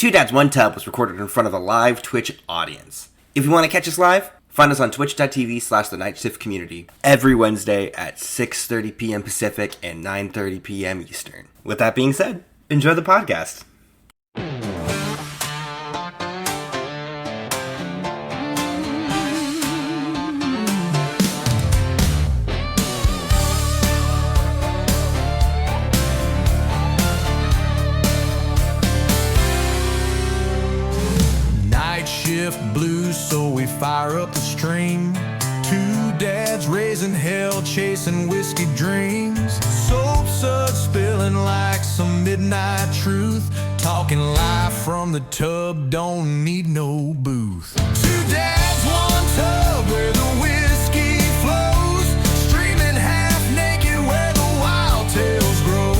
Two Dads, One Tub was recorded in front of a live Twitch audience. If you want to catch us live, find us on twitch.tv/the NightShift Community every Wednesday at 6:30 p.m. Pacific and 9:30 p.m. Eastern. With that being said, enjoy the podcast. Blues, so we fire up the stream. Two dads raising hell, chasing whiskey dreams. Soap suds spilling like some midnight truth. Talking live from the tub, don't need no booth. Two dads, one tub, where the whiskey flows. Streaming half naked where the wild tales grow.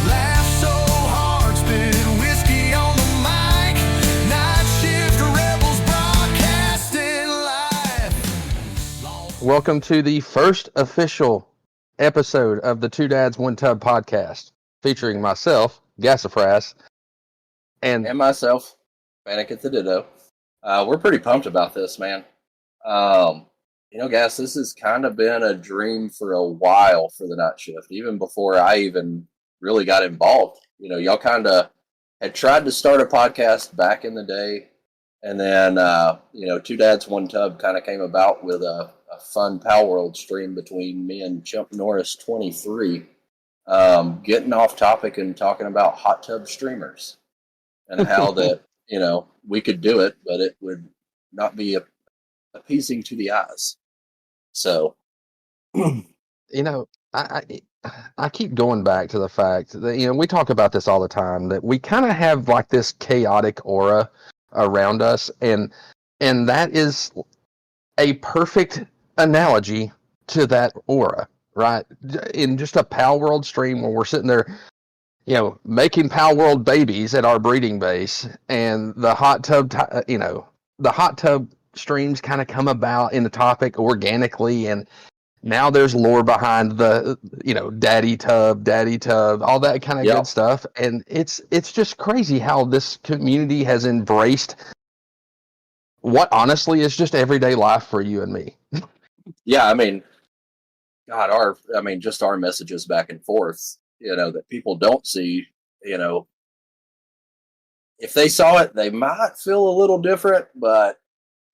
Laugh so hard, spit whiskey on the mic. Night shift rebels broadcasting live. Welcome to the first official episode of the Two Dads, One Tub podcast, featuring myself, Gasafras, and myself, Panic at the Ditto. We're pretty pumped about this, man. Guys, this has kind of been a dream for a while for the Night Shift, even before I even really got involved. Y'all kind of had tried to start a podcast back in the day, and then, Two Dads, One Tub kind of came about with a fun Pal World stream between me and Chump Norris 23, getting off topic and talking about hot tub streamers and how that, we could do it, but it would not be appeasing to the eyes. So, I keep going back to the fact that, we talk about this all the time, that we kind of have like this chaotic aura around us, and that is a perfect analogy to that aura, right? In just a Pal World stream where we're sitting there, making Pal World babies at our breeding base, and the hot tub, the hot tub streams kind of come about in the topic organically, and now there's lore behind the, daddy tub, all that kind of good stuff, and it's just crazy how this community has embraced what honestly is just everyday life for you and me. Yeah, just our messages back and forth, that people don't see, if they saw it, they might feel a little different, but,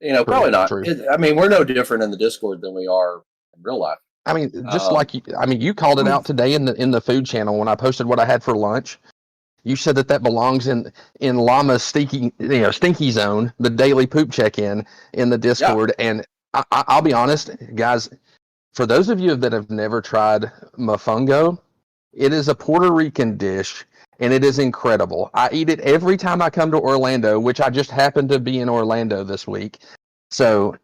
probably not. We're no different in the Discord than we are in real life. You called it out today in the food channel when I posted what I had for lunch. You said that belongs in Llama's stinky zone, the daily poop check-in in the Discord. Yeah. And I'll be honest, guys, for those of you that have never tried mofongo, it is a Puerto Rican dish, and it is incredible. I eat it every time I come to Orlando, which I just happened to be in Orlando this week. So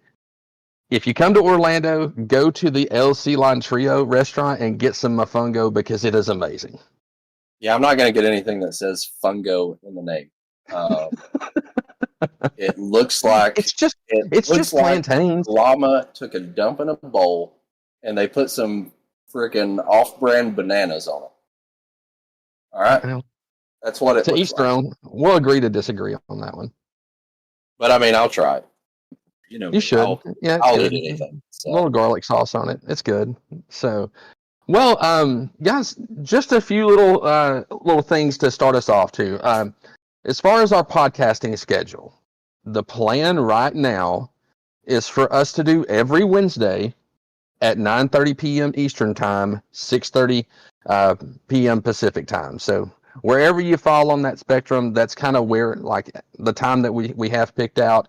if you come to Orlando, go to the El Ceylon Trio restaurant and get some mofongo, because it is amazing. Yeah, I'm not going to get anything that says fungo in the name. It looks like it's just plantains. Llama took a dump in a bowl, and they put some freaking off-brand bananas on it. All right, that's what it. To each their own. We'll agree to disagree on that one. But I'll try it. You should. I'll eat anything. So. A little garlic sauce on it. It's good. So, well, guys, just a few little things to start us off too. As far as our podcasting schedule, the plan right now is for us to do every Wednesday at 9:30 p.m. Eastern Time, 6:30 p.m. Pacific Time. So wherever you fall on that spectrum, that's kind of where, like, the time that we have picked out.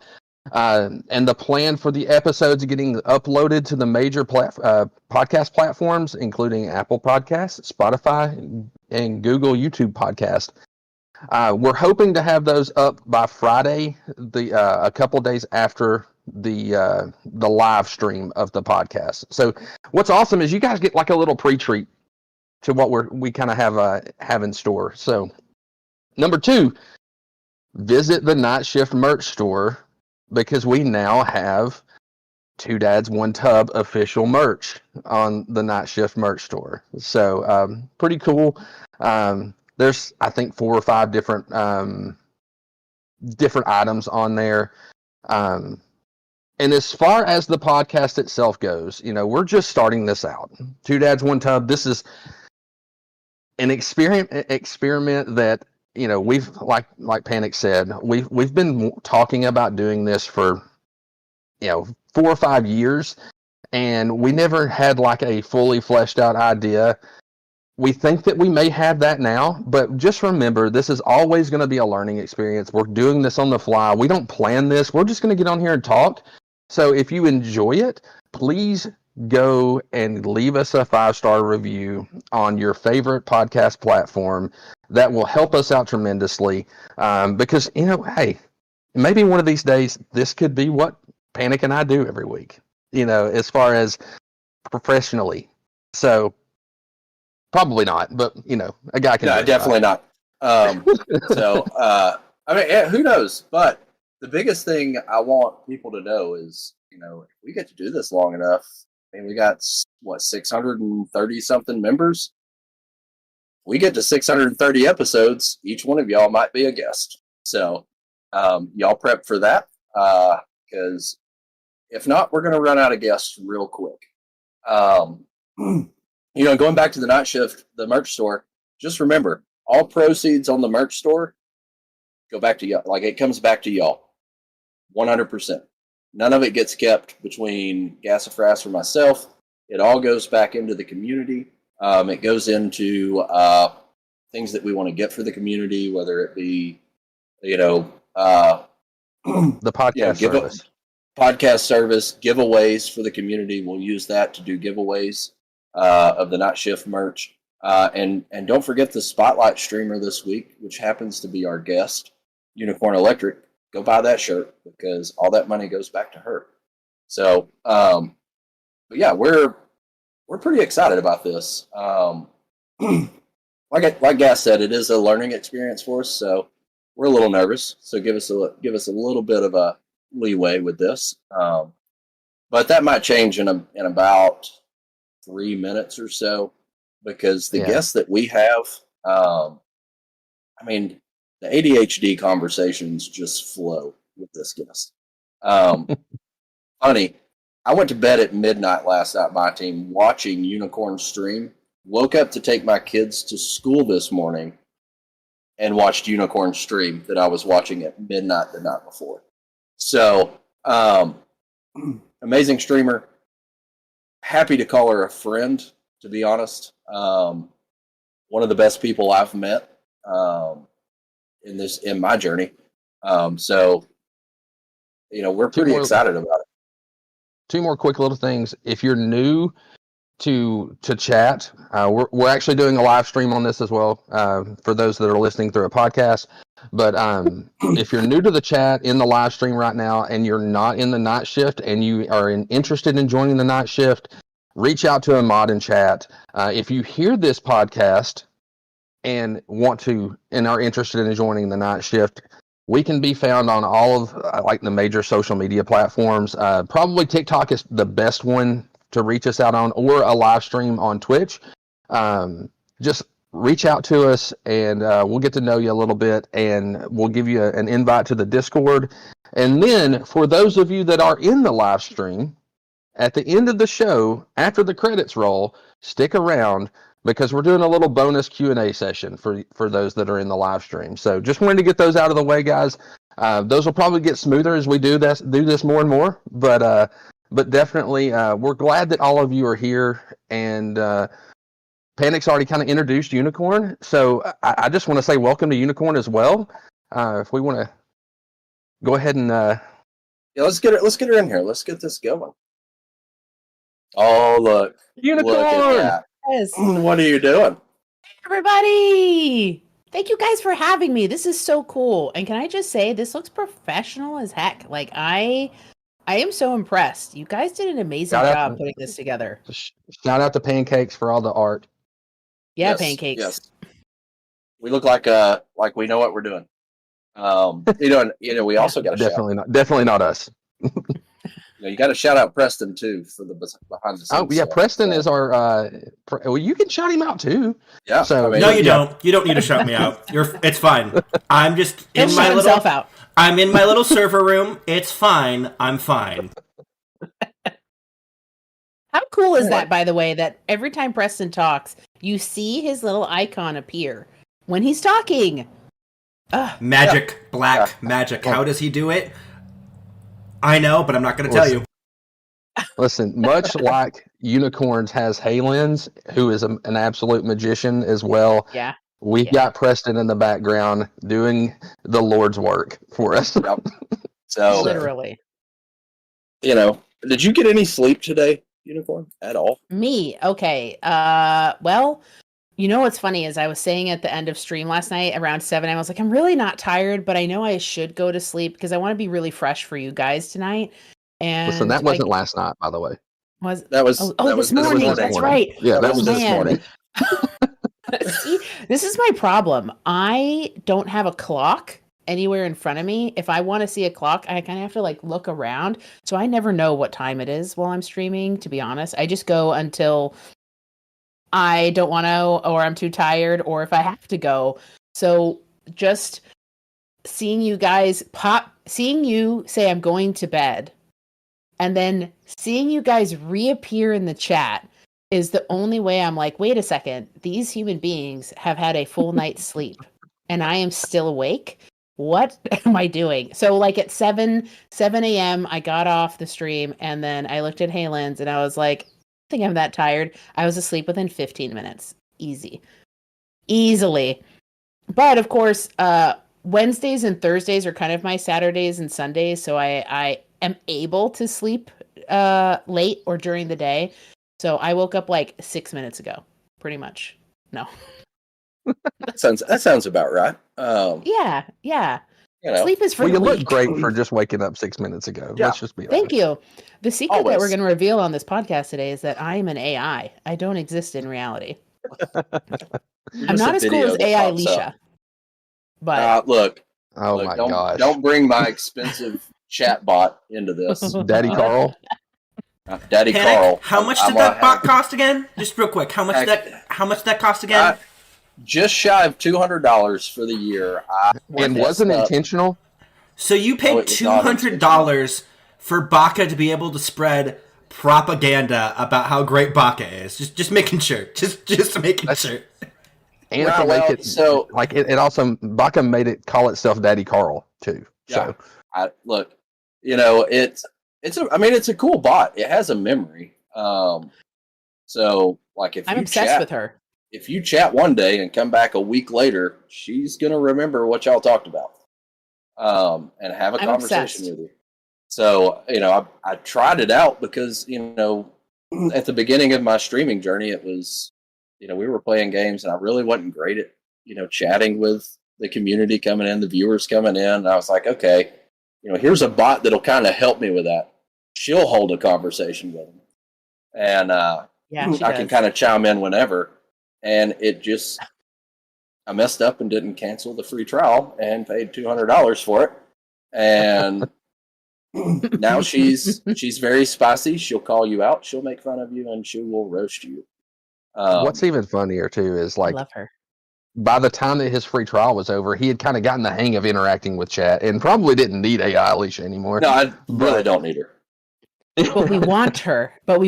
And the plan for the episodes getting uploaded to the major podcast platforms, including Apple Podcasts, Spotify, and Google YouTube Podcast. We're hoping to have those up by Friday, a couple days after the live stream of the podcast. So what's awesome is you guys get like a little pre-treat to what we kind of have in store. So number 2, visit the Night Shift merch store, because we now have Two Dads, One Tub official merch on the Night Shift merch store. So pretty cool. There's, I think, 4 or 5 different different items on there. And as far as the podcast itself goes, we're just starting this out. Two Dads, One Tub. This is an experiment that, we've, like Panic said, we've been talking about doing this for, 4 or 5 years, and we never had like a fully fleshed out idea. We think that we may have that now, but just remember, this is always going to be a learning experience. We're doing this on the fly. We don't plan this. We're just going to get on here and talk. So if you enjoy it, please go and leave us a 5-star review on your favorite podcast platform. That will help us out tremendously, because, hey, maybe one of these days, this could be what Panic and I do every week, as far as professionally. So probably not, but, a guy can. No, definitely not. Who knows? But the biggest thing I want people to know is, if we get to do this long enough, we got, 630 something members. We get to 630 episodes, each one of y'all might be a guest. So y'all prep for that, because if not, we're going to run out of guests real quick. Going back to the Night Shift, the merch store, just remember, all proceeds on the merch store go back to y'all. Like, it comes back to y'all 100%. None of it gets kept between Gasafras or myself. It all goes back into the community. It goes into things that we want to get for the community, whether it be, the podcast service. Podcast service, giveaways for the community. We'll use that to do giveaways of the Night Shift merch. And don't forget the Spotlight streamer this week, which happens to be our guest, UnicornElectrick. Go buy that shirt, because all that money goes back to her. So, but yeah, we're pretty excited about this. Like Gas said, it is a learning experience for us, so we're a little nervous. So give us a little bit of a leeway with this. But that might change in about 3 minutes or so, because the guests that we have, the ADHD conversations just flow with this guest. Funny, I went to bed at midnight last night, my team, watching Unicorn stream. Woke up to take my kids to school this morning and watched Unicorn stream that I was watching at midnight the night before. So, amazing streamer. Happy to call her a friend, to be honest. One of the best people I've met in my journey. So, we're pretty excited about it. 2 more quick little things. If you're new to chat, we're actually doing a live stream on this as well, for those that are listening through a podcast. But if you're new to the chat in the live stream right now, and you're not in the Night Shift, and you are interested in joining the Night Shift, reach out to a mod in chat. If you hear this podcast and are interested in joining the Night Shift, we can be found on all of the major social media platforms. Probably TikTok is the best one to reach us out on, or a live stream on Twitch. Just reach out to us, and we'll get to know you a little bit, and we'll give you an invite to the Discord. And then for those of you that are in the live stream, at the end of the show, after the credits roll, stick around, because we're doing a little bonus Q&A session for those that are in the live stream. So just wanted to get those out of the way, guys. Those will probably get smoother as we do this more and more, but definitely we're glad that all of you are here. And Panic's already kind of introduced Unicorn, so I just want to say welcome to Unicorn as well. If we want to go ahead and let's get her in here. Let's get this going. Oh, look, Unicorn! Look at that. Yes. What are you doing? Hey, everybody! Thank you guys for having me. This is so cool. And can I just say, this looks professional as heck. Like, I am so impressed. You guys did an amazing job putting this together. Shout out to Pancakes for all the art. Yeah, Yes, Pancakes. yes. We look like we know what we're doing. We also got to definitely not us. you got to shout out Preston too for the behind the scenes. Oh yeah, stuff. Preston is our. Well, you can shout him out too. Yeah. So No, you don't. You don't need to shout me out. It's fine. I'm just He'll in shout my little. himself out. I'm in my little server room. It's fine. I'm fine. How cool is that, by the way, that every time Preston talks, you see his little icon appear when he's talking? Magic, black magic. How does he do it? I know, but I'm not going to tell you. Listen, much like Unicorns has Halens, who is an absolute magician as well. Yeah. We've got Preston in the background doing the Lord's work for us. Yep. So, Literally. Did you get any sleep today, Unicorn, at all? Me? Okay. Well, you know what's funny is I was saying at the end of stream last night around 7, I was like, I'm really not tired, but I know I should go to sleep because I want to be really fresh for you guys tonight. And listen, that wasn't last night, by the way. That was this morning. That's right. Yeah, that was this morning. See, this is my problem. I don't have a clock anywhere in front of me. If I want to see a clock, I kind of have to like look around. So I never know what time it is while I'm streaming, to be honest. I just go until I don't want to, or I'm too tired, or if I have to go. So just seeing you guys seeing you say I'm going to bed, and then seeing you guys reappear in the chat is the only way I'm like, wait a second, these human beings have had a full night's sleep and I am still awake. What am I doing? So like at 7 a.m., I got off the stream and then I looked at Halen's and I was like, I think I'm that tired. I was asleep within 15 minutes. Easily. But of course, Wednesdays and Thursdays are kind of my Saturdays and Sundays. So I am able to sleep late or during the day. So I woke up like 6 minutes ago, pretty much. No. That sounds about right. Yeah. Sleep is for Well, you the look weak. great for just waking up 6 minutes ago. Yeah. Let's just be honest. Thank you. The secret Always. that we're going to reveal on this podcast today is that I am an AI. I don't exist in reality. I'm not as cool as AI Alicia. But look, My gosh. don't bring my expensive chat bot into this. Daddy Carl. Daddy Panic, Carl. how much did that bot cost again? Just real quick, how much did that cost again? Just shy of $200 for the year. And wasn't intentional? So you paid $200 for Baka to be able to spread propaganda about how great Baka is. Just making sure. Just making sure. And Right, to make well, it so- like it also Baka made it call itself Daddy Carl too. Yeah. So Look, it's a cool bot. It has a memory. So like if I'm you obsessed chat with her. if you chat one day and come back a week later, she's gonna remember what y'all talked about. And have a I'm conversation obsessed. with you. So, I tried it out because, at the beginning of my streaming journey, it was, we were playing games and I really wasn't great at, chatting with the community coming in, the viewers coming in. And I was like, okay, here's a bot that'll kind of help me with that. She'll hold a conversation with them. And Yeah, she I can does. kind of chime in whenever. And I messed up and didn't cancel the free trial and paid $200 for it. And now she's very spicy. She'll call you out. She'll make fun of you and she will roast you. what's even funnier too is I like love her. by the time that his free trial was over, he had kind of gotten the hang of interacting with chat and probably didn't need AI Alicia anymore. No, I really don't need her. But we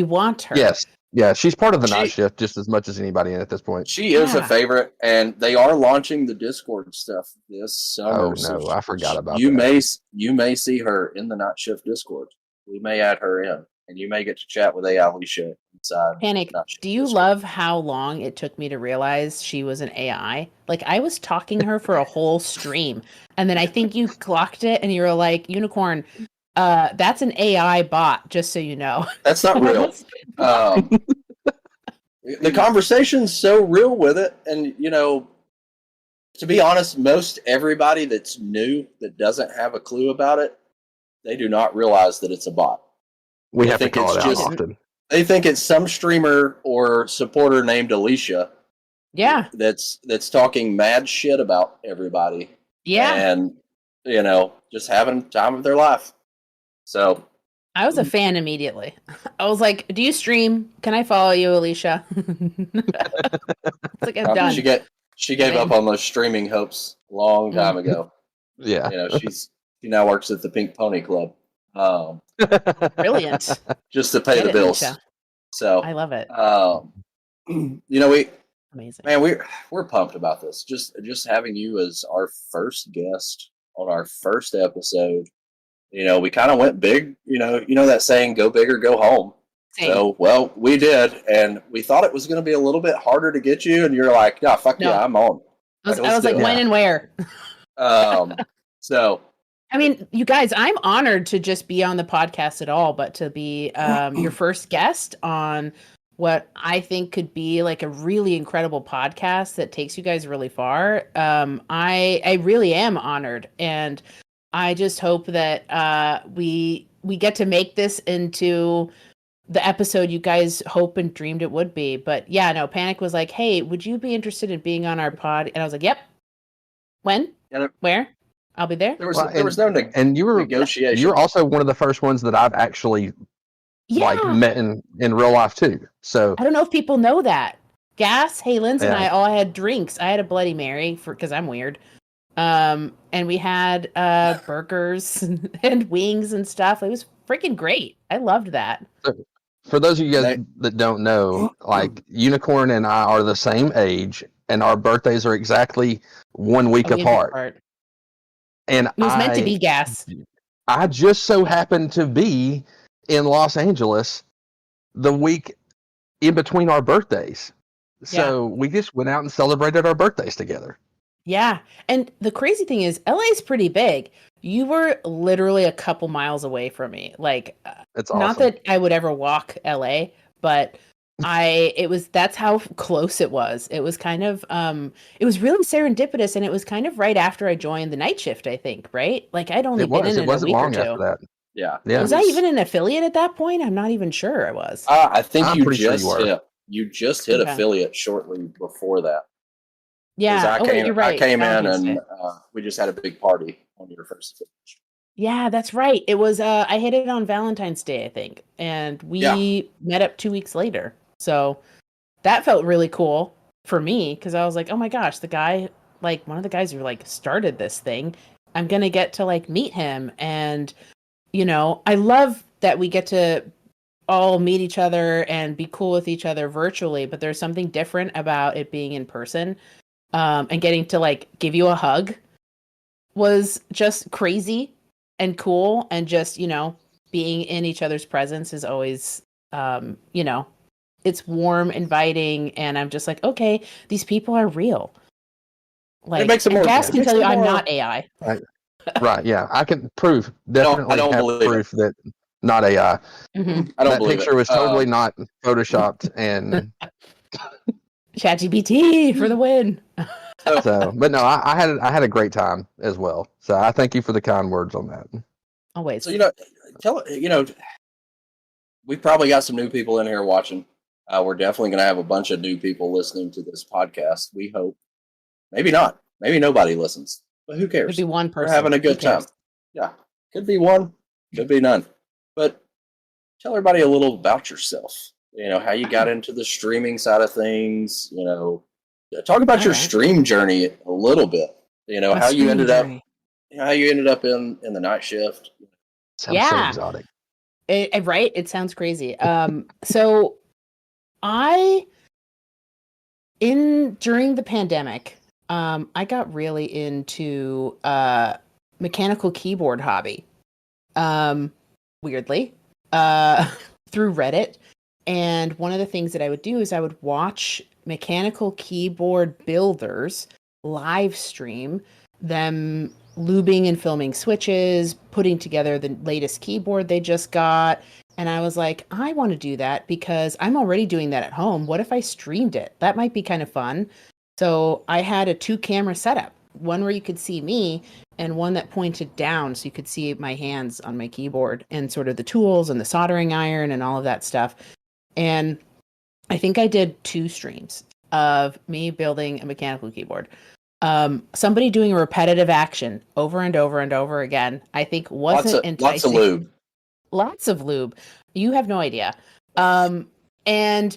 want her. Yes. Yeah, she's part of the night She- shift just as much as anybody in at this point. She is a Yeah. favorite, and they are launching the Discord stuff this summer. Oh, no, I forgot about you that. You may see her in the Night Shift Discord. We may add her in, and you may get to chat with AI Alicia inside. Panic, Night Shift do you Discord. love how long it took me to realize she was an AI? Like, I was talking to her for a whole stream, and then I think you clocked it, and you were like, Unicorn, that's an AI bot, just so you know. That's not real. The conversation's so real with it, and to be honest, most everybody that's new that doesn't have a clue about it, they do not realize that it's a bot. We I have to think call it it's out just- often. They think it's some streamer or supporter named Alicia Yeah, that's talking mad shit about everybody, yeah. and just having time of their life. So I was a fan immediately. I was like, do you stream? Can I follow you, Alicia? It's like, I'm done. she gave up on those streaming hopes a long time ago. Yeah. She's She now works at the Pink Pony Club. Brilliant. Just to pay Get the it, bills. Misha. So I love it. Amazing. Man, we're pumped about this. Just having you as our first guest on our first episode. We kind of went big. You know that saying, "Go big or go home." Same. So, well, we did, and we thought it was going to be a little bit harder to get you, and you're like, "Yeah, fuck yeah, I'm on." I was like, when and where? So, I mean, you guys, I'm honored to just be on the podcast at all, but to be your first guest on what I think could be like a really incredible podcast that takes you guys really far. I really am honored, and I just hope that we get to make this into the episode you guys hope and dreamed it would be. But yeah, no, Panic was like, "Hey, would you be interested in being on our pod?" And I was like, "Yep." When? Where? I'll be there. There was no negotiation. You were also one of the first ones that I've actually met in real life too. So I don't know if people know that. Halens and I all had drinks. I had a Bloody Mary because I'm weird. And we had burgers and wings and stuff. It was freaking great. I loved that. For those of you guys that don't know, like Unicorn and I are the same age, and our birthdays are exactly 1 week apart. And it was meant to be, Gas. I just so happened to be in Los Angeles the week in between our birthdays. So we just went out and celebrated our birthdays together. Yeah. And the crazy thing is, LA's pretty big. You were literally a couple miles away from me. Like, it's awesome. Not that I would ever walk LA, but that's how close it was. It was kind of, it was really serendipitous, and it was kind of right after I joined the night shift, I think, right? Like, I'd only been in it a week or two. After that. Yeah. Was I even an affiliate at that point? I'm not even sure I was. I think you just hit affiliate shortly before that. Yeah, you're right. I came in and we just had a big party on your first affiliate. Yeah, that's right. It was I hit it on Valentine's Day, I think, and we met up 2 weeks later. So that felt really cool for me because I was like, oh my gosh, the guy, like one of the guys who like started this thing, I'm gonna get to like meet him, and I love that we get to all meet each other and be cool with each other virtually, but there's something different about it being in person. And getting to like give you a hug was just crazy and cool, and just being in each other's presence is always it's warm, inviting, and I'm just like, okay, these people are real. Like, Gas can tell you I'm not AI. Right, yeah, I can prove definitely have proof that not AI. Mm-hmm. I don't that believe picture it. was totally not photoshopped and. ChatGPT for the win. So, but no, I had a great time as well. So I thank you for the kind words on that. Always. So we probably got some new people in here watching. We're definitely going to have a bunch of new people listening to this podcast. We hope. Maybe not. Maybe nobody listens. But who cares? Could be one person. We're having a good time. Yeah, could be one. Could be none. But tell everybody a little about yourself. How you got into the streaming side of things. Talk about your stream journey a little bit. How you ended up in the night shift. Sounds so exotic. Right? It sounds crazy. So during the pandemic, I got really into mechanical keyboard hobby. Weirdly, through Reddit. And one of the things that I would do is I would watch mechanical keyboard builders live stream them lubing and filming switches, putting together the latest keyboard they just got. And I was like, I want to do that because I'm already doing that at home. What if I streamed it? That might be kind of fun. So I had a 2-camera setup, one where you could see me and one that pointed down so you could see my hands on my keyboard and sort of the tools and the soldering iron and all of that stuff. And I think I did 2 streams of me building a mechanical keyboard. Somebody doing a repetitive action over and over and over again, I think wasn't enticing. Lots of lube. Lots of lube. You have no idea. And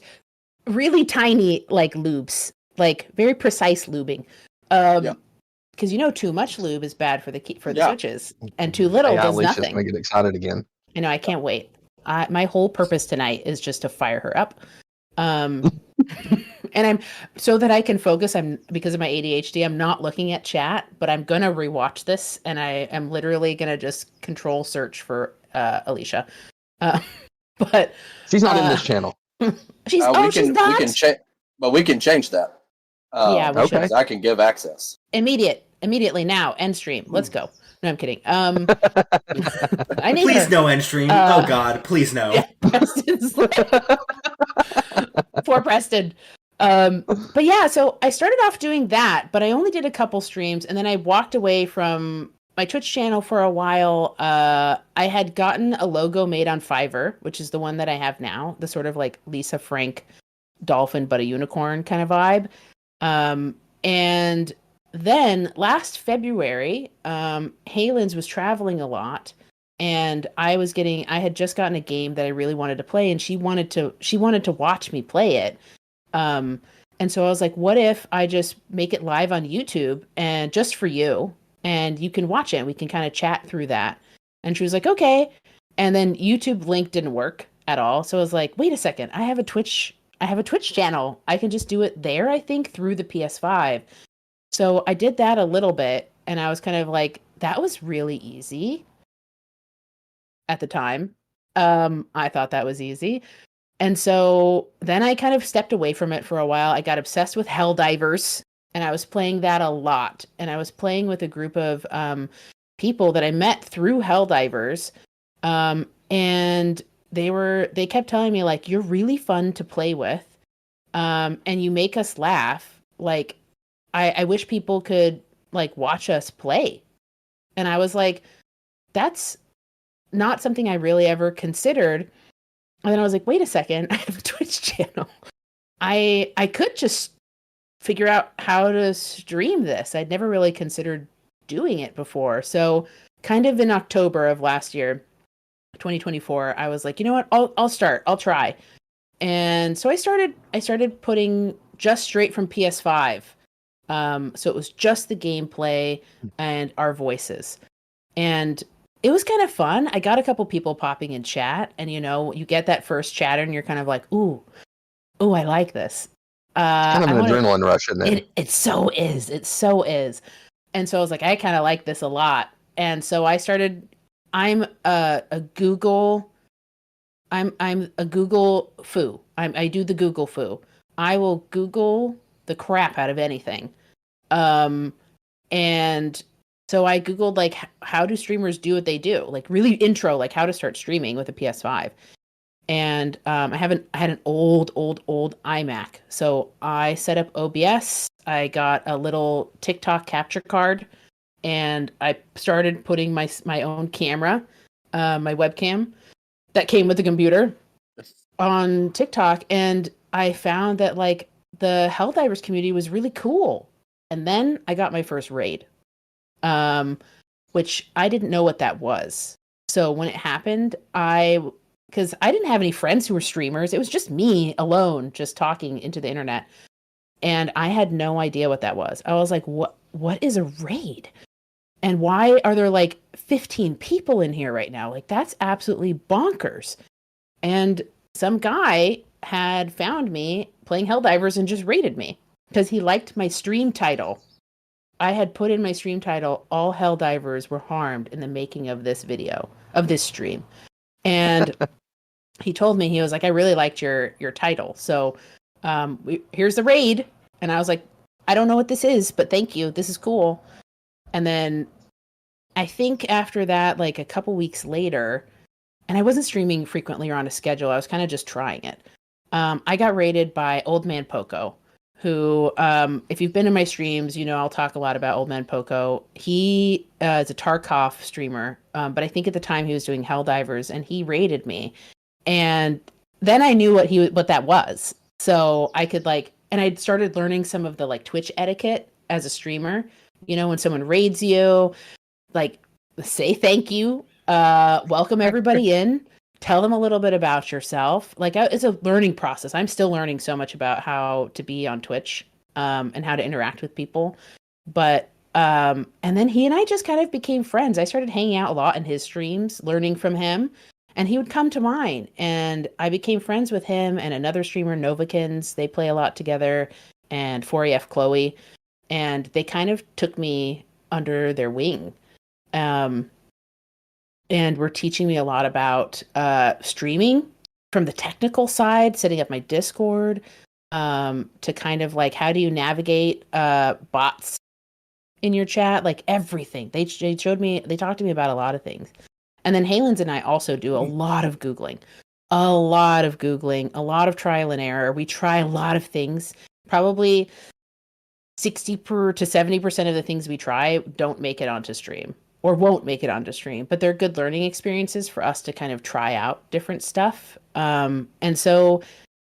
really tiny like lubes, like very precise lubing. because too much lube is bad for the switches, and too little does Alicia's nothing. gonna get excited again. I know. I can't wait. My whole purpose tonight is just to fire her up. And I'm so that I can focus. Because of my ADHD, I'm not looking at chat, but I'm gonna rewatch this, and I am literally gonna just control search for Alicia. But she's not in this channel. She's not. But we can change that. Yeah, we okay. should. I can give access Immediately now. End stream. Let's go. No, I'm kidding. I need Please her. no end stream. Oh God, please no. Yeah, Preston's poor Preston. But yeah, so I started off doing that, but I only did a couple streams, and then I walked away from my Twitch channel for a while. I had gotten a logo made on Fiverr, which is the one that I have now, the sort of like Lisa Frank dolphin but a unicorn kind of vibe. And then last February, Halen's was traveling a lot, and I had just gotten a game that I really wanted to play, and she wanted to watch me play it. And so I was like, what if I just make it live on YouTube and just for you, and you can watch it and we can kind of chat through that. And she was like, okay. And then YouTube link didn't work at all. So I was like, wait a second, I have a Twitch channel. I can just do it there, I think, through the PS5. So I did that a little bit, and I was kind of like, that was really easy at the time. I thought that was easy. And so then I kind of stepped away from it for a while. I got obsessed with Helldivers, and I was playing that a lot. And I was playing with a group of people that I met through Helldivers. And they kept telling me, like, you're really fun to play with. And you make us laugh. Like, I wish people could, like, watch us play. And I was like, that's not something I really ever considered. And then I was like, wait a second, I have a Twitch channel. I could just figure out how to stream this. I'd never really considered doing it before. So kind of in October of last year, 2024, I was like, you know what, I'll try. And so I started putting just straight from PS5. So it was just the gameplay and our voices. And it was kind of fun. I got a couple people popping in chat, and you get that first chatter, and you're kind of like, ooh, I like this. Kind of an adrenaline rush, isn't it? It so is. It so is. And so I was like, I kind of like this a lot. And so I started. I'm a Google foo. I do the Google foo. I will Google the crap out of anything. And so I Googled, like, how do streamers do what they do? Like, really intro, like, how to start streaming with a PS5. And I had an old iMac. So I set up OBS. I got a little TikTok capture card, and I started putting my own camera, my webcam that came with the computer, on TikTok. And I found that, like, the Helldivers community was really cool. And then I got my first raid. Which I didn't know what that was. So when it happened, because I didn't have any friends who were streamers, it was just me alone, just talking into the internet. And I had no idea what that was. I was like, what is a raid? And why are there like 15 people in here right now? Like, that's absolutely bonkers. And some guy had found me playing Helldivers and just raided me because he liked my stream title. I had put in my stream title, all Helldivers were harmed in the making of this video, of this stream. And he told me, he was like, I really liked your title. So here's the raid. And I was like, I don't know what this is, but thank you. This is cool. And then I think after that, like a couple weeks later, and I wasn't streaming frequently or on a schedule, I was kind of just trying it. I got raided by Old Man Poco, who, if you've been in my streams, I'll talk a lot about Old Man Poco. He is a Tarkov streamer, but I think at the time he was doing Helldivers, and he raided me. And then I knew what that was. So I could and I'd started learning some of the Twitch etiquette as a streamer. When someone raids you, say thank you, welcome everybody in. Tell them a little bit about yourself. It's a learning process. I'm still learning so much about how to be on Twitch, and how to interact with people. But And then he and I just kind of became friends. I started hanging out a lot in his streams, learning from him, and he would come to mine. And I became friends with him and another streamer, Novakins. They play a lot together, and 4AF Chloe. And they kind of took me under their wing. And were teaching me a lot about streaming from the technical side, setting up my Discord, to kind of like, how do you navigate bots in your chat, like everything. They showed me, they talked to me about a lot of things. And then Halen's and I also do a lot of Googling, a lot of trial and error. We try a lot of things. Probably 60 to 70% of the things we try don't make it onto stream or won't make it onto stream, but they're good learning experiences for us to kind of try out different stuff. And so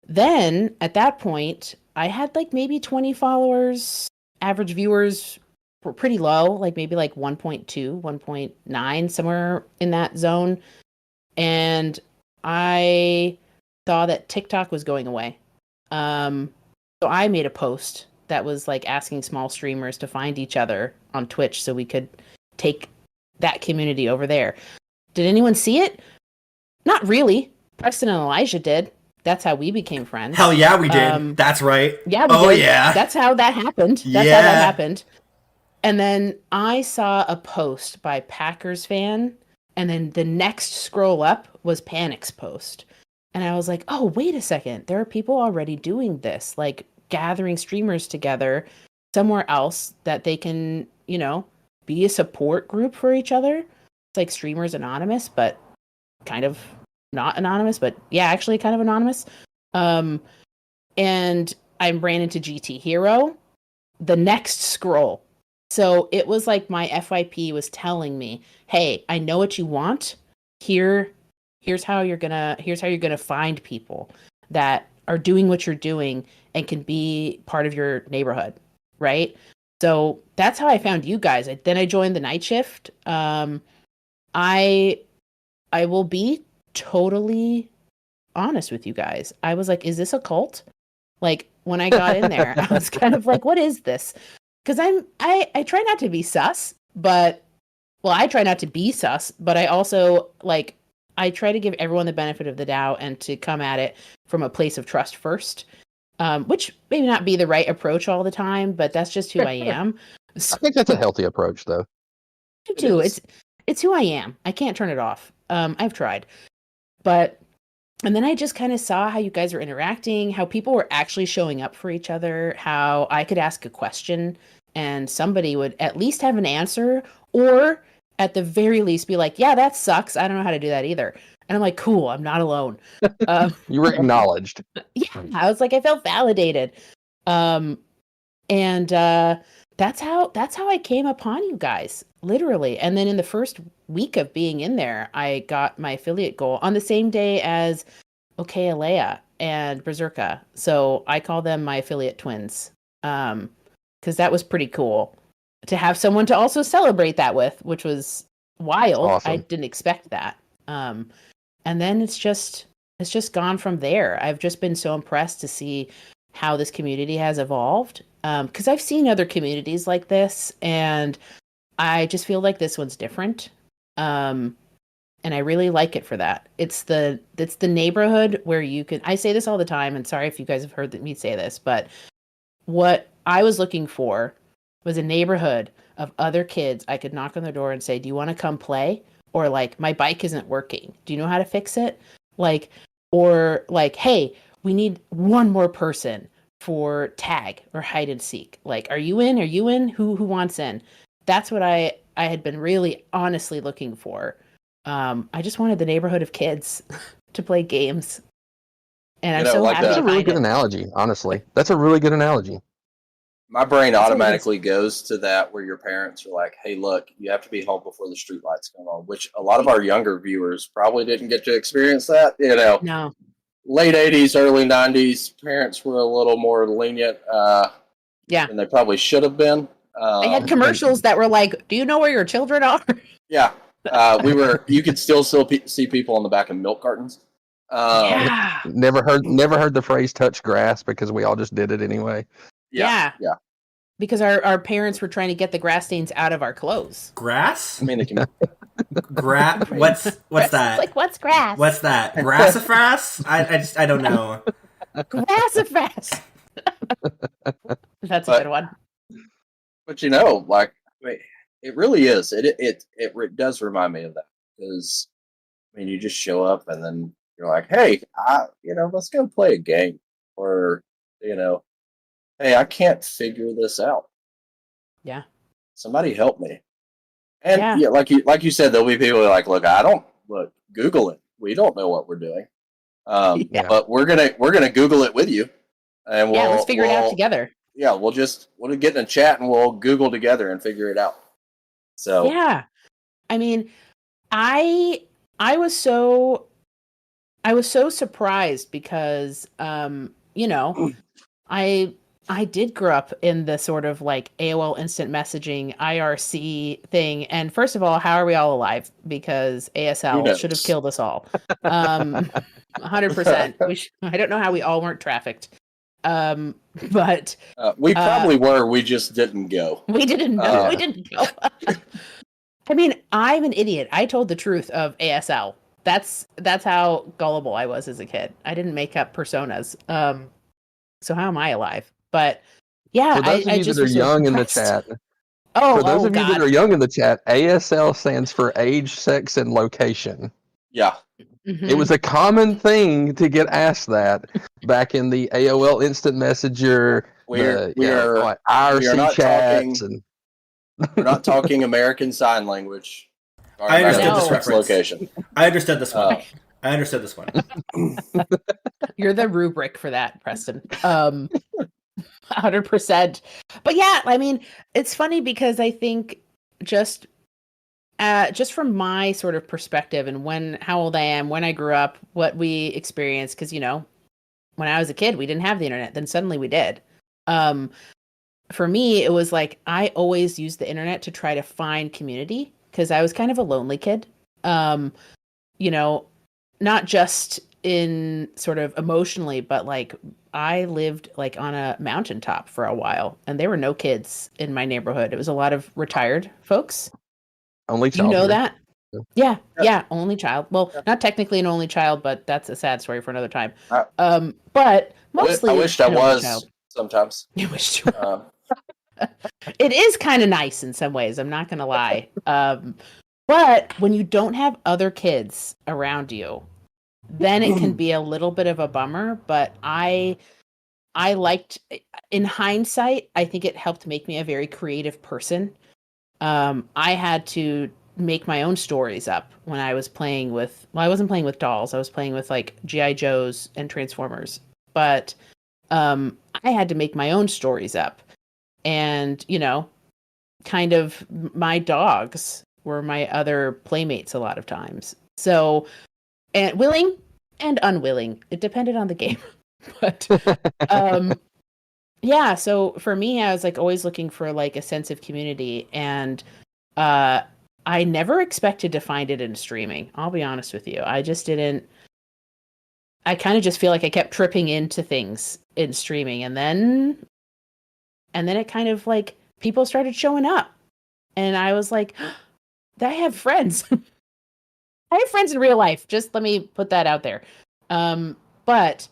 then at that point, I had like maybe 20 followers, average viewers were pretty low, like maybe like 1.2, 1.9, somewhere in that zone. And I saw that TikTok was going away. So I made a post that was like asking small streamers to find each other on Twitch so we could take that community over there. Did anyone see it? Not really. Preston and Elijah did. That's how we became friends. Hell yeah, we did. That's right. Yeah, we did. Yeah. That's how that happened. How that happened. And then I saw a post by Packers fan, and then the next scroll up was Panic's post. And I was like, oh, wait a second. There are people already doing this, like gathering streamers together somewhere else that they can, you know, be a support group for each other. It's like Streamers Anonymous, but kind of not anonymous, but yeah, actually kind of anonymous. And I ran into GT Hero, the next scroll. So it was like my FYP was telling me, hey, I know what you want. Here's how you're gonna find people that are doing what you're doing and can be part of your neighborhood, right? So that's how I found you guys. Then I joined the Night Shift. I will be totally honest with you guys. I was like, is this a cult? Like when I got in there, I was kind of like, what is this? Because I try not to be sus, but I try not to be sus, but I also like I try to give everyone the benefit of the doubt and to come at it from a place of trust first, which may not be the right approach all the time, but that's just who I am. I think that's a healthy approach, though. I do. It's who I am. I can't turn it off. I've tried, and then I just kind of saw how you guys were interacting, how people were actually showing up for each other, how I could ask a question and somebody would at least have an answer, or at the very least be like, yeah, that sucks. I don't know how to do that either. And I'm like, cool, I'm not alone. You were acknowledged. Yeah, I was like, I felt validated. And that's how I came upon you guys, literally. And then in the first week of being in there, I got my affiliate goal on the same day as Alea and Berserka. So I call them my affiliate twins, because that was pretty cool to have someone to also celebrate that with, which was wild. Awesome. I didn't expect that. And then it's just gone from there. I've just been so impressed to see how this community has evolved. Because I've seen other communities like this, and I just feel like this one's different. And I really like it for that. It's the neighborhood where you can. I say this all the time, and sorry if you guys have heard me say this, but what I was looking for was a neighborhood of other kids. I could knock on their door and say, "Do you want to come play?" Or like, "My bike isn't working. Do you know how to fix it?" Like, or like, "Hey, we need one more person for tag or hide and seek. Like, are you in? Are you in? Who wants in?" That's what I had been really honestly looking for. I just wanted the neighborhood of kids to play games. And I'm so happy. That's a really good analogy, honestly. That's a really good analogy. My brain automatically goes to that where your parents are like, hey, look, you have to be home before the street lights come on, which a lot of our younger viewers probably didn't get to experience that. You know, no. Late 80s, early 90s, parents were a little more lenient than they probably should have been. They had commercials that were like, "Do you know where your children are?" Yeah. You could still see people on the back of milk cartons. Yeah. Never heard the phrase touch grass because we all just did it anyway. Yeah. because our parents were trying to get the grass stains out of our clothes. Grass? I mean, they can. What's that? Like, what's grass? What's that? Grassafras? I don't know. Grassafras. That's a good one. But you know, like, I mean, it really is. It does remind me of that, because I mean, you just show up and then you're like, hey, let's go play a game, or hey, I can't figure this out. Yeah. Somebody help me. And Yeah. yeah, like you said, there'll be people who are like, look, Google it. We don't know what we're doing. But we're gonna Google it with you, and let's figure it out together. Yeah, we'll get in a chat and we'll Google together and figure it out. So yeah, I mean, I was so surprised because I did grow up in the sort of like AOL instant messaging IRC thing. And first of all, how are we all alive? Because ASL should have killed us all. 100%. I don't know how we all weren't trafficked. But we probably were. We just didn't go. We didn't know. We didn't go. I mean, I'm an idiot. I told the truth of ASL. That's how gullible I was as a kid. I didn't make up personas. So how am I alive? But yeah, for those of you that are young in the chat. For those of you that are young in the chat, ASL stands for age, sex, and location. Yeah. Mm-hmm. It was a common thing to get asked that back in the AOL Instant Messenger, IRC chats, and we're not talking American Sign Language. I understood this reference. Location. I understood this one. I understood this one. You're the rubric for that, Preston. 100%. But yeah, I mean, it's funny because I think just from my sort of perspective and how old I am, when I grew up, what we experienced, because when I was a kid, we didn't have the internet. Then suddenly we did. For me, it was like I always used the internet to try to find community because I was kind of a lonely kid. Not just in sort of emotionally, but like I lived like on a mountaintop for a while, and there were no kids in my neighborhood. It was a lot of retared folks. Only child. You know that? Yeah, only child. Well, not technically an only child, but that's a sad story for another time. But mostly, I wished I was child. Sometimes. You wished you were. It is kind of nice in some ways. I'm not gonna lie. But when you don't have other kids around you, then it can be a little bit of a bummer. But I liked, in hindsight, I think it helped make me a very creative person. I had to make my own stories up when I was playing with, I wasn't playing with dolls. I was playing with like G.I. Joes and Transformers. But I had to make my own stories up. And, kind of my dogs were my other playmates a lot of times. So, and willing and unwilling. It depended on the game. But yeah, so for me, I was like always looking for like a sense of community, and I never expected to find it in streaming. I'll be honest with you. I just didn't. I kind of just feel like I kept tripping into things in streaming, and then it kind of like people started showing up, and I was like, I have friends. I have friends in real life. Just let me put that out there. But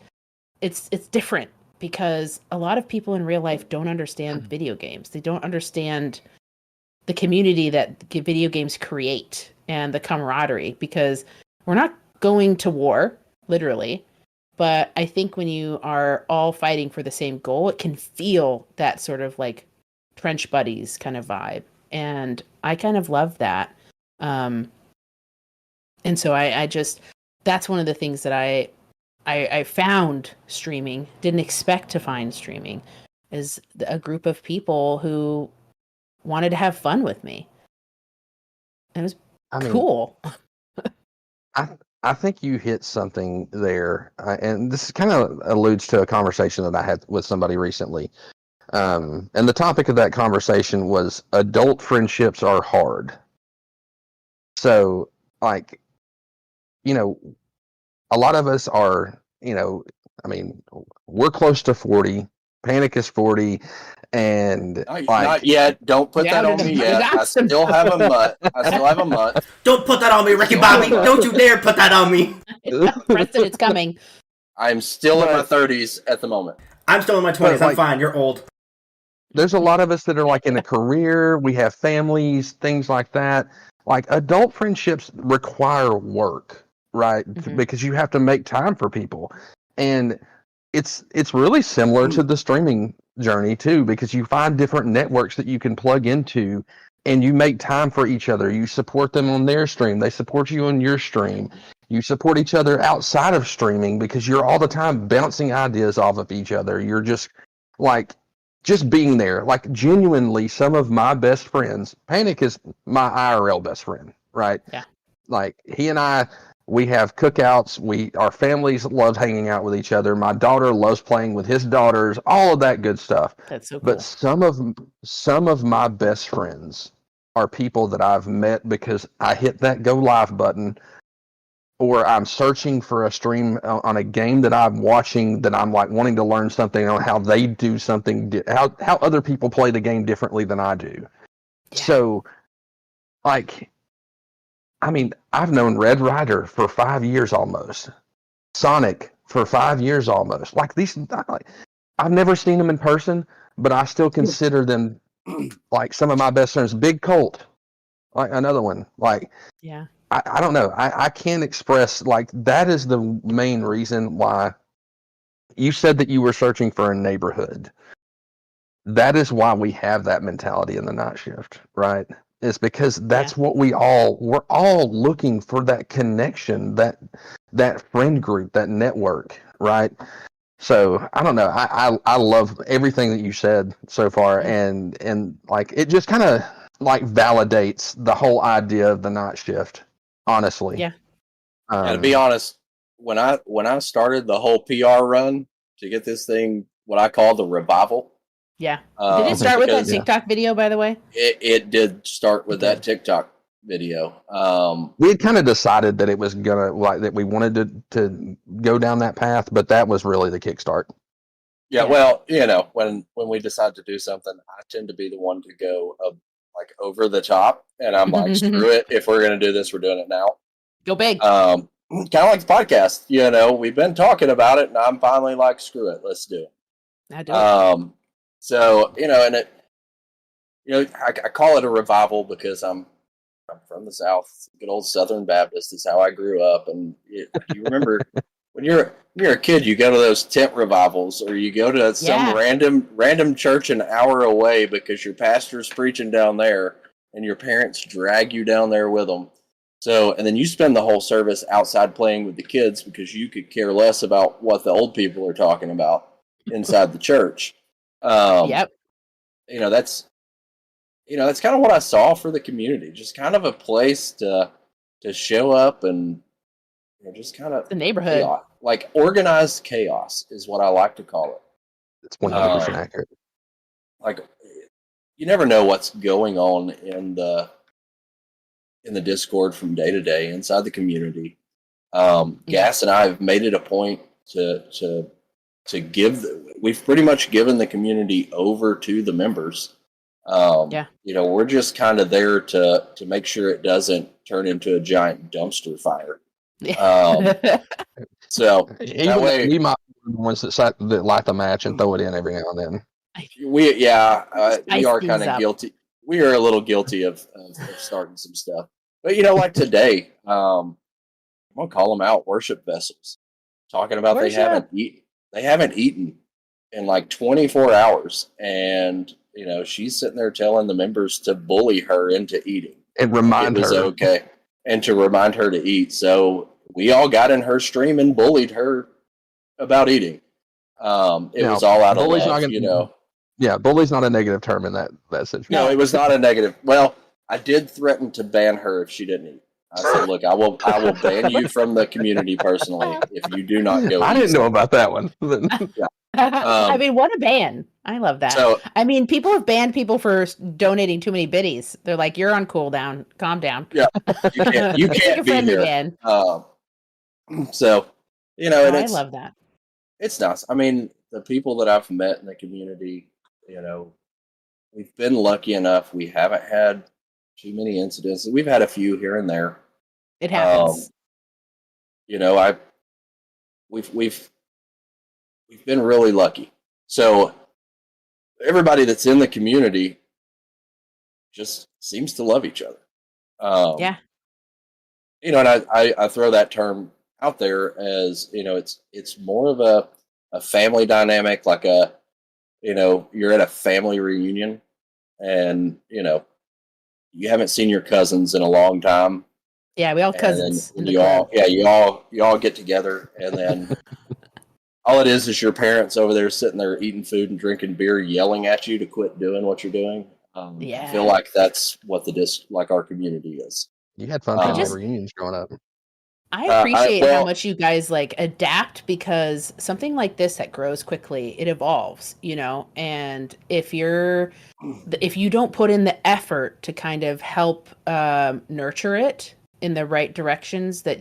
it's different because a lot of people in real life don't understand video games. They don't understand the community that video games create and the camaraderie, because we're not going to war, literally. But I think when you are all fighting for the same goal, it can feel that sort of like trench buddies kind of vibe. And I kind of love that. And so I just, that's one of the things that I found streaming, didn't expect to find streaming, is a group of people who wanted to have fun with me. It was cool. I think you hit something there, and this kind of alludes to a conversation that I had with somebody recently. And the topic of that conversation was adult friendships are hard. So, like, a lot of us are, we're close to 40. Panic is 40, and not yet. Don't put that on me yet. I still have a month. Don't put that on me, Ricky Bobby. Don't you dare put that on me. Preston, it's coming. I'm still in my 30s at the moment. I'm still in my 20s. I'm fine. You're old. There's a lot of us that are like in a career. We have families, things like that. Like adult friendships require work, right? Mm-hmm. Because you have to make time for people. And it's really similar to the streaming journey too, because you find different networks that you can plug into and you make time for each other. You support them on their stream. They support you on your stream. You support each other outside of streaming because you're all the time bouncing ideas off of each other. You're just being there. Like genuinely, some of my best friends, Panic is my IRL best friend, right? Yeah. Like he and I, we have cookouts. Our families love hanging out with each other. My daughter loves playing with his daughters, all of that good stuff. That's so cool. But some of my best friends are people that I've met because I hit that go live button, or I'm searching for a stream on a game that I'm watching that I'm like wanting to learn something on how they do something, how other people play the game differently than I do. Yeah. So, like, I mean, I've known Red Rider for 5 years almost, Sonic for 5 years almost. Like I've never seen them in person, but I still consider them like some of my best friends. Big Colt, like another one, like yeah. I don't know. I can't express, like, that is the main reason why you said that you were searching for a neighborhood. That is why we have that mentality in the night shift, right? It's because that's what we're all looking for, that connection, that friend group, that network, right? So I don't know. I love everything that you said so far, and like it just kind of like validates the whole idea of the night shift. Honestly, yeah. To be honest, when I started the whole PR run to get this thing, what I call the revival. Yeah. Did it start with that TikTok video, by the way? It did start with that TikTok video. We had kind of decided that it was gonna that we wanted to go down that path, but that was really the kickstart. Yeah. Well, when we decide to do something, I tend to be the one to go like over the top, and I'm like, screw it. If we're going to do this, we're doing it now. Go big. Kind of like the podcast, we've been talking about it, and I'm finally like, screw it. Let's do it. I do it. So, and I call it a revival because I'm from the South, good old Southern Baptist is how I grew up. And you remember when you're a kid, you go to those tent revivals, or you go to some random church an hour away because your pastor's preaching down there, and your parents drag you down there with them. So, and then you spend the whole service outside playing with the kids because you could care less about what the old people are talking about inside the church. Yep. That's kind of what I saw for the community. Just kind of a place to show up and just kind of the neighborhood, chaos. Like organized chaos is what I like to call it. It's 100% accurate. Like you never know what's going on in the Discord from day to day inside the community. Gas and I have made it a point to give. We've pretty much given the community over to the members. We're just kind of there to make sure it doesn't turn into a giant dumpster fire. So that way, we might be the ones that light the match and throw it in every now and then. We are kind of guilty. We are a little guilty of starting some stuff, but like today, I'm gonna call them out. Worship vessels talking about they haven't eaten in like 24 hours, and she's sitting there telling the members to bully her into eating and remind her okay, and to remind her to eat. So we all got in her stream and bullied her about eating. It was all out of love, Yeah, bully's not a negative term in that situation. No, it was not a negative. Well, I did threaten to ban her if she didn't eat. I said, look, I will ban you from the community personally if you do not go. I didn't know about that one. Yeah. I mean, what a ban. I love that. So, I mean, people have banned people for donating too many biddies. They're like, you're on cooldown. Calm down. Yeah. You can't be here. Again. So, and I love that. It's nice. I mean, the people that I've met in the community, you know, we've been lucky enough. We haven't had too many incidents. We've had a few here and there. It happens. You know, we've been really lucky. So everybody that's in the community just seems to love each other. Yeah. You know, and I throw that term out there as, you know, it's more of a family dynamic, like you know, you're at a family reunion and, you know, you haven't seen your cousins in a long time. Yeah, we all cousins. You all get together, and then all it is your parents over there sitting there eating food and drinking beer, yelling at you to quit doing what you're doing. I feel like that's what like our community is. You had fun family reunions growing up. I appreciate how much you guys like adapt, because something like this that grows quickly, it evolves, you know, and if you don't put in the effort to kind of help nurture it in the right directions that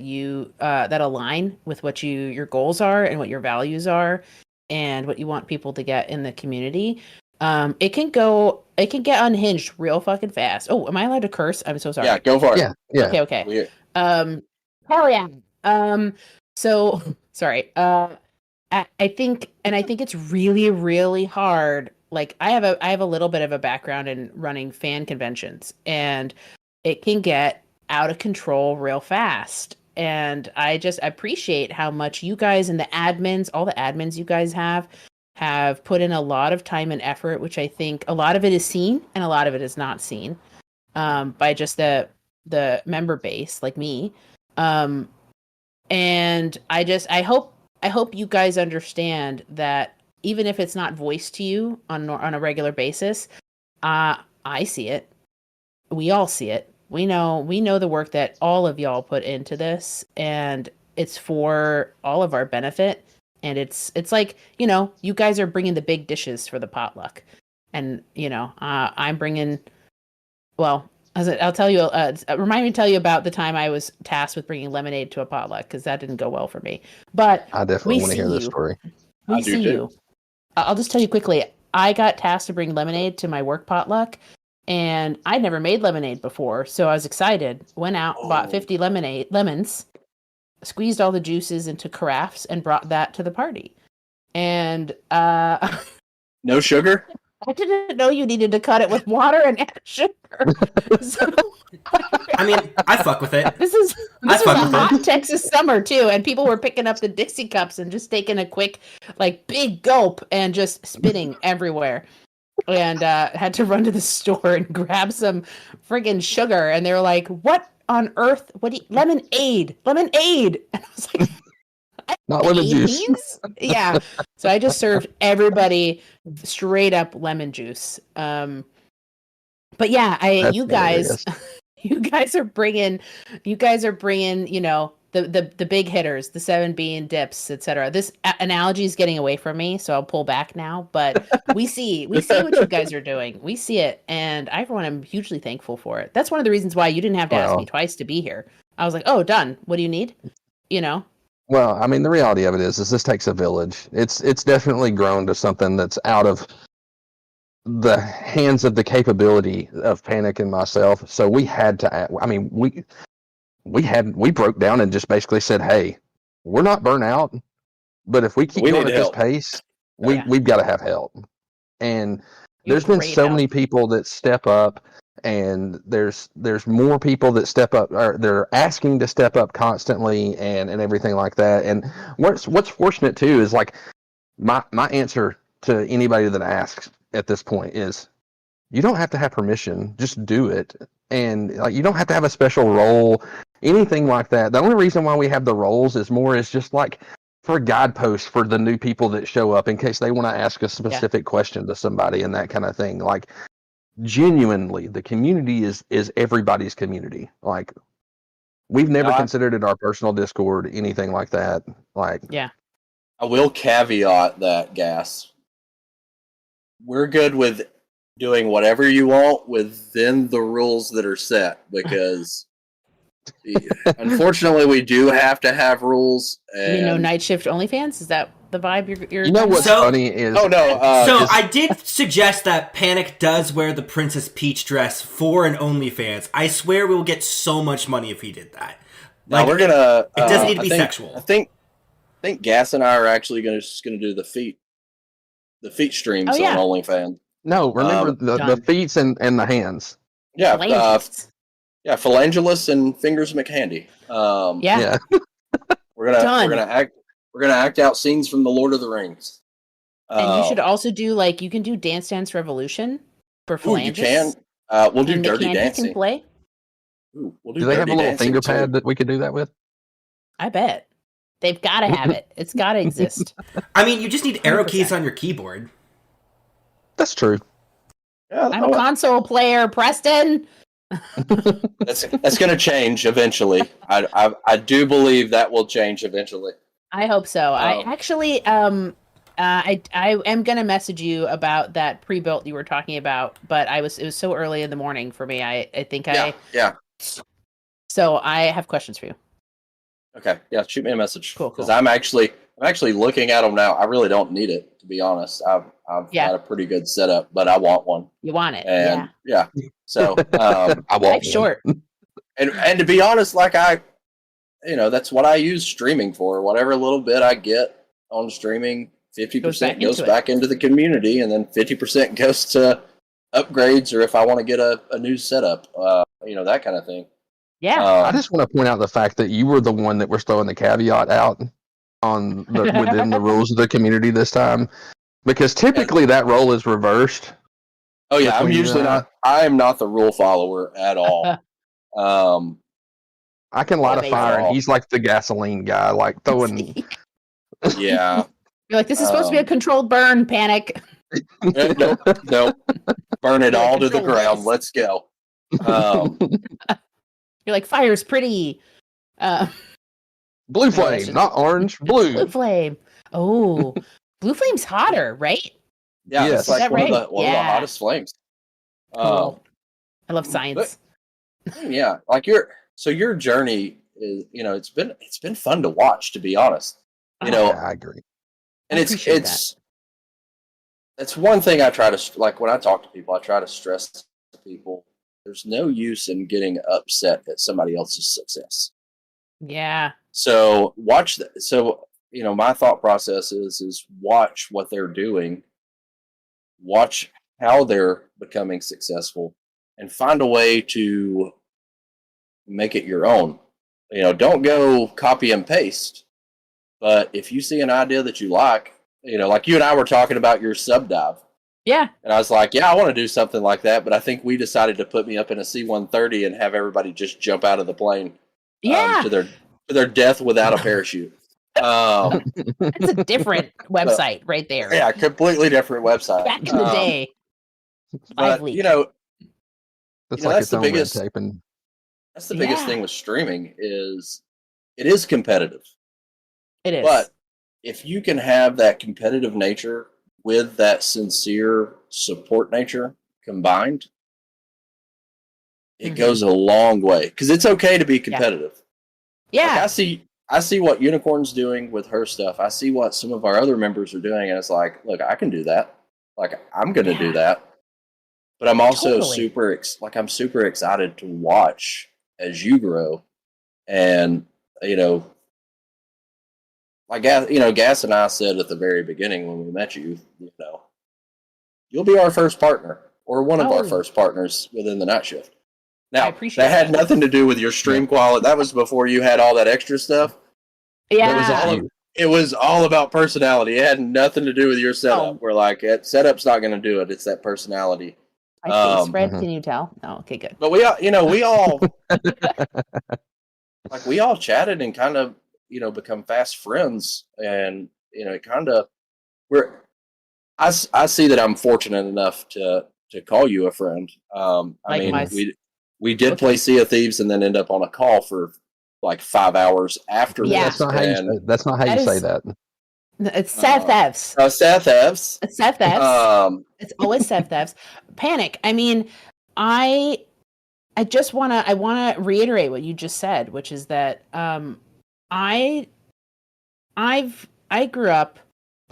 that align with what your goals are and what your values are and what you want people to get in the community, it can get unhinged real fucking fast. Oh, am I allowed to curse? I'm so sorry. Yeah, go for it. Yeah. Okay. Weird. Hell yeah. So sorry. I think it's really, really hard. Like I have a little bit of a background in running fan conventions, and it can get out of control real fast. And I just appreciate how much you guys and the admins, all the admins you guys have put in a lot of time and effort, which I think a lot of it is seen and a lot of it is not seen by just the member base like me. And I hope you guys understand that even if it's not voiced to you on a regular basis, I see it. We all see it. We know the work that all of y'all put into this, and it's for all of our benefit. And it's like, you know, you guys are bringing the big dishes for the potluck, and you know, I'm bringing. Well, I'll tell you. Remind me to tell you about the time I was tasked with bringing lemonade to a potluck, because that didn't go well for me. But I definitely want to hear this story. We see you. I'll just tell you quickly. I got tasked to bring lemonade to my work potluck, and I'd never made lemonade before, so I was excited. Went out, bought 50 lemons, squeezed all the juices into carafes, and brought that to the party. And no sugar? I didn't know you needed to cut it with water and add sugar. So, I mean, I fuck with it. This was a hot Texas summer too, and people were picking up the Dixie cups and just taking a quick, like, big gulp and just spitting everywhere. And had to run to the store and grab some friggin' sugar, and they were like, "What on earth? Lemonade?" And I was like, not lemon juice. Yeah. So I just served everybody straight up lemon juice. But yeah, you guys are bringing, you know, the big hitters, the 7 bean dips, etc. This analogy is getting away from me, so I'll pull back now. But we see what you guys are doing. We see it, and I, for one, am hugely thankful for it. That's one of the reasons why you didn't have to ask me twice to be here. I was like, "Oh, done. What do you need?" You know. Well, I mean, the reality of it is this takes a village. It's definitely grown to something that's out of the hands of the capability of Panic and myself. So we had to. I mean, we broke down and just basically said, "Hey, we're not burnt out, but if we keep going at this pace, we've got to have help." And there's been so many people that step up, and there's more people that step up, or they're asking to step up constantly, and everything like that. And what's fortunate too is, like, my answer to anybody that asks at this point is, you don't have to have permission, just do it. And like, you don't have to have a special role, anything like that. The only reason why we have the roles is just like for guideposts for the new people that show up, in case they want to ask a specific question to somebody and that kind of thing. Like, genuinely, the community is everybody's community. Like, we've never considered it our personal Discord, anything like that. Like, yeah, I will caveat that, Gas. We're good with doing whatever you want within the rules that are set, because unfortunately we do have to have rules. And you know, NightShift OnlyFans, is that the vibe you're You know what's So- funny is Oh no! So I did suggest that Panic does wear the Princess Peach dress for an OnlyFans. I swear we will get so much money if he did that. now we're gonna. it doesn't need to I be think- sexual. I think Gas and I are actually just gonna do the feet streams Oh, yeah. on OnlyFans. no. Remember the Done. feet and the hands. Yeah, Phalanges. yeah, Phalangelus and Fingers McHandy. Yeah. we're gonna Done. we're gonna act out scenes from the Lord of the Rings. And you should also do you can do Dance Dance Revolution for Ooh, phalanges. you can. We'll do And Dirty McCandy Dancing. can play. Ooh, we'll Do they have a Dirty little Dancing, finger too. pad that we could do that with? I bet. They've got to have it. It's got to exist. I mean, you just need arrow 100%. keys on your keyboard. That's true. Yeah, I'm a console player, Preston. that's going to change eventually. I do believe that will change eventually. I hope so. I Oh. actually I am gonna message you about that pre-built you were talking about, but it was so early in the morning for me. I think Yeah. So I have questions for you. Okay. Yeah. Shoot me a message. Cool. Because I'm actually looking at them now. I really don't need it, to be honest. I've Yeah. got a pretty good setup, but I want one. You want it? And yeah. So I Yeah. want Life's short. and to be honest, that's what I use streaming for. Whatever little bit I get on streaming, 50% goes back into the community, and then 50% goes to upgrades, or if I want to get a new setup, that kind of thing. Yeah. I just want to point out the fact that you were the one that was throwing the caveat out on within the rules of the community this time, because typically that role is reversed. Oh yeah, I'm Between, usually not. I am not the rule follower at all. I can light Yeah, a fire, baseball. and he's like the gasoline guy, like throwing. Yeah. You're like, this is supposed to be a controlled burn, Panic. Nope. Burn it You're like, all to the control ground. this. Let's go. Um, You're like, fire's pretty. Blue that's flame, just- not orange, Blue blue. flame. Oh, blue flame's hotter, right? yeah, Yes. it's like Is that one, right? of the Yeah. hottest flames. Cool. I love science. Yeah, like your journey is, it's been fun to watch, to be honest. Yeah, I agree. And I it's appreciate that's one thing I try to, like, when I talk to people, I try to stress to people, there's no use in getting upset at somebody else's success. Yeah. So watch that. So, my thought process is watch what they're doing, watch how they're becoming successful, and find a way to make it your own. Don't go copy and paste. But if you see an idea that you like you and I were talking about your sub dive. Yeah. And I was like, yeah, I want to do something like that. But I think we decided to put me up in a C-130 and have everybody just jump out of the plane Yeah. to their death without a parachute. It's a different website right there. Yeah, completely different website. Back in the day. But, Lively. That's know, like that's its the own biggest- red tape, and that's the biggest Yeah. thing with streaming is it is competitive. It is. But if you can have that competitive nature with that sincere support nature combined, it Mhm. goes a long way. Because it's okay to be competitive. yeah. Like, I see what Unicorn's doing with her stuff. I see what some of our other members are doing, and it's like, look, I can do that. Like, I'm going to do that. But I'm also Totally. I'm super excited to watch as you grow, and Gas and I said at the very beginning when we met you, you'll be our first partner or one of our Oh. first partners within the night shift. I Now, appreciate that had that. nothing to do with your stream quality. That was before you had all that extra stuff. Yeah. It was all about personality. It had nothing to do with your setup. Oh. like, setup's not going to do it. It's that personality. My face spread. Mhm. Can you tell? No. Okay. Good. But we all we all chatted and kind of, become fast friends. And, it kind of, I see that I'm fortunate enough to call you a friend. Likewise. We did play Sea of Thieves and then end up on a call for like 5 hours after Yeah. that's not how you say, that's not how That you say is- that. It's Seth Fs. Seth F's. It's Seth Fs. It's always Seth Fs. Panic. I mean, I just wanna reiterate what you just said, which is that I grew up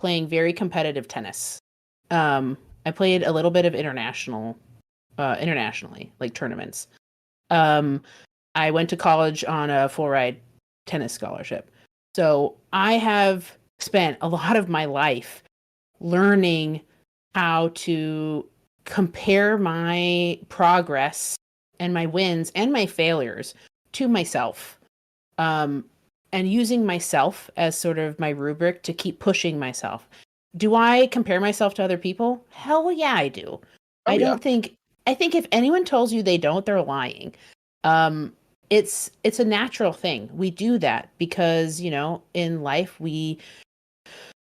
playing very competitive tennis. I played a little bit of internationally, like tournaments. I went to college on a full ride tennis scholarship. So I have spent a lot of my life learning how to compare my progress and my wins and my failures to myself. And using myself as sort of my rubric to keep pushing myself. Do I compare myself to other people? Hell yeah, I do. I think if anyone tells you they don't, they're lying. It's a natural thing. We do that because, in life we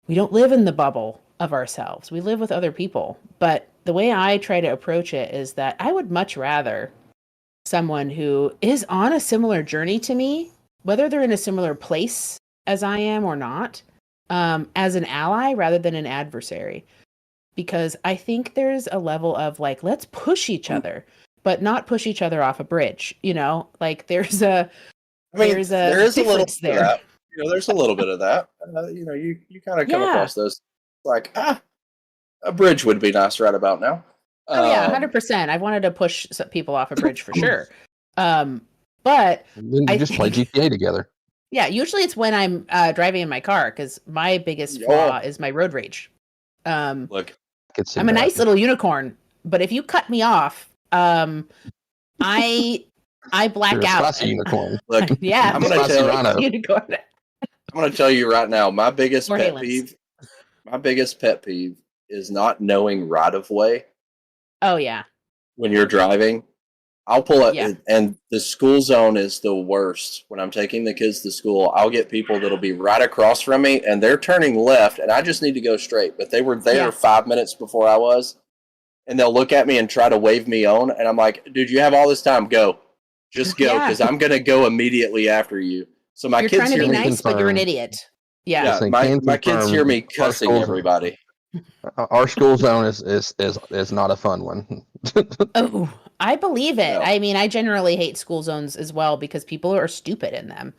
don't live in the bubble of ourselves. We live with other people. But the way I try to approach it is that I would much rather someone who is on a similar journey to me, whether they're in a similar place as I am or not, as an ally rather than an adversary. Because I think there's a level of like, let's push each other, but not push each other off a bridge. Like there's a there is a little difference there. Of that. There's a little bit of that. You kind of come across those like, a bridge would be nice right about now. Oh yeah, 100%. I've wanted to push some people off a bridge for sure. But then you just play GTA together. Yeah, usually it's when I'm driving in my car because my biggest flaw is my road rage. Look, I'm a nice little unicorn, but if you cut me off, I black out. Unicorn. Look, yeah, I'm gonna tell you. I'm gonna tell you right now. My biggest pet peeve is not knowing right of way. Oh yeah. When you're driving, I'll pull it, and the school zone is the worst. When I'm taking the kids to school, I'll get people that'll be right across from me, and they're turning left, and I just need to go straight. But they were there 5 minutes before I was, and they'll look at me and try to wave me on, and I'm like, dude, you have all this time. Go. Just go, because I'm going to go immediately after you. So you're trying to be nice, but you're an idiot. Yeah, my kids hear me cussing everybody. Our school zone is not a fun one. Oh, I believe it. No. I mean, I generally hate school zones as well because people are stupid in them.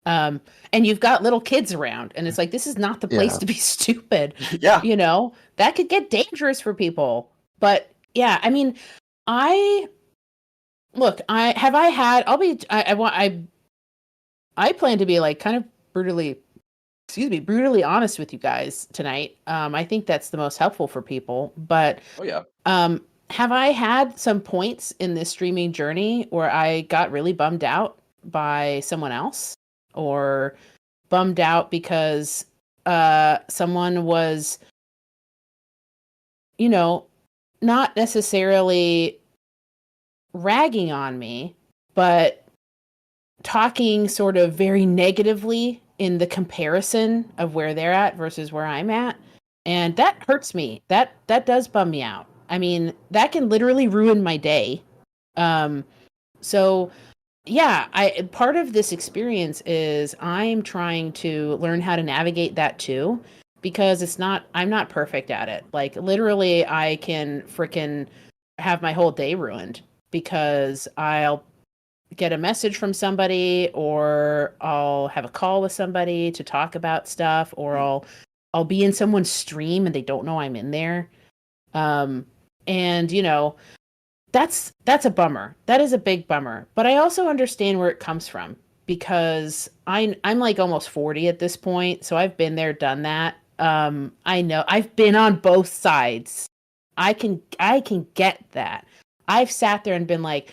And you've got little kids around, and it's like, this is not the place to be stupid. Yeah. That could get dangerous for people. But yeah, I mean, I plan to be like kind of brutally honest with you guys tonight. I think that's the most helpful for people. But have I had some points in this streaming journey where I got really bummed out by someone else, or bummed out because someone was, not necessarily ragging on me, but talking sort of very negatively in the comparison of where they're at versus where I'm at. And that hurts me. That does bum me out. I mean, that can literally ruin my day. So yeah, part of this experience is I'm trying to learn how to navigate that too, because I'm not perfect at it. Like literally I can frickin' have my whole day ruined because I'll get a message from somebody, or I'll have a call with somebody to talk about stuff, or I'll be in someone's stream and they don't know I'm in there. And that's a bummer. That is a big bummer. But I also understand where it comes from, because I'm like almost 40 at this point, so I've been there, done that. I know I've been on both sides. I can get that. I've sat there and been like,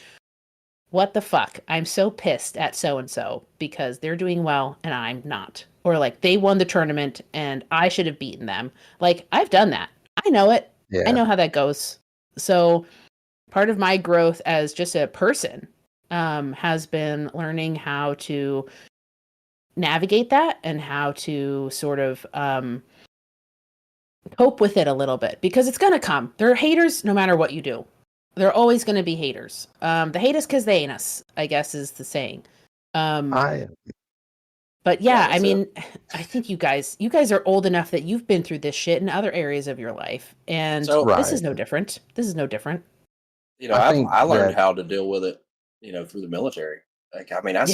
what the fuck? I'm so pissed at so-and-so because they're doing well and I'm not. Or like they won the tournament and I should have beaten them. Like I've done that. I know it. Yeah. I know how that goes. So part of my growth as just a person has been learning how to navigate that and how to sort of cope with it a little bit, because it's going to come. There are haters no matter what you do. There are always going to be haters. They hate us because they ain't us, I guess is the saying. But yeah, I mean, I think you guys are old enough that you've been through this shit in other areas of your life. And this is no different. I learned how to deal with it, through the military. Like, I mean, I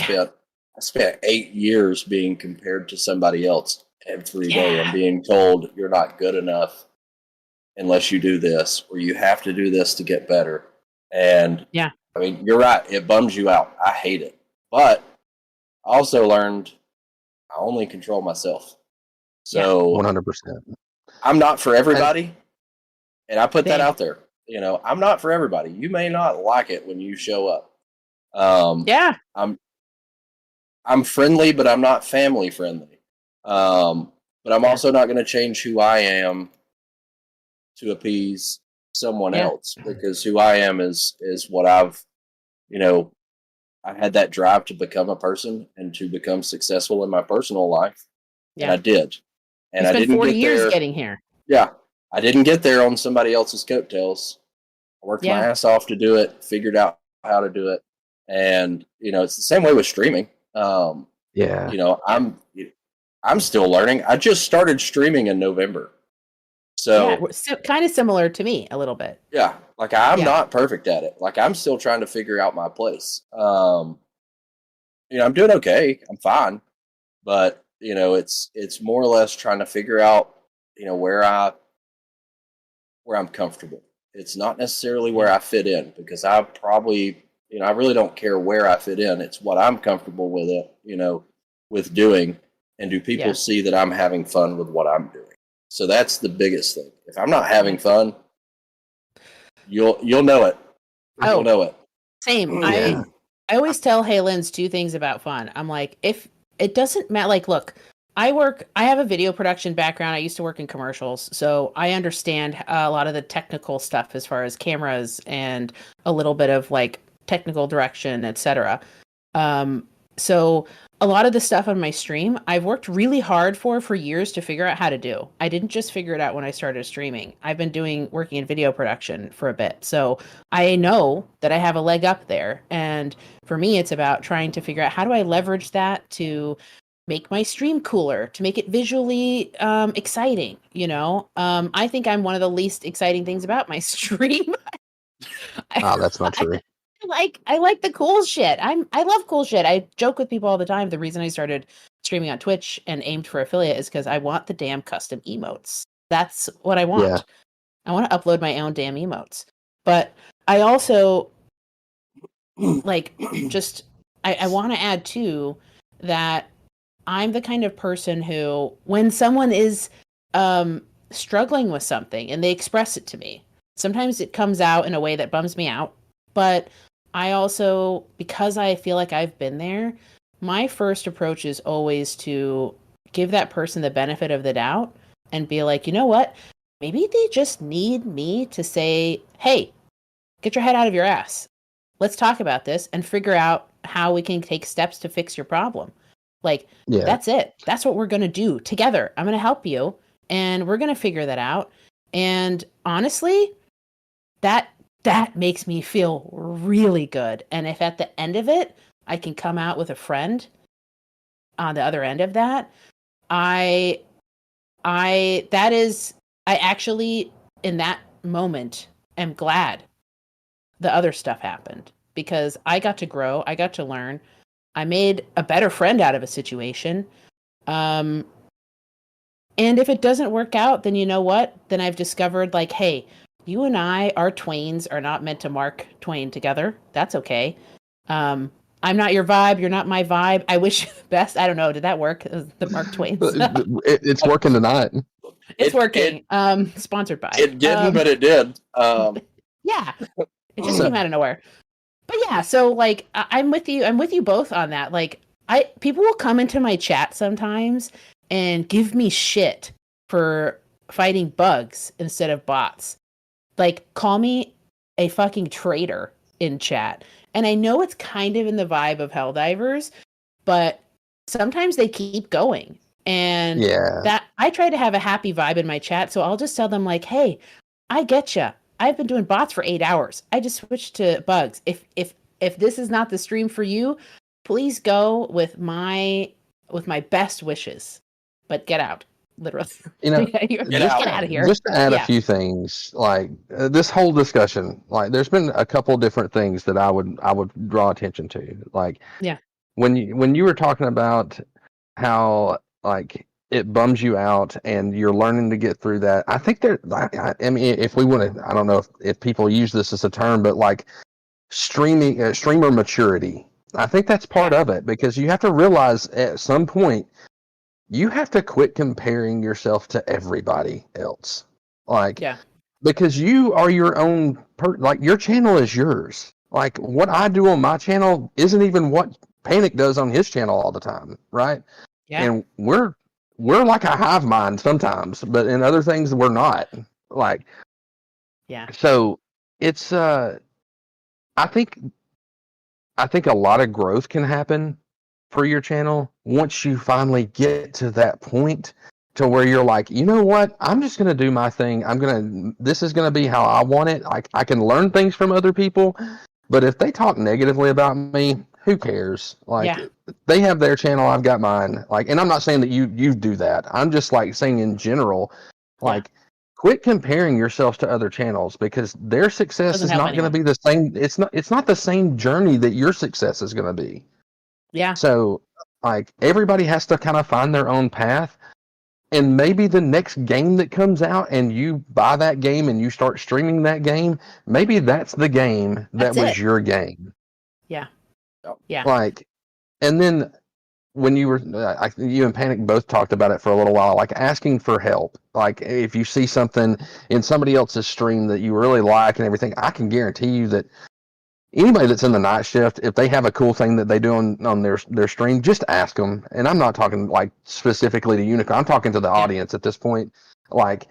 spent 8 years being compared to somebody else every day and being told you're not good enough unless you do this, or you have to do this to get better. And Yeah. I mean, you're right. It bums you out. I hate it. But I also learned I only control myself. So 100%. I'm not for everybody. And I put that Same. out there. You know, I'm not for everybody. You may not like it when you show up. Yeah. I'm friendly, but I'm not family friendly. But I'm also not going to change who I am to appease someone else, because who I am is what I've, you know, I had that drive to become a person and to become successful in my personal life. Yeah. And I did. And You I spent didn't 40 get years there. getting here. Yeah. I didn't get there on somebody else's coattails. I worked my ass off to do it, figured out how to do it. And, you know, it's the same way with streaming. You know, I'm still learning. I just started streaming in November. So kind of similar to me a little bit. Yeah. Like I'm not perfect at it. Like I'm still trying to figure out my place. You know, I'm doing okay. I'm fine. But, you know, it's more or less trying to figure out, you know, where I'm comfortable. It's not necessarily where I fit in, because I probably, you know, I really don't care where I fit in. It's what I'm comfortable with it, you know, with doing. And do people see that I'm having fun with what I'm doing? So that's the biggest thing. If I'm not having fun, you'll know it. You'll know it. Same. I always tell Haylens 2 things about fun. I'm like, if it doesn't matter, like, look, I have a video production background. I used to work in commercials, so I understand a lot of the technical stuff as far as cameras and a little bit of like technical direction, etc. So a lot of the stuff on my stream, I've worked really hard for years to figure out how to do. I didn't just figure it out when I started streaming. I've been working in video production for a bit. So I know that I have a leg up there. And for me, it's about trying to figure out how do I leverage that to make my stream cooler, to make it visually exciting, you know? I think I'm one of the least exciting things about my stream. That's not true. I like the cool shit. I love cool shit. I joke with people all the time. The reason I started streaming on Twitch and aimed for affiliate is because I want the damn custom emotes. That's what I want. Yeah. I want to upload my own damn emotes. But I also like just I want to add too that I'm the kind of person who, when someone is struggling with something and they express it to me, sometimes it comes out in a way that bums me out. But I also, because I feel like I've been there, my first approach is always to give that person the benefit of the doubt and be like, you know what? Maybe they just need me to say, hey, get your head out of your ass. Let's talk about this and figure out how we can take steps to fix your problem. Like, that's it. That's what we're going to do together. I'm going to help you and we're going to figure that out. And honestly, that makes me feel really good. And if at the end of it, I can come out with a friend on the other end of that, I actually, in that moment, am glad the other stuff happened, because I got to grow. I got to learn. I made a better friend out of a situation. And if it doesn't work out, then you know what? Then I've discovered, like, hey, you and I, our twains are not meant to Mark Twain together. That's okay. I'm not your vibe. You're not my vibe. I wish you the best. I don't know. Did that work? The Mark Twain stuff? It's working tonight. It's working. Sponsored by. It didn't, but it did. Yeah. It just came out of nowhere. But yeah, so like I'm with you. I'm with you both on that. Like people will come into my chat sometimes and give me shit for fighting bugs instead of bots. Like, call me a fucking traitor in chat. And I know it's kind of in the vibe of Helldivers, but sometimes they keep going. And that I try to have a happy vibe in my chat. So I'll just tell them, like, hey, I get you. I've been doing bots for 8 hours. I just switched to bugs. If this is not the stream for you, please go with my best wishes. But get out. Literally, you know, get out of here. Just to add a few things, like this whole discussion, like there's been a couple different things that I would draw attention to. Like, when you were talking about how, like, it bums you out, and you're learning to get through that. I think I mean, if we want to, I don't know if people use this as a term, but like streamer maturity. I think that's part of it, because you have to realize at some point you have to quit comparing yourself to everybody else. Like, because you are your own like your channel is yours. Like what I do on my channel isn't even what Panic does on his channel all the time, right? Yeah. And we're like a hive mind sometimes, but in other things we're not. Like, so it's I think a lot of growth can happen for your channel once you finally get to that point to where you're like, you know what, I'm just going to do my thing. This is going to be how I want it. I can learn things from other people, but if they talk negatively about me, who cares? Like, they have their channel, I've got mine. Like, and I'm not saying that you do that. I'm just like saying in general, like, quit comparing yourselves to other channels, because their success is not going to be the same. It's not the same journey that your success is going to be. Yeah. So, like, everybody has to kind of find their own path. And maybe the next game that comes out and you buy that game and you start streaming that game, maybe that's the game that was your game. Yeah. Yeah. Like, and then when you were, you and Panic both talked about it for a little while, like asking for help. Like, if you see something in somebody else's stream that you really like and everything, I can guarantee you that anybody that's in the night shift, if they have a cool thing that they do on their stream, just ask them. And I'm not talking like specifically to Unicorn. I'm talking to the audience at this point. Like,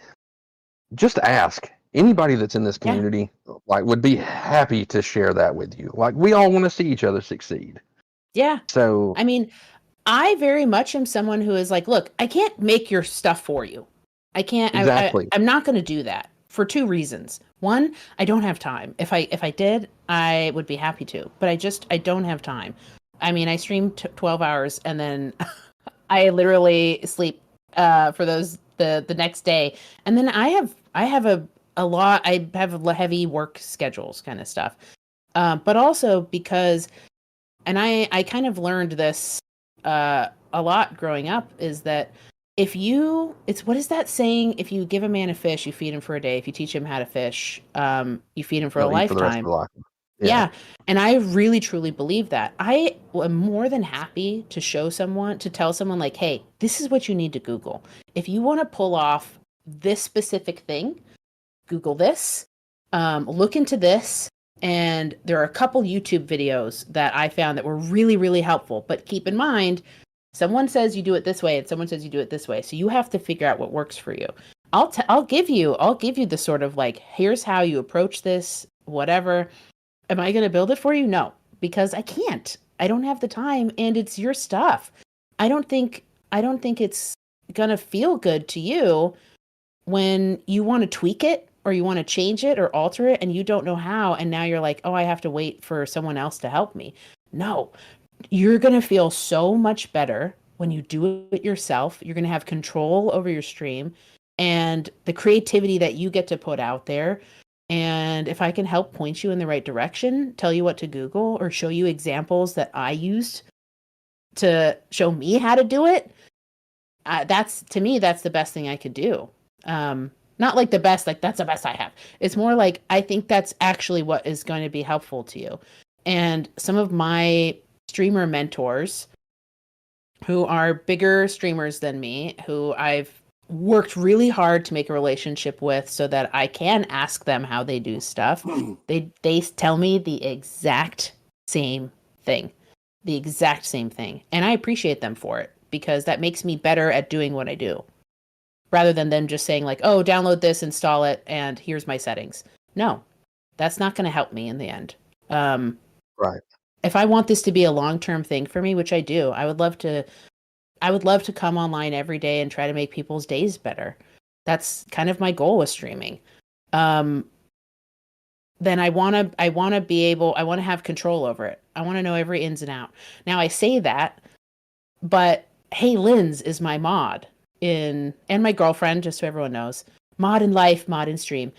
just ask. Anybody that's in this community, like, would be happy to share that with you. Like, we all want to see each other succeed. Yeah. So, I mean, I very much am someone who is like, look, I can't make your stuff for you. I can't. Exactly. I'm not going to do that for two reasons. One, I don't have time. If I did, I would be happy to, but I don't have time. I mean, I stream 12 hours and then I literally sleep for the next day, and then I have a lot. I have heavy work schedules, kind of stuff. But also because, and I kind of learned this a lot growing up, is that what is that saying? If you give a man a fish, you feed him for a day. If you teach him how to fish, you feed him for a lifetime. Yeah. And I really, truly believe that. I am more than happy to tell someone like, hey, this is what you need to Google. If you want to pull off this specific thing, Google this, look into this. And there are a couple YouTube videos that I found that were really, really helpful. But keep in mind, someone says you do it this way and someone says you do it this way. So you have to figure out what works for you. I'll give you the sort of like, here's how you approach this, whatever. Am I going to build it for you? No, because I can't. I don't have the time, and it's your stuff. I don't think it's going to feel good to you when you want to tweak it or you want to change it or alter it and you don't know how, and now you're like, oh, I have to wait for someone else to help me. No, you're going to feel so much better when you do it yourself. You're going to have control over your stream and the creativity that you get to put out there. And if I can help point you in the right direction, tell you what to Google, or show you examples that I used to show me how to do it, to me, that's the best thing I could do. Not like the best, like that's the best I have. It's more like, I think that's actually what is going to be helpful to you. And some of my streamer mentors who are bigger streamers than me, who I've worked really hard to make a relationship with so that I can ask them how they do stuff. They tell me the exact same thing. And I appreciate them for it, because that makes me better at doing what I do, rather than them just saying like, oh, download this, install it, and here's my settings. No, that's not going to help me in the end. Right. If I want this to be a long-term thing for me, which I do, I would love to come online every day and try to make people's days better. That's kind of my goal with streaming. Then I want to have control over it. I want to know every ins and out. Now I say that, but Hey Linz is my mod and my girlfriend, just so everyone knows. Mod in life, mod in stream.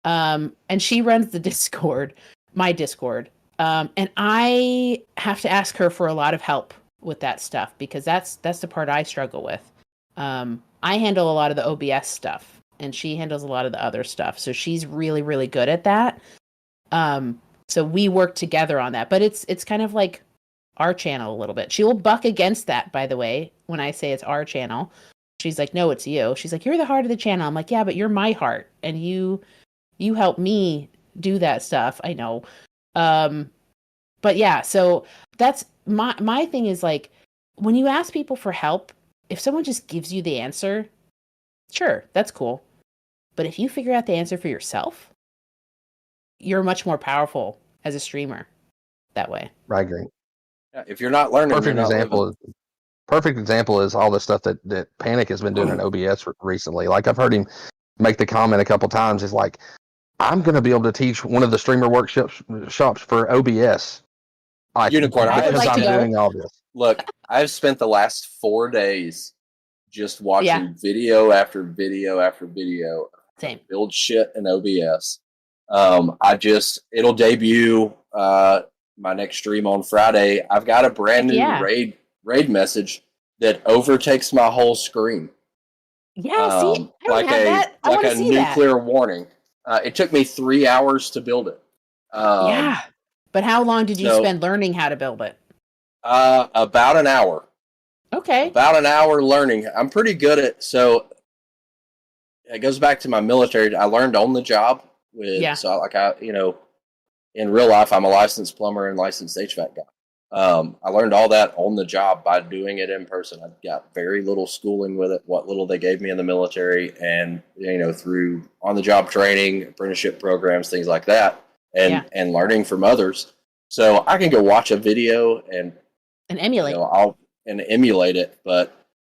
And she runs the Discord, my Discord. And I have to ask her for a lot of help with that stuff, because that's the part I struggle with. I handle a lot of the OBS stuff, and she handles a lot of the other stuff. So she's really, really good at that. So we work together on that, but it's kind of like our channel a little bit. She will buck against that, by the way, when I say it's our channel. She's like, no, it's you. She's like, you're the heart of the channel. I'm like, yeah, but you're my heart, and you help me do that stuff. I know. But yeah, so that's my thing is like, when you ask people for help, if someone just gives you the answer, sure, that's cool. But if you figure out the answer for yourself, you're much more powerful as a streamer that way. I agree. Yeah, if you're not learning, Perfect example is all the stuff that Panic has been doing in OBS recently. Like I've heard him make the comment a couple times. Is like, I'm going to be able to teach one of the streamer workshops for OBS. Unicorn, because I'm doing all this. Look, I've spent the last 4 days just watching video after video after video. Same. Build shit in OBS. It'll debut my next stream on Friday. I've got a brand new raid message that overtakes my whole screen. Yeah, see, I don't have that. I like want a to see nuclear warning. It took me 3 hours to build it. Yeah, but how long did you spend learning how to build it? About an hour. Okay. About an hour learning. I'm pretty good at, so it goes back to my military. I learned on the job in real life, I'm a licensed plumber and licensed HVAC guy. I learned all that on the job by doing it in person. I got very little schooling with it, what little they gave me in the military, and through on-the-job training, apprenticeship programs, things like that, and learning from others. So I can go watch a video and emulate. And emulate it, but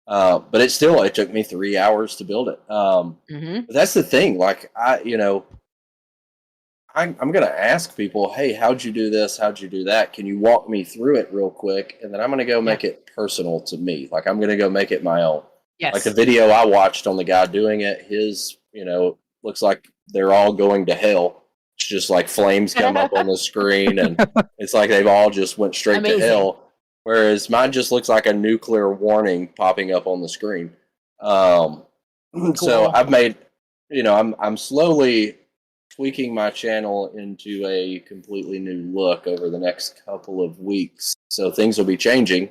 it took me 3 hours to build it. But that's the thing. Like I'm going to ask people, hey, how'd you do this? How'd you do that? Can you walk me through it real quick? And then I'm going to go make it personal to me. Like I'm going to go make it my own. Yes. Like the video I watched on the guy doing it, his, looks like they're all going to hell. It's just like flames come up on the screen, and it's like they've all just went straight to hell. Whereas mine just looks like a nuclear warning popping up on the screen. Cool. So I've made, I'm slowly tweaking my channel into a completely new look over the next couple of weeks. So things will be changing.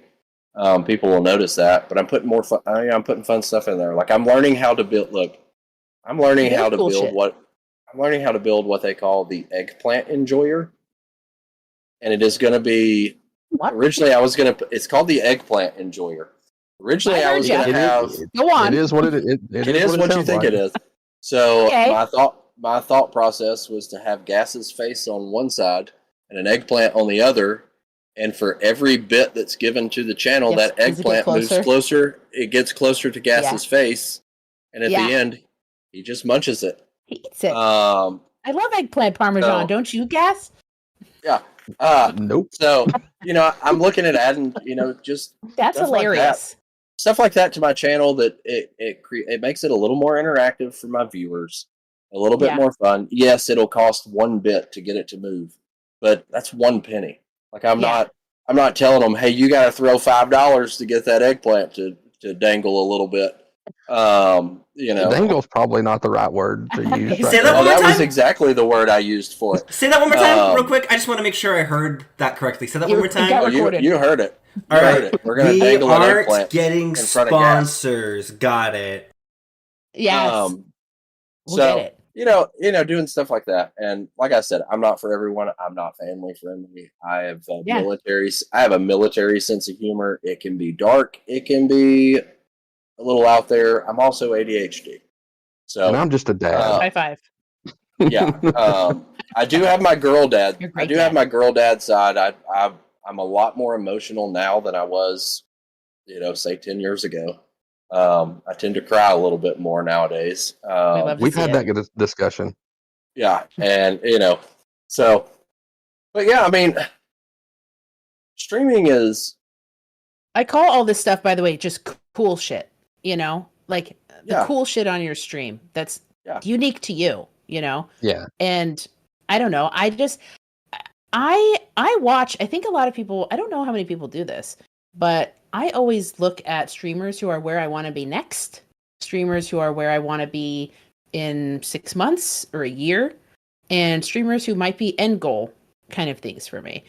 People will notice that, but I'm putting more fun. I'm putting fun stuff in there. Like I'm learning how to build. Look, I'm learning how to build what they call the eggplant enjoyer, and it is going to be. What? Originally, it's called the eggplant enjoyer. Originally, I was going to have. Go on. It is what it is. It is what you think it is. So my thought process was to have Gas's face on one side and an eggplant on the other, and for every bit that's given to the channel, that eggplant moves closer. It gets closer to Gas's face, and at the end, he just munches it. He eats it. I love eggplant parmesan. Don't you, Gas? Yeah. Nope. So, I'm looking at adding, just that's hilarious. Stuff like that to my channel that it makes it a little more interactive for my viewers, a little bit more fun. Yes, it'll cost 1 bit to get it to move, but that's 1 penny. Like I'm not telling them, hey, you got to throw $5 to get that eggplant to dangle a little bit. Dangle's probably not the right word to use. Say that one more time? That was exactly the word I used for it. Say that one more time, real quick. I just want to make sure I heard that correctly. Say that one more time. You heard it. All right. We're going to dangle an eggplant. We aren't getting sponsors. Got it. Yes. We'll get it. Doing stuff like that. And like I said, I'm not for everyone. I'm not family friendly. I have a military sense of humor. It can be dark. It can be a little out there. I'm also ADHD. So and I'm just a dad. High five. Yeah. I do have my girl dad. Have my girl dad side. I'm a lot more emotional now than I was, say 10 years ago. I tend to cry a little bit more nowadays. We've had that discussion. Yeah. And, but yeah, I mean, streaming is. I call all this stuff, by the way, just cool shit. Like the cool shit on your stream that's unique to you, Yeah. And I don't know. I watch, I think a lot of people, I don't know how many people do this, but I always look at streamers who are where I want to be next, streamers who are where I want to be in 6 months or a year, and streamers who might be end goal kind of things for me.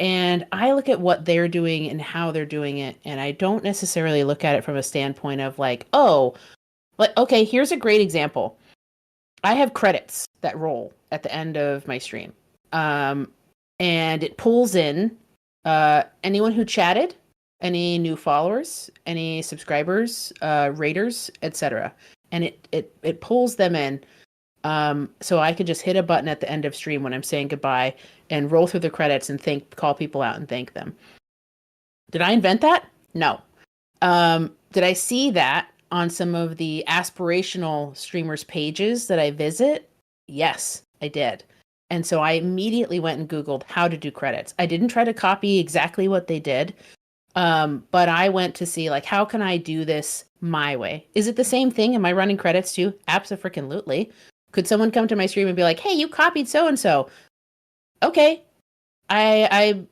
And I look at what they're doing and how they're doing it, and I don't necessarily look at it from a standpoint of like, oh, like, okay, here's a great example. I have credits that roll at the end of my stream. And it pulls in anyone who chatted, any new followers, any subscribers, raters, etc. And it pulls them in. So I could just hit a button at the end of stream when I'm saying goodbye and roll through the credits and call people out and thank them. Did I invent that? No. Did I see that on some of the aspirational streamers' pages that I visit? Yes, I did. And so I immediately went and Googled how to do credits. I didn't try to copy exactly what they did, but I went to see, like, how can I do this my way? Is it the same thing? Am I running credits too? Abso-freaking-lutely. Could someone come to my stream and be like, hey, you copied so-and-so? Okay. I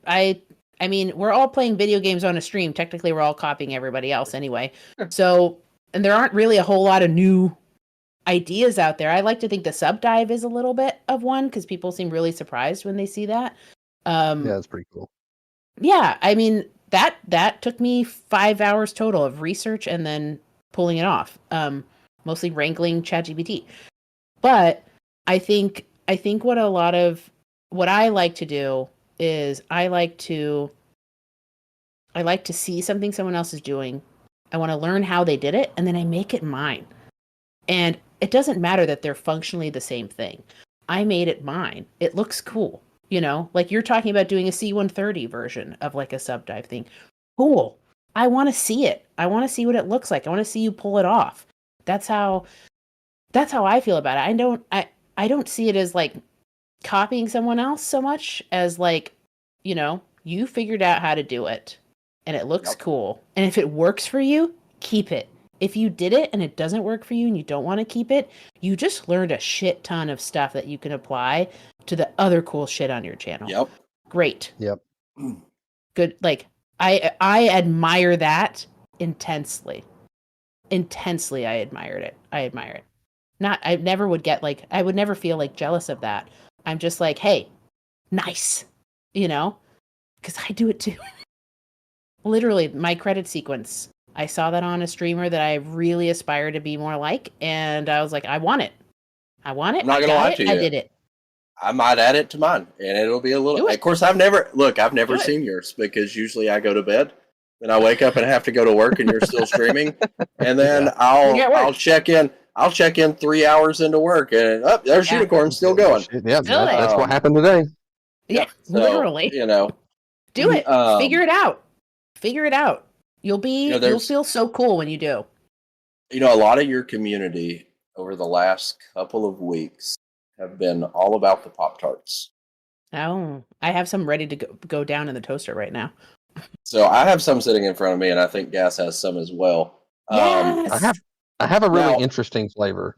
mean, we're all playing video games on a stream. Technically, we're all copying everybody else anyway. So, and there aren't really a whole lot of new ideas out there. I like to think the sub dive is a little bit of one because people seem really surprised when they see that. Yeah, that's pretty cool. Yeah, I mean, that took me 5 hours total of research and then pulling it off. Mostly wrangling ChatGPT. But I think what I like to do is I like to see something someone else is doing. I want to learn how they did it, and then I make it mine. And it doesn't matter that they're functionally the same thing. I made it mine. It looks cool. You know, like you're talking about doing a C-130 version of like a sub dive thing. Cool. I want to see it. I want to see what it looks like. I want to see you pull it off. That's how I feel about it. I don't see it as like copying someone else so much as like, you know, you figured out how to do it and it looks cool. And if it works for you, keep it. If you did it and it doesn't work for you and you don't want to keep it, you just learned a shit ton of stuff that you can apply to the other cool shit on your channel. Yep. Great. Yep. Good. Like I admire that intensely. Intensely, I admire it. I never would get like, I would never feel like jealous of that. I'm just like, hey, nice, you know, because I do it too. Literally, my credit sequence. I saw that on a streamer that I really aspire to be more like, and I was like, I want it. I'm not gonna lie to you. I did it. I might add it to mine, and it'll be a little. Of course, I've never seen yours because usually I go to bed, then I wake up and have to go to work, and you're still streaming, and then I'll check in. I'll check in 3 hours into work, and there's Unicorn still going. Yeah, that's what happened today. Yeah, so, literally. You know, do it. Figure it out. Figure it out. You'll feel so cool when you do. You know, a lot of your community over the last couple of weeks have been all about the Poptarts. Oh, I have some ready to go down in the toaster right now. So I have some sitting in front of me, and I think Gas has some as well. Yes. I have a really interesting flavor.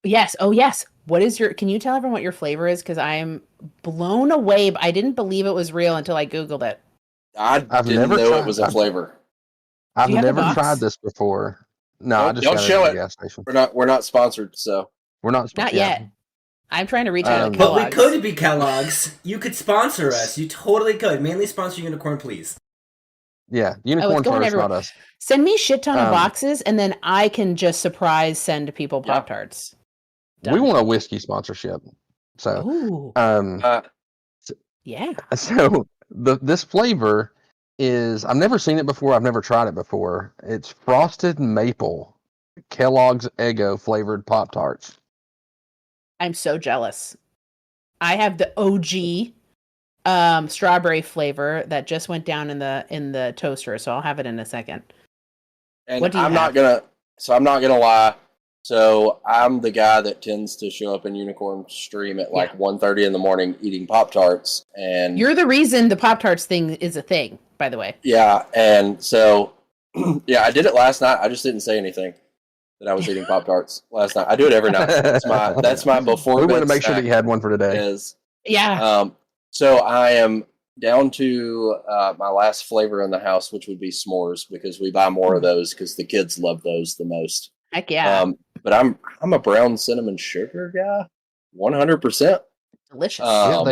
Yes. Oh, yes. Can you tell everyone what your flavor is? Because I am blown away. I didn't believe it was real until I Googled it. I've didn't know it was a flavor. I've never tried this before. No, I just don't show it. Gas station. We're not sponsored, so we're not yet. I'm trying to reach out to Kellogg's. But we could be Kellogg's. You could sponsor us. You totally could. Mainly sponsor Unicorn, please. Yeah, Unicorn first, not us. Send me shit ton of boxes, and then I can just surprise send people Pop-Tarts. We want a whiskey sponsorship. So, yeah. So this flavor is, I've never seen it before. I've never tried it before. It's frosted maple Kellogg's Eggo flavored Pop-Tarts. I'm so jealous. I have the OG strawberry flavor that just went down in the toaster, so I'll have it in a second. And I'm not gonna lie. So I'm the guy that tends to show up in Unicorn stream at like 1:30 in the morning eating Pop-Tarts, and you're the reason the Pop-Tarts thing is a thing, by the way. Yeah, and so I did it last night. I just didn't say anything that I was eating Pop-Tarts last night. I do it every night. That's my before. We want to make sure that you had one for today. Yeah. So I am down to my last flavor in the house, which would be s'mores, because we buy more of those because the kids love those the most. Heck yeah. But I'm a brown cinnamon sugar guy, 100%. Delicious. Yeah,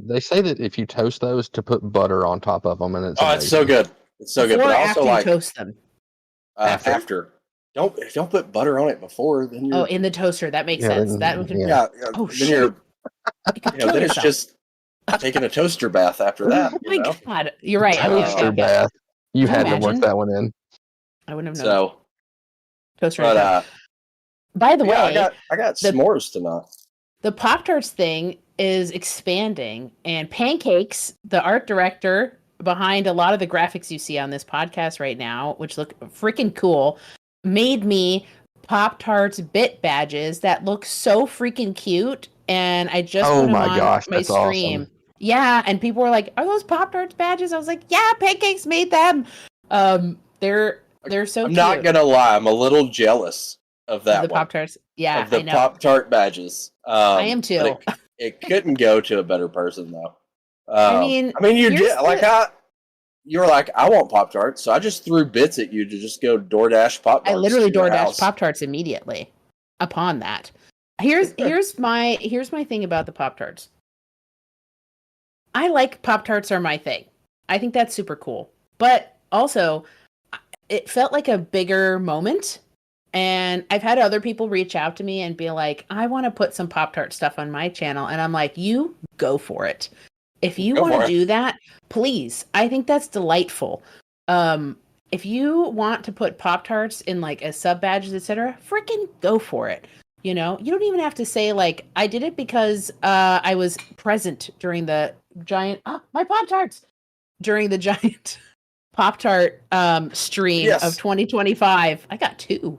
they say that if you toast those, to put butter on top of them, and it's it's so good. It's so good. Before But or also after like you toast them. after. Don't put butter on it before. Then you're, In the toaster. That makes sense. That would yeah. Oh, then shit. you're You could kill then it's yourself. just taking a toaster bath after that. Oh my god. You're right. toaster bath. You Can you had to work imagine? that one in. I wouldn't have known. So, Toaster. but by the way, I got s'mores tonight. the Pop-Tarts thing is expanding, and Pancakes, the art director behind a lot of the graphics you see on this podcast right now, which look freaking cool, made me Pop-Tarts bit badges that look so freaking cute, and I just put them on my that's stream. awesome. Yeah, and people were like, "Are those Pop-Tarts badges?" I was like, "Yeah, Pancakes made them." They're so I'm cute. not gonna lie, I'm a little jealous of that the one. Pop-Tarts. Yeah, Of the I know. Pop-Tart badges. I am too. But it couldn't go to a better person though. I mean, you here's did like you were like, I want Pop-Tarts, so I just threw bits at you to just go DoorDash Pop-Tarts. I literally to your DoorDash house. Pop-Tarts immediately upon that. Here's my thing about the Pop-Tarts. I like Pop-Tarts are my thing. I think that's super cool. But also, it felt like a bigger moment. And I've had other people reach out to me and be like, I want to put some Pop-Tart stuff on my channel. And I'm like, you go for it. If you want to do that, please. I think that's delightful. If you want to put Pop-Tarts in like as sub badges, etc., freaking go for it. You know, you don't even have to say like, I did it because I was present during the giant my Pop-Tarts during the giant Pop-Tart stream of 2025. I got 2.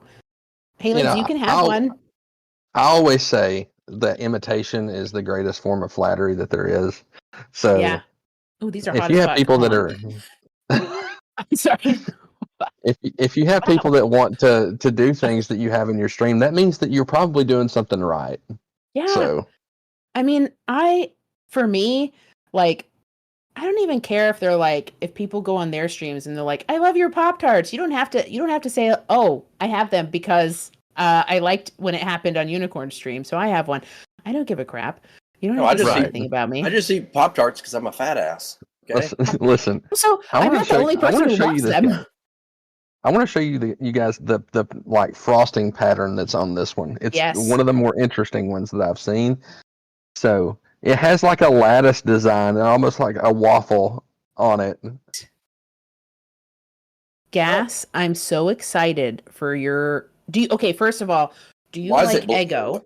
Hey, Liz, you can have one. I always say that imitation is the greatest form of flattery that there is. So yeah. Oh, these are if hot you as have fuck. people that are I'm sorry. if you have people that want to do things that you have in your stream, that means that you're probably doing something right. Yeah. So I mean, for me, like, I don't even care if they're like, if people go on their streams and they're like, I love your Pop-Tarts. You don't have to say, oh, I have them because I liked when it happened on Unicorn stream, so I have one. I don't give a crap. You don't have to say anything about me. I just eat Pop-Tarts because I'm a fat ass. Okay? Listen. So I'm not the only person who loves them. I want to show you you guys the like frosting pattern that's on this one. It's one of the more interesting ones that I've seen. So it has like a lattice design, almost like a waffle on it. Gas, I'm so excited for your. Okay, first of all, do you like Eggo?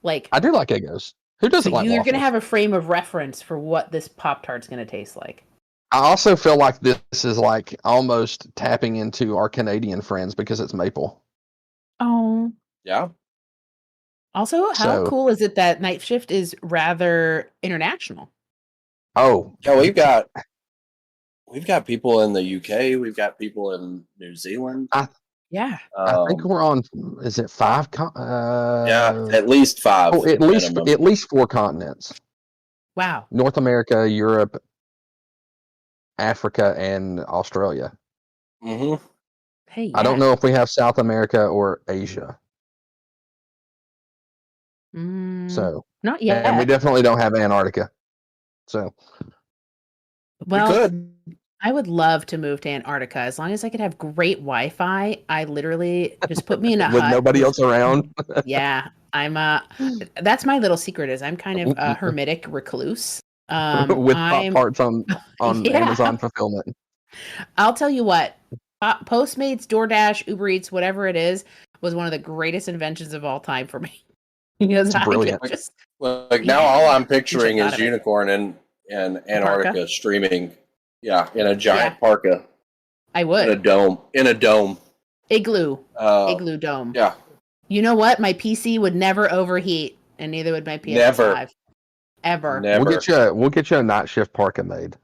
Like, I do like Eggos. Who doesn't like you're waffles? going to have a frame of reference for what this Pop-Tart's going to taste like. I also feel like this is like almost tapping into our Canadian friends because it's maple. Oh. Yeah. Also, how cool is it that NightShift is rather international? Oh. Yeah, we've got people in the UK, we've got people in New Zealand. I think we're on. Is it 5? Yeah, at least 5. Oh, at least 4 continents. Wow. North America, Europe, Africa, and Australia. Mm-hmm. Hey, yeah. I don't know if we have South America or Asia. So not yet, and we definitely don't have Antarctica. So, well, we could. I would love to move to Antarctica as long as I could have great Wi-Fi. I literally just put me in a with hut nobody else around. Yeah, I'm. That's my little secret is I'm kind of a hermetic recluse. With Pop-Tarts on Amazon fulfillment. I'll tell you what, Postmates, DoorDash, Uber Eats, whatever it is, was one of the greatest inventions of all time for me. Because it's brilliant. Now all I'm picturing is Unicorn in Antarctica streaming. Yeah, in a giant parka. I would. In a dome. Igloo dome. Yeah. You know what? My PC would never overheat, and neither would my PS5. Ever. Never. We'll get you a NightShift parka made.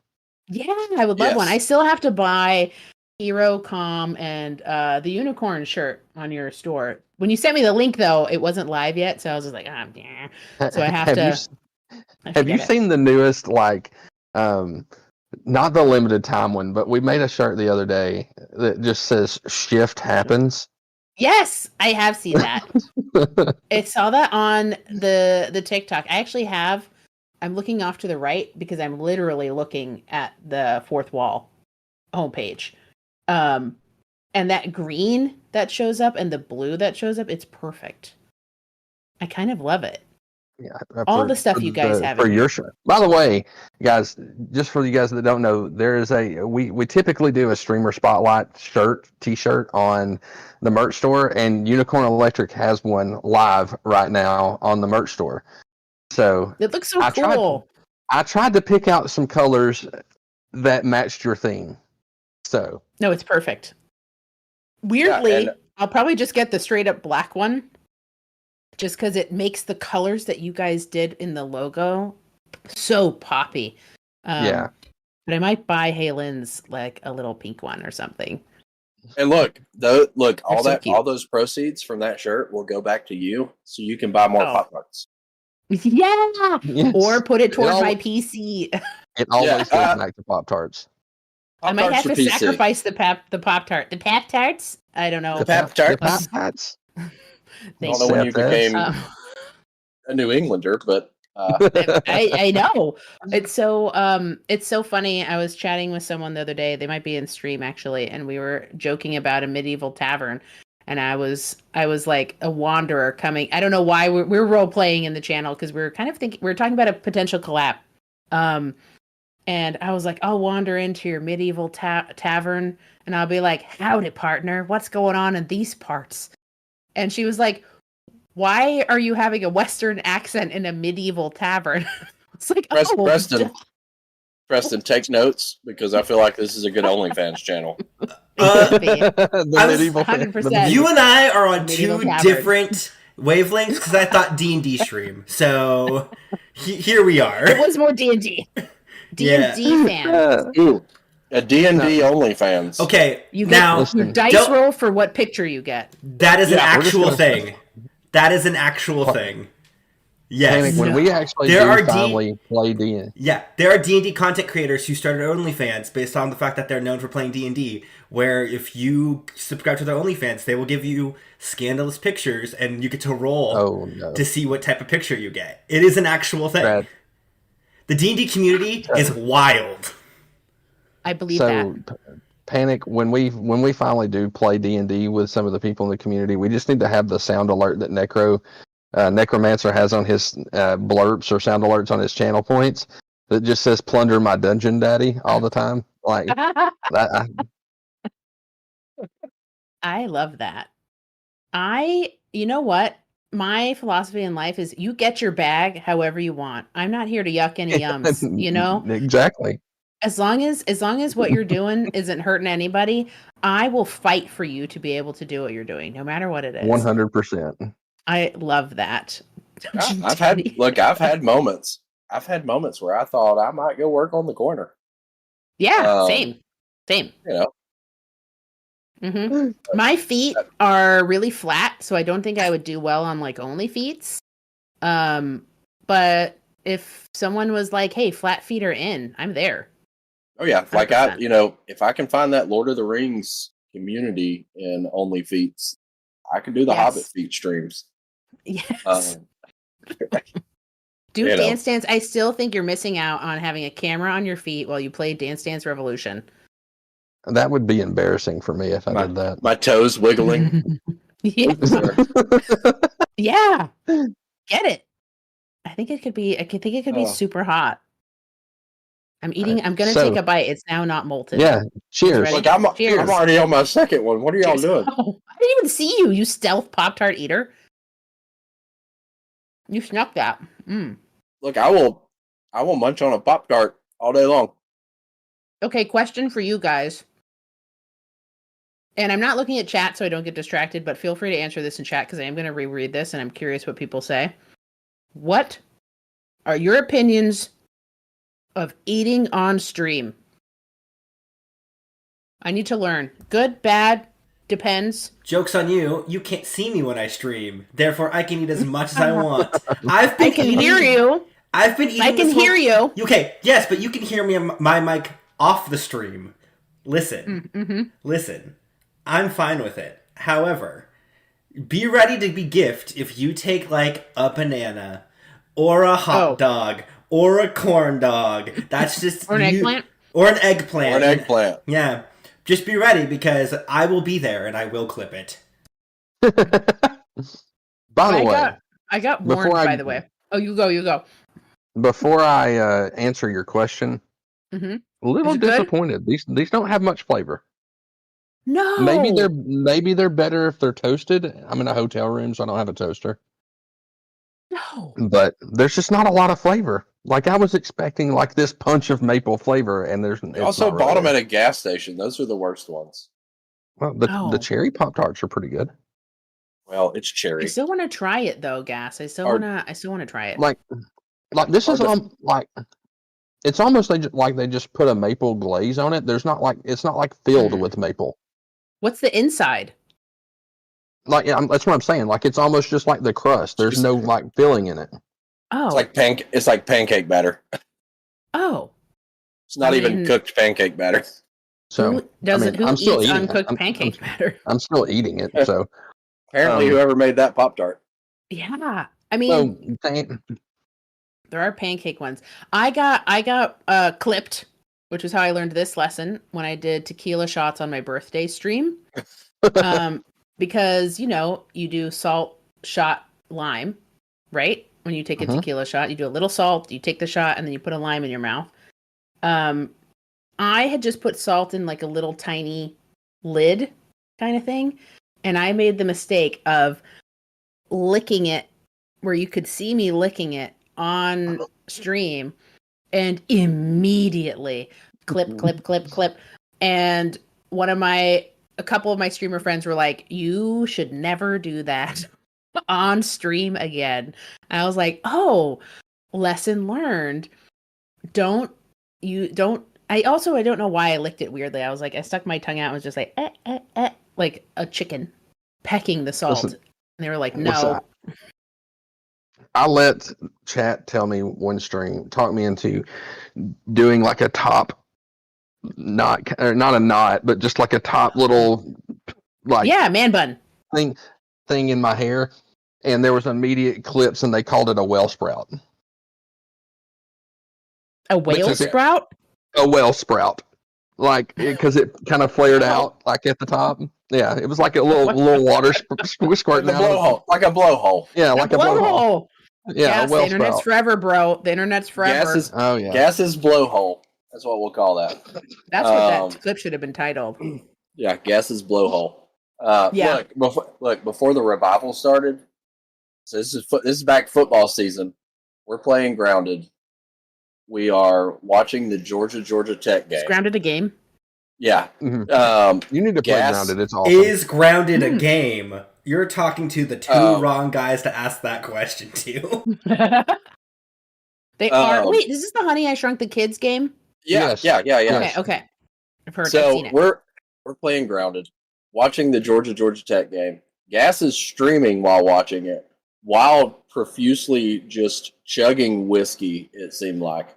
Yeah, I would love one. I still have to buy HeroCom and the Unicorn shirt on your store. When you sent me the link, though, it wasn't live yet, so I was just like, yeah. So I have to. Have you seen the newest Not the limited time one, but we made a shirt the other day that just says "Shift happens." Yes, I have seen that. I saw that on the TikTok. I actually have. I'm looking off to the right because I'm literally looking at the fourth wall homepage. And that green that shows up and the blue that shows up, it's perfect. I kind of love it. Yeah, all the stuff you guys have for in your here. shirt. By the way, guys, just for you guys that don't know, there is we typically do a streamer spotlight t-shirt on the merch store, and Unicorn Electric has one live right now on the merch store. So It looks so cool. I tried to pick out some colors that matched your theme. So no, it's perfect. Weirdly, and I'll probably just get the straight up black one. Just because it makes the colors that you guys did in the logo so poppy. Yeah. But I might buy Haylen's like a little pink one or something. And look, all so cute. all those proceeds from that shirt will go back to you, so you can buy more Poptarts. Yeah. Yes. Or put it towards my PC. It always goes back to Pop-Tarts. I might have to PC. sacrifice the Pop-Tart. The Pop-Tarts? I don't know. The Poptarts. Pop-Tarts. I don't know when you became a New Englander, but I know. It's so funny. I was chatting with someone the other day. They might be in stream actually, and we were joking about a medieval tavern. And I was like a wanderer coming. I don't know why we're role playing in the channel because we were kind of thinking we were talking about a potential collab. And I was like, I'll wander into your medieval tavern, and I'll be like, "Howdy, partner. What's going on in these parts?" And she was like, "Why are you having a Western accent in a medieval tavern?" It's like, Preston, take notes because I feel like this is a good OnlyFans channel. medieval 100%. You and I are on Medieval two tavern. different wavelengths because I thought D&D stream. So here we are. It was more D&D. D&D fans. Ooh, a D&D OnlyFans. Okay, You now get your dice roll for what picture you get. that is an actual gonna- thing. That is an actual thing. Yes. Panic, when we actually finally play D&D. Yeah, there are D&D content creators who started OnlyFans based on the fact that they're known for playing D&D, where if you subscribe to their OnlyFans, they will give you scandalous pictures, and you get to roll to see what type of picture you get. It is an actual thing. Brad. The D&D community is wild. I believe that. Panic, when we finally do play D&D with some of the people in the community, we just need to have the sound alert that Necromancer has on his blurps or sound alerts on his channel points that just says "Plunder my dungeon, daddy" all the time. Like I love that. You know what? My philosophy in life is you get your bag however you want. I'm not here to yuck any yums, you know? Exactly. As long as what you're doing isn't hurting anybody, I will fight for you to be able to do what you're doing, no matter what it is. 100%. I love that. I've had moments. I've had moments where I thought I might go work on the corner. Yeah, same. You know, Mm-hmm. My feet are really flat, so I don't think I would do well on like only feets. But if someone was like, "Hey, flat feet are in," I'm there. oh yeah, like 100%. if I can find that Lord of the Rings community in Only Feats, I can do the Yes. Hobbit feet streams. Yes. Do you know. Dance Dance. I still think you're missing out on having a camera on your feet while you play Dance Dance Revolution. That would be embarrassing for me if I did that. My toes wiggling. Yeah. Yeah. Get it. I think it could be super hot. I'm gonna take a bite. It's now not molten. Yeah. Cheers. Ready? Look, I'm Cheers. already on my second one. What are y'all doing? Oh, I didn't even see you, you stealth Pop-Tart eater. You snuck that. Look, I will munch on a Pop-Tart all day long. Okay, question for you guys. And I'm not looking at chat so I don't get distracted, but feel free to answer this in chat because I am going to reread this and I'm curious what people say. What are your opinions of eating on stream? I need to learn. Good, bad, depends. Joke's on you. You can't see me when I stream. Therefore, I can eat as much as I want. I can hear you. I've been eating. I can hear you. Okay, yes, but you can hear me on my mic off the stream. Listen, listen. I'm fine with it. However, be ready to be gift if you take like a banana or a hot dog or a corn dog. That's just or an eggplant. Or an eggplant. Or an eggplant. Yeah. Just be ready because I will be there and I will clip it. By the way, I got warned. By the way, you go. Before I answer your question, a little disappointed. These don't have much flavor. No. Maybe they're better if they're toasted. I'm in a hotel room, so I don't have a toaster. No. But there's just not a lot of flavor. Like I was expecting, like this punch of maple flavor, and there's also bought them at a gas station. Those are the worst ones. Well, the cherry Poptarts are pretty good. Well, it's cherry. I still want to try it though, Gas. I still want to try it. Like this is like it's almost like they just put a maple glaze on it. It's not like filled with maple. What's the inside? Like that's what I'm saying. Like it's almost just like the crust. There's no like filling in it. Oh, it's like pancake batter. Oh, it's not even cooked pancake batter. So who eats uncooked pancake batter? I'm still eating it. So apparently, whoever made that Pop-Tart. Yeah, I mean, there are pancake ones. I got clipped, which is how I learned this lesson when I did tequila shots on my birthday stream. Because you do salt, shot, lime, right? When you take a tequila shot, you do a little salt, you take the shot, and then you put a lime in your mouth. I had just put salt in like a little tiny lid kind of thing, and I made the mistake of licking it where you could see me licking it on stream, and immediately clip. And a couple of my streamer friends were like, "You should never do that on stream again." I was like, "Oh, lesson learned. I don't know why I licked it weirdly. I was like, I stuck my tongue out and was just like, like a chicken pecking the salt. And they were like, no. I let chat tell me one stream, talk me into doing like a top knot, or not a knot, but just like a top little, like man bun thing in my hair, and there was immediate clips, and they called it a well sprout. A whale sprout? A well sprout, like because it kind of flared out, like at the top. Yeah, it was like a little water squirting out. Blowhole, like a blowhole. Yeah, like a blowhole. Yeah, the internet's forever, bro. The internet's forever. Gas's blowhole. That's what we'll call that. That's what that clip should have been titled. Yeah, Gas's blowhole. Look, before the revival started, so this is back football season. We're playing Grounded. We are watching the Georgia Tech game. Is Grounded a game? Yeah. Mm-hmm. You need to play Grounded. It's awesome. Is Grounded a game? You're talking to the two wrong guys to ask that question to. They are. Wait, is this the Honey I Shrunk the Kids game? Yeah. Okay. I've seen it. We're playing Grounded, watching the Georgia Tech game. Gas is streaming while watching it, while profusely just chugging whiskey, it seemed like.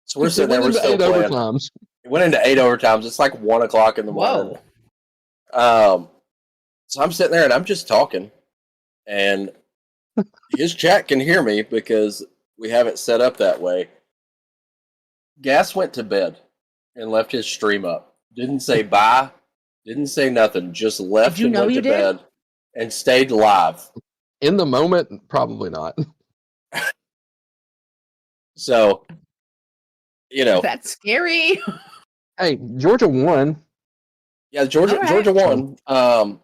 So we're sitting there, we're still playing. Overtimes. It went into 8 overtimes. It's like 1 o'clock in the morning. Whoa. So I'm sitting there and I'm just talking, and his chat can hear me because we have it set up that way. Gas went to bed and left his stream up. Didn't say bye. Didn't say nothing. Just left and went to bed and stayed live. In the moment, probably not. So, that's scary. Hey, Georgia won. Yeah, Georgia won.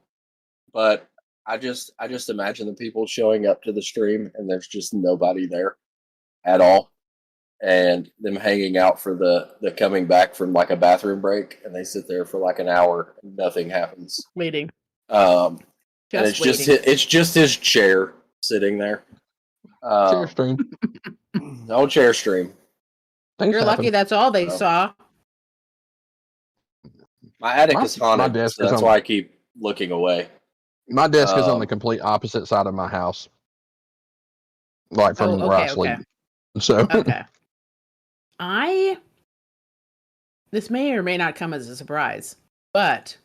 But I just imagine the people showing up to the stream and there's just nobody there at all, and them hanging out for the coming back from like a bathroom break, and they sit there for like an hour and nothing happens. Waiting. And it's just his chair sitting there. Chair stream. No chair stream. You're lucky that's all they saw. My attic is haunted, so that's why I keep looking away. My desk is on the complete opposite side of my house. Like from where I sleep. So Okay. This may or may not come as a surprise, but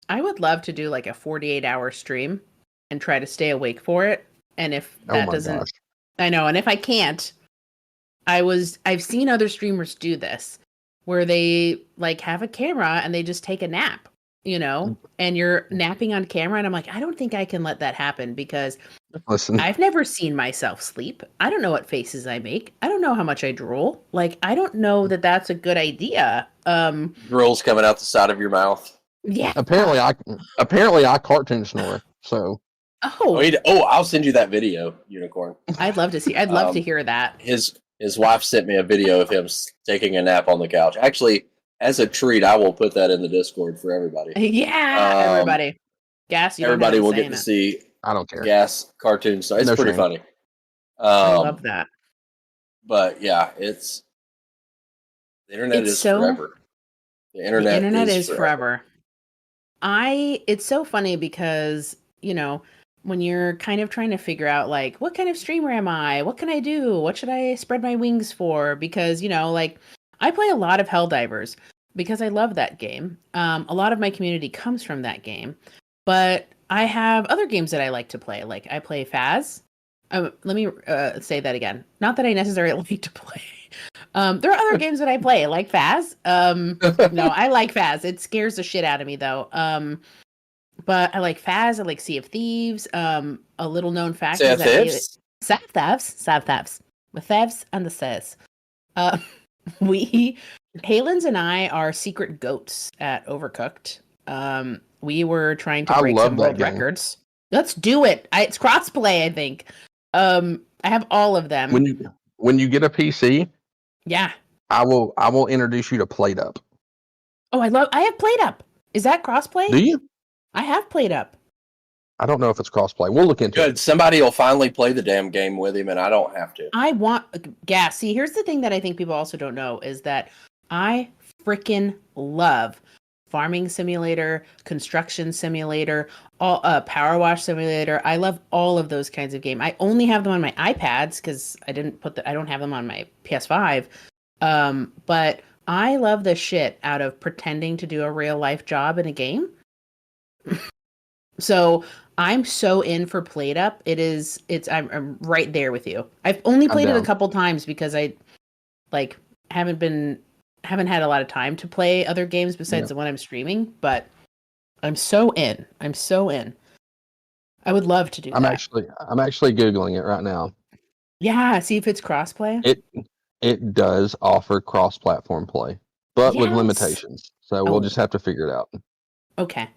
I would love to do like a 48-hour stream and try to stay awake for it. And if that doesn't, gosh. I know. And if I can't, I've seen other streamers do this where they like have a camera and they just take a nap, and you're napping on camera. And I'm like, I don't think I can let that happen because Listen, I've never seen myself sleep. I don't know what faces I make. I don't know how much I drool. Like, I don't know that that's a good idea. Drool's coming out the side of your mouth. Yeah. apparently I cartoon snore. So Oh, I'll send you that video, Unicorn. I'd love to see. I'd love to hear that. His wife sent me a video of him taking a nap on the couch. Actually, as a treat, I will put that in the Discord for everybody. Yeah, everybody. Gas. Everybody will get to see. I don't care. Gas cartoon stuff. It's No pretty shame. funny. I love that. But yeah, the internet is forever. The internet is forever. It's so funny because, when you're kind of trying to figure out like, what kind of streamer am I? What can I do? What should I spread my wings for? Because, like I play a lot of Helldivers because I love that game. A lot of my community comes from that game, but I have other games that I like to play. Like I play Faz. Let me say that again. Not that I necessarily like to play. There are other games that I play, like Faz. No, I like Faz. It scares the shit out of me, though. But I like Faz. I like Sea of Thieves. A little known fact is that Thieves, with Thieves and the Says. Halens and I are secret goats at Overcooked. We were trying to break some world records. Let's do it. It's crossplay, I think. I have all of them. When you get a PC, yeah, I will introduce you to Played Up. Oh, I have Played Up. Is that crossplay? Do you? I have Played Up. I don't know if it's crossplay. We'll look into it. Good. Somebody will finally play the damn game with him, and I don't have to. I want gas. See, here's the thing that I think people also don't know is that I freaking love Farming Simulator, Construction Simulator, Power Wash Simulator. I love all of those kinds of games. I only have them on my iPads because I don't have them on my PS5. But I love the shit out of pretending to do a real life job in a game. So I'm so in for Played Up. I'm right there with you. I've only played it a couple times because I haven't had a lot of time to play other games besides the one I'm streaming, but I'm so in. I would love to do that. I'm actually Googling it right now. Yeah, see if it's crossplay. It does offer cross-platform play, but with limitations. So we'll just have to figure it out. Okay.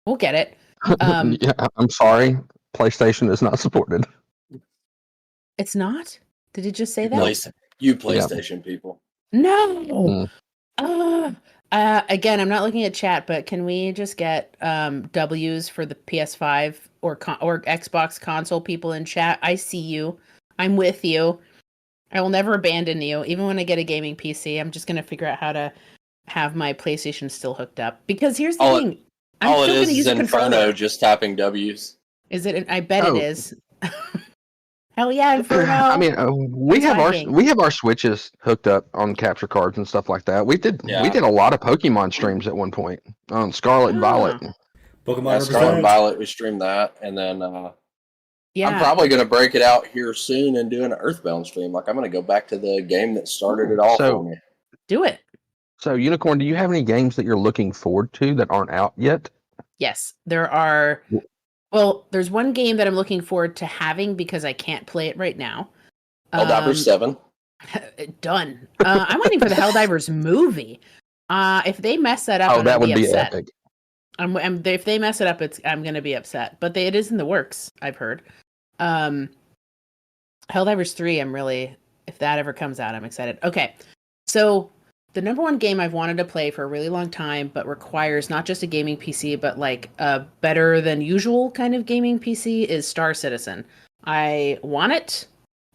We'll get it. Yeah, I'm sorry. PlayStation is not supported. It's not? Did it just say that? You PlayStation people. No. Again, I'm not looking at chat, but can we just get W's for the PS5 or Xbox console people in chat? I see you. I'm with you. I will never abandon you. Even when I get a gaming PC, I'm just going to figure out how to have my PlayStation still hooked up. Because here's the thing. All it is Inferno just tapping W's. Is it? I bet it is. Hell yeah, Inferno! I mean, we have our Switches hooked up on capture cards and stuff like that. We did a lot of Pokemon streams at one point on Scarlet and Violet. Pokemon Scarlet and Violet, we streamed that, and then I'm probably going to break it out here soon and do an Earthbound stream. Like I'm going to go back to the game that started it all for me. Do it. So, Unicorn, do you have any games that you're looking forward to that aren't out yet? Yes, there are. Well, there's one game that I'm looking forward to having because I can't play it right now. Helldivers 7. Done. I'm waiting for the Helldivers movie. If they mess that up, that would be epic. If they mess it up, I'm going to be upset. But it is in the works, I've heard. Helldivers 3, if that ever comes out, I'm excited. Okay, so the number one game I've wanted to play for a really long time, but requires not just a gaming PC, but like a better than usual kind of gaming PC is Star Citizen. I want it.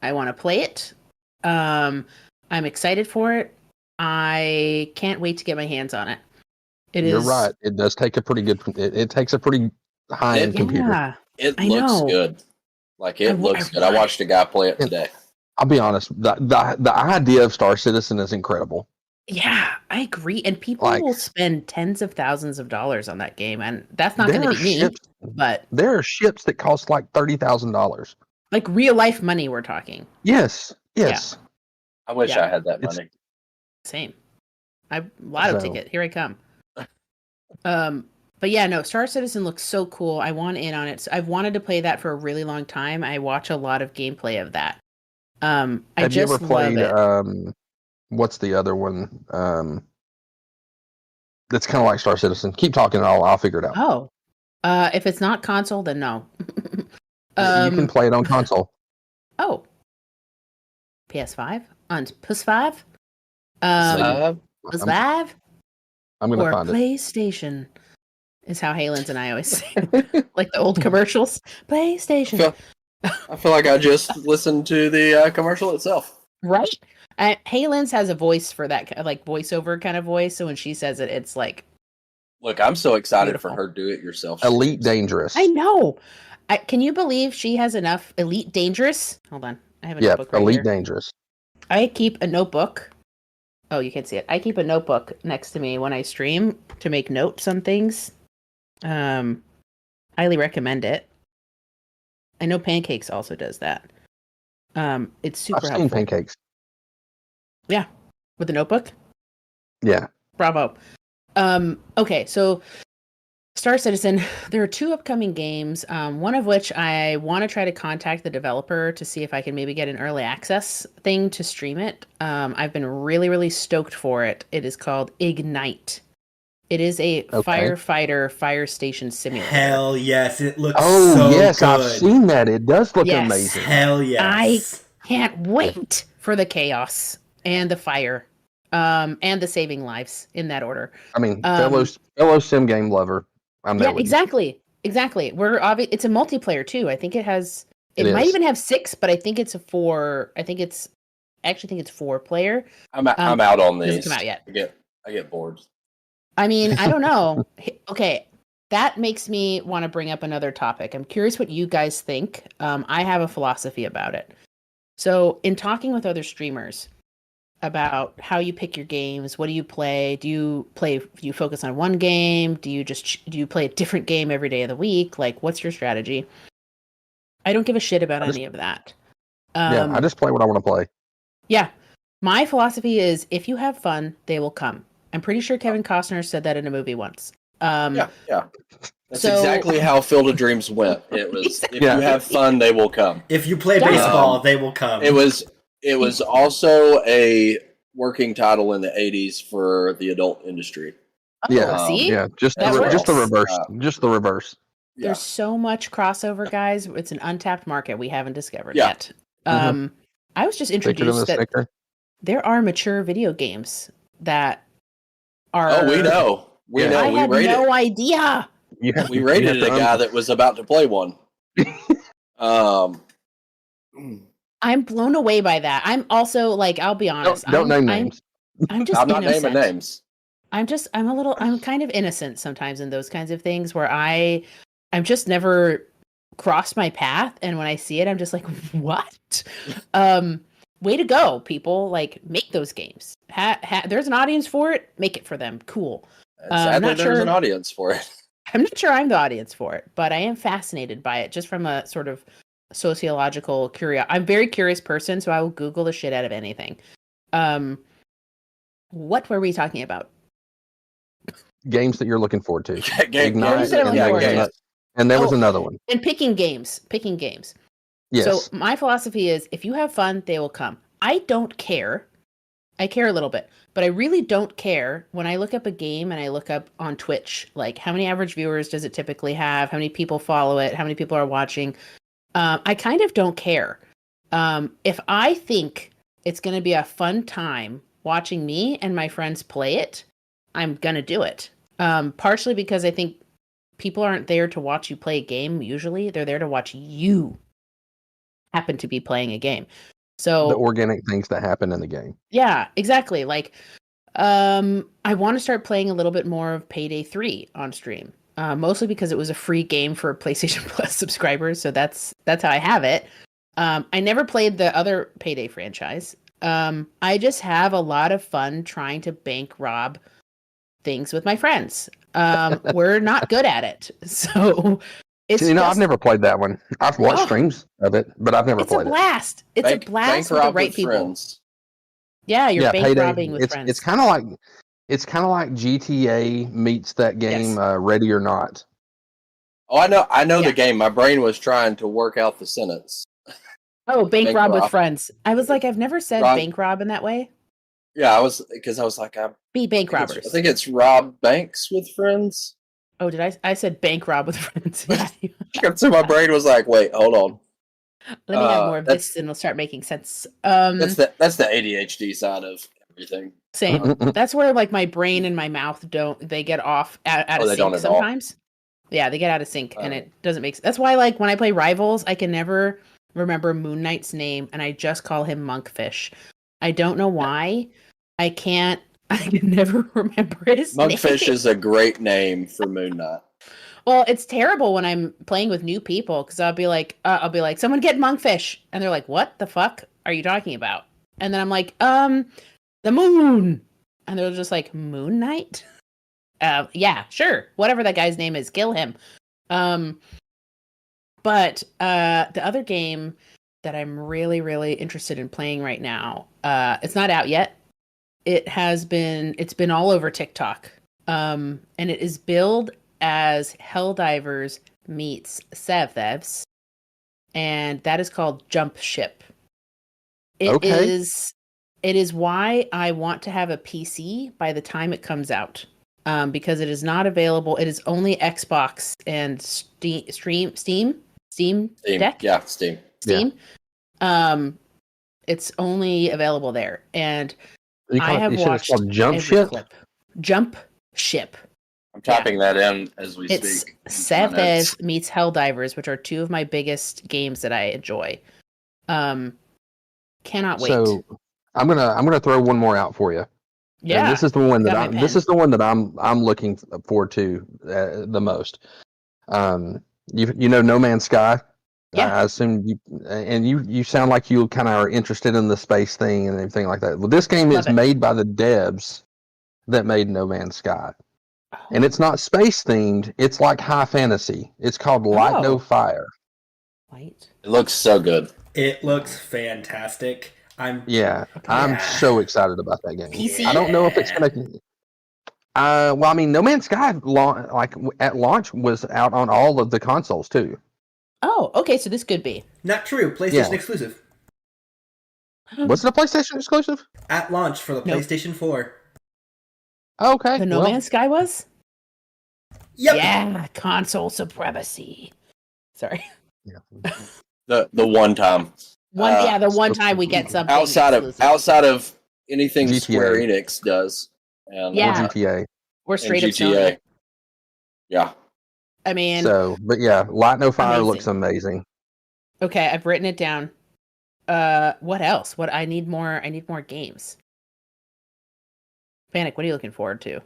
I want to play it. I'm excited for it. I can't wait to get my hands on it. You're right. It does take a pretty good. It takes a pretty high-end computer. It looks good. Like it looks good. I watched a guy play it today. I'll be honest. The idea of Star Citizen is incredible. Yeah, I agree. And people Like- will spend tens of thousands of dollars on that game, and that's not going to There be are me. ships- But There are ships that cost like $30,000. like real life money, we're talking. Yes. I wish Yeah. I had that It's- money. Same. Lotto So- ticket. Here I come. But yeah, no, Star Citizen looks so cool. I want in on it. So I've wanted to play that for a really long time. I watch a lot of gameplay of that. I Have you just ever played? love it. What's the other one? That's kind of like Star Citizen. Keep talking, and I'll figure it out. Oh, if it's not console, then no. You can play it on console. Oh, PS5 on PS5. PS5 I'm gonna or find it. PlayStation is how Halen's and I always say, like the old commercials. PlayStation, I feel like I just listened to the commercial itself. right? Halen's has a voice for that, like voiceover kind of voice. So when she says it, it's like, Look, I'm so excited Beautiful. for her do-it-yourself. Elite Dangerous. I know. Can you believe she has enough Elite Dangerous? Hold on, I have a Yeah, notebook right Elite here. Dangerous. I keep a notebook. Oh, you can't see it. I keep a notebook next to me when I stream to make notes on things. Highly recommend it. I know Pancakes also does that. It's super I've seen helpful. Pancakes. Yeah, with a notebook. Yeah. Bravo. Okay, so Star Citizen, there are 2 upcoming games, one of which I want to try to contact the developer to see if I can maybe get an early access thing to stream it. I've been really, really stoked for it. It is called Ignite. It is a firefighter fire station simulator. Hell yes, it looks Oh so yes, good. I've seen that. It does look Yes. amazing. Hell yes. Can't wait for the chaos and the fire, and the saving lives in that order. I mean, fellow sim game lover. I'm there. Yeah, with exactly. It's a multiplayer too. I think it has. It might is. even have 6, but I think it's a 4. I actually think it's 4 player. I'm out on Doesn't these. come out yet. I get bored. I mean, I don't know. Okay, that makes me want to bring up another topic. I'm curious what you guys think. I have a philosophy about it. So, in talking with other streamers about how you pick your games, what do you play? Do you focus on one game? Do you play a different game every day of the week? Like, what's your strategy? I don't give a shit about any of that. I just play what I want to play. Yeah. My philosophy is if you have fun, they will come. I'm pretty sure Kevin Costner said that in a movie once. Yeah. That's So- exactly how Field of Dreams went. It was if Yeah. you have fun, they will come. If you play Yeah. baseball, they will come. It was also a working title in the 80s for the adult industry. Yeah. See? Yeah, just That the works. reverse. Just the reverse. Yeah. There's so much crossover, guys. It's an untapped market we haven't discovered Yeah. yet. I was just Thicker than introduced the that sticker. there are mature video games that are. Oh, we know. We Yeah. know. I We had rated. no idea. You have, We you rated have a to guy that was about to play one. I'm blown away by that. I'm also like, I'll be honest. Don't name names. I'm just I'm not innocent. naming names. I'm kind of innocent sometimes in those kinds of things where I'm just never crossed my path, and when I see it, I'm just like, what? Way to go, people! Like, make those games. There's an audience for it. Make it for them. Cool. I'm Sadly, not there's sure- an audience for it. I'm not sure I'm the audience for it, but I am fascinated by it just from a sort of sociological curiosity. I'm a very curious person, so I will Google the shit out of anything. What were we talking about? Games that you're looking forward to. Game- Ignite, games that I'm and, looking forward to. Ignite. And there was Oh. another one. And picking games. Yes. So my philosophy is if you have fun, they will come. I don't care. I care a little bit, but I really don't care when I look up a game and I look up on Twitch, like how many average viewers does it typically have? How many people follow it? How many people are watching? I kind of don't care. If I think it's going to be a fun time watching me and my friends play it, I'm going to do it. Partially because I think people aren't there to watch you play a game. Usually they're there to watch you happen to be playing a game. So the organic things that happen in the game. yeah, exactly. Like, I want to start playing a little bit more of Payday 3 on stream. Mostly because it was a free game for PlayStation Plus subscribers, so that's how I have it. I never played the other Payday franchise. I just have a lot of fun trying to bank rob things with my friends. We're not good at it, so it's I've never played that one. I've watched streams of it, but I've never played it. It's a blast. It's a blast with the right people. Friends. Yeah, you're bank Payday, robbing with friends. It's kind of like GTA meets that game, Ready or Not. Oh, I know the game. My brain was trying to work out the sentence. Oh, bank rob with friends. I was like, I've never said bank rob in that way. Yeah, I was like, be bank robbers. I think it's rob banks with friends. Oh, did I said bank rob with friends? So my brain was like, wait, hold on. Let me have more of this, and it'll start making sense. That's the ADHD side of everything. Same. That's where like my brain and my mouth they get off out of sync sometimes. Yeah, they get out of sync, and it doesn't make sense. That's why, like, when I play Rivals, I can never remember Moon Knight's name, and I just call him Monkfish. I don't know why. I can never remember his name. Monkfish is a great name for Moon Knight. Well, it's terrible when I'm playing with new people, because I'll be like, someone get Monkfish, and they're like, what the fuck are you talking about? And then I'm like, the moon, and they're just like, Moon Knight? Yeah, sure. Whatever that guy's name is, kill him. But the other game that I'm really, really interested in playing right now, it's not out yet. It's been all over TikTok. And it is billed as Helldivers meets Sevthevs. And that is called Jump Ship. It is why I want to have a PC by the time it comes out. Because it is not available. It is only Xbox and Steam Deck? Yeah, Steam. Yeah. It's only available there. And I have watched Jump Ship? clip. Jump Ship. I'm typing that in as we speak. It's Sevthevs meets Helldivers, which are two of my biggest games that I enjoy. Cannot wait. So I'm gonna throw one more out for you. Yeah, and this is the one that I'm looking forward to the most. You know No Man's Sky. Yeah. I assume you sound like you kind of are interested in the space thing and everything like that. Well, this game is made by the devs that made No Man's Sky, and it's not space themed. It's like high fantasy. It's called Light No Fire. Light. It looks so good. It looks fantastic. I'm so excited about that game. PC? I don't know if it's gonna. Well, I mean, No Man's Sky at launch was out on all of the consoles too. Oh, okay. So this could be not true. PlayStation exclusive. Was it a PlayStation exclusive? At launch for the PlayStation 4. Okay. The No Man's Sky was. Yep. Yeah, console supremacy. Sorry. Yeah. The one time. The one time we get something outside of anything GTA. Square Enix does. And, or GTA. We're straight up Sony. Yeah. I mean, but yeah, Light No Fire looks amazing. Okay, I've written it down. What else? I need more games. Panic, what are you looking forward to?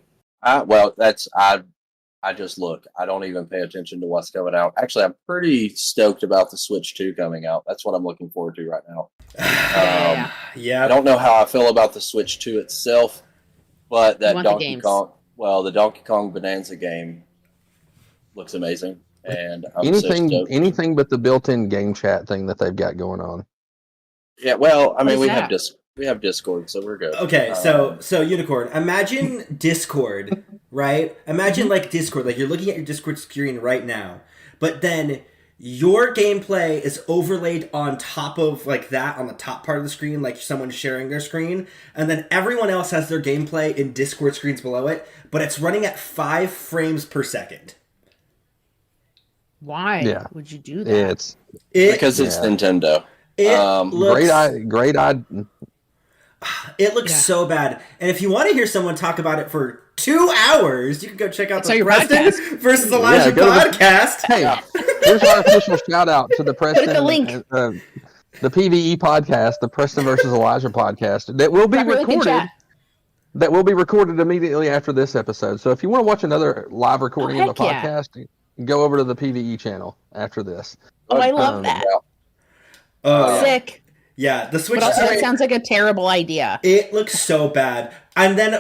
I just look. I don't even pay attention to what's coming out. Actually, I'm pretty stoked about the Switch 2 coming out. That's what I'm looking forward to right now. Yeah. I don't know how I feel about the Switch 2 itself, but that Donkey Kong Bonanza game looks amazing. And I'm anything but the built-in game chat thing that they've got going on. Yeah, well, I mean, we have Discord, so we're good. Okay, so Unicorn, imagine Discord, right? Imagine like Discord, like you're looking at your Discord screen right now, but then your gameplay is overlaid on top of like that on the top part of the screen, like someone's sharing their screen, and then everyone else has their gameplay in Discord screens below it, but it's running at 5 frames per second. Why would you do that? Because it's Nintendo. Great idea. It looks so bad. And if you want to hear someone talk about it for 2 hours, you can go check out the Preston versus Elijah podcast. Hey, here's our official shout out to the Preston. Put the link. The PvE podcast, the Preston versus Elijah podcast, that will be recorded. That will be recorded immediately after this episode. So if you want to watch another live recording of the podcast, go over to the PvE channel after this. Oh, I love that. Oh, yeah. Sick. Yeah, the Switch But also, 2. that sounds like a terrible idea. It looks so bad. And then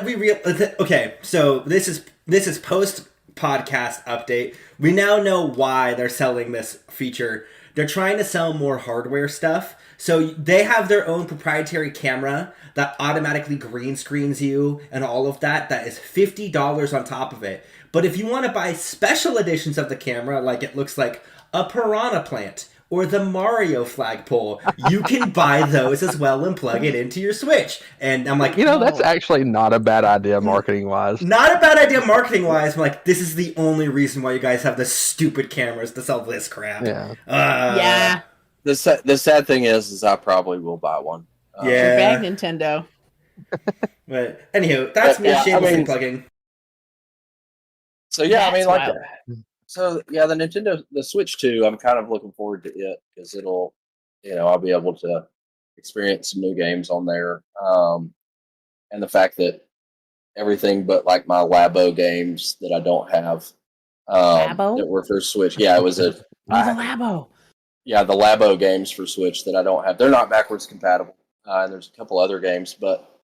okay, so this is post podcast update. We now know why they're selling this feature. They're trying to sell more hardware stuff. So they have their own proprietary camera that automatically green screens you and all of that. That is $50 on top of it. But if you want to buy special editions of the camera, like it looks like a piranha plant or the Mario flagpole, you can buy those as well and plug it into your Switch. And I'm like, that's actually not a bad idea marketing-wise. Not a bad idea marketing-wise. I'm like, this is the only reason why you guys have this stupid cameras to sell this crap. Yeah. Yeah. The sad thing is I probably will buy one. Yeah. Your bag, Nintendo. But anywho, that's me shamelessly plugging. So yeah, That's wild. So yeah, the Switch 2, I'm kind of looking forward to it because it'll, I'll be able to experience some new games on there. And the fact that everything but like my Labo games that I don't have Labo? that were for Switch. Yeah, it was The Labo. Yeah, the Labo games for Switch that I don't have. They're not backwards compatible. And there's a couple other games, but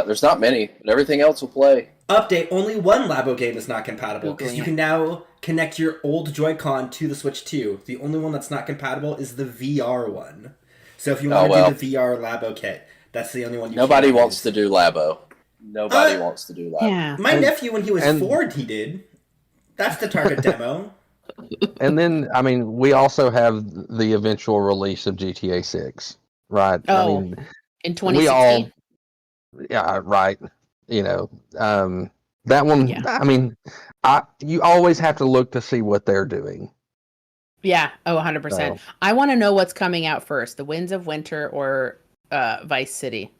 there's not many. But everything else will play. Update, only one Labo game is not compatible, because you can now connect your old Joy-Con to the Switch 2. The only one that's not compatible is the VR one. So if you want to do the VR Labo kit, that's the only one Nobody wants to do Labo. Nobody wants to do Labo. Yeah. My nephew, when he was 4, he did. That's the target demo. And then, we also have the eventual release of GTA 6, right? Oh, in 2016? We all, yeah, right. That one, yeah. You always have to look to see what they're doing. Yeah, 100%. So. I want to know what's coming out first, The Winds of Winter or Vice City,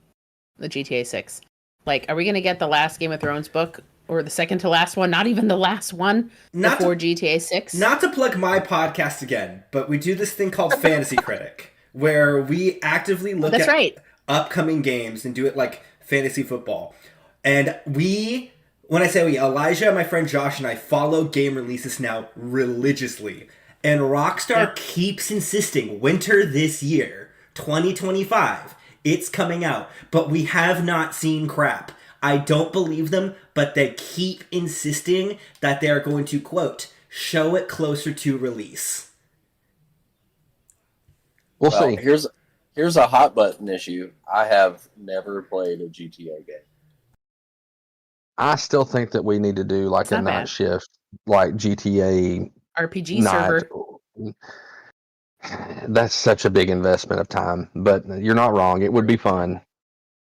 the GTA 6. Like, are we going to get the last Game of Thrones book or the second to last one? Not even the last one before GTA 6? Not to plug my podcast again, but we do this thing called Fantasy Critic, where we actively look at upcoming games and do it like fantasy football. And when I say we, Elijah, my friend Josh, and I follow game releases now religiously. And Rockstar keeps insisting, winter this year, 2025, it's coming out. But we have not seen crap. I don't believe them, but they keep insisting that they are going to, quote, show it closer to release. We'll see. Here's a hot button issue. I have never played a GTA game. I still think that we need to do like a night shift, like GTA RPG server. That's such a big investment of time, but you're not wrong. It would be fun.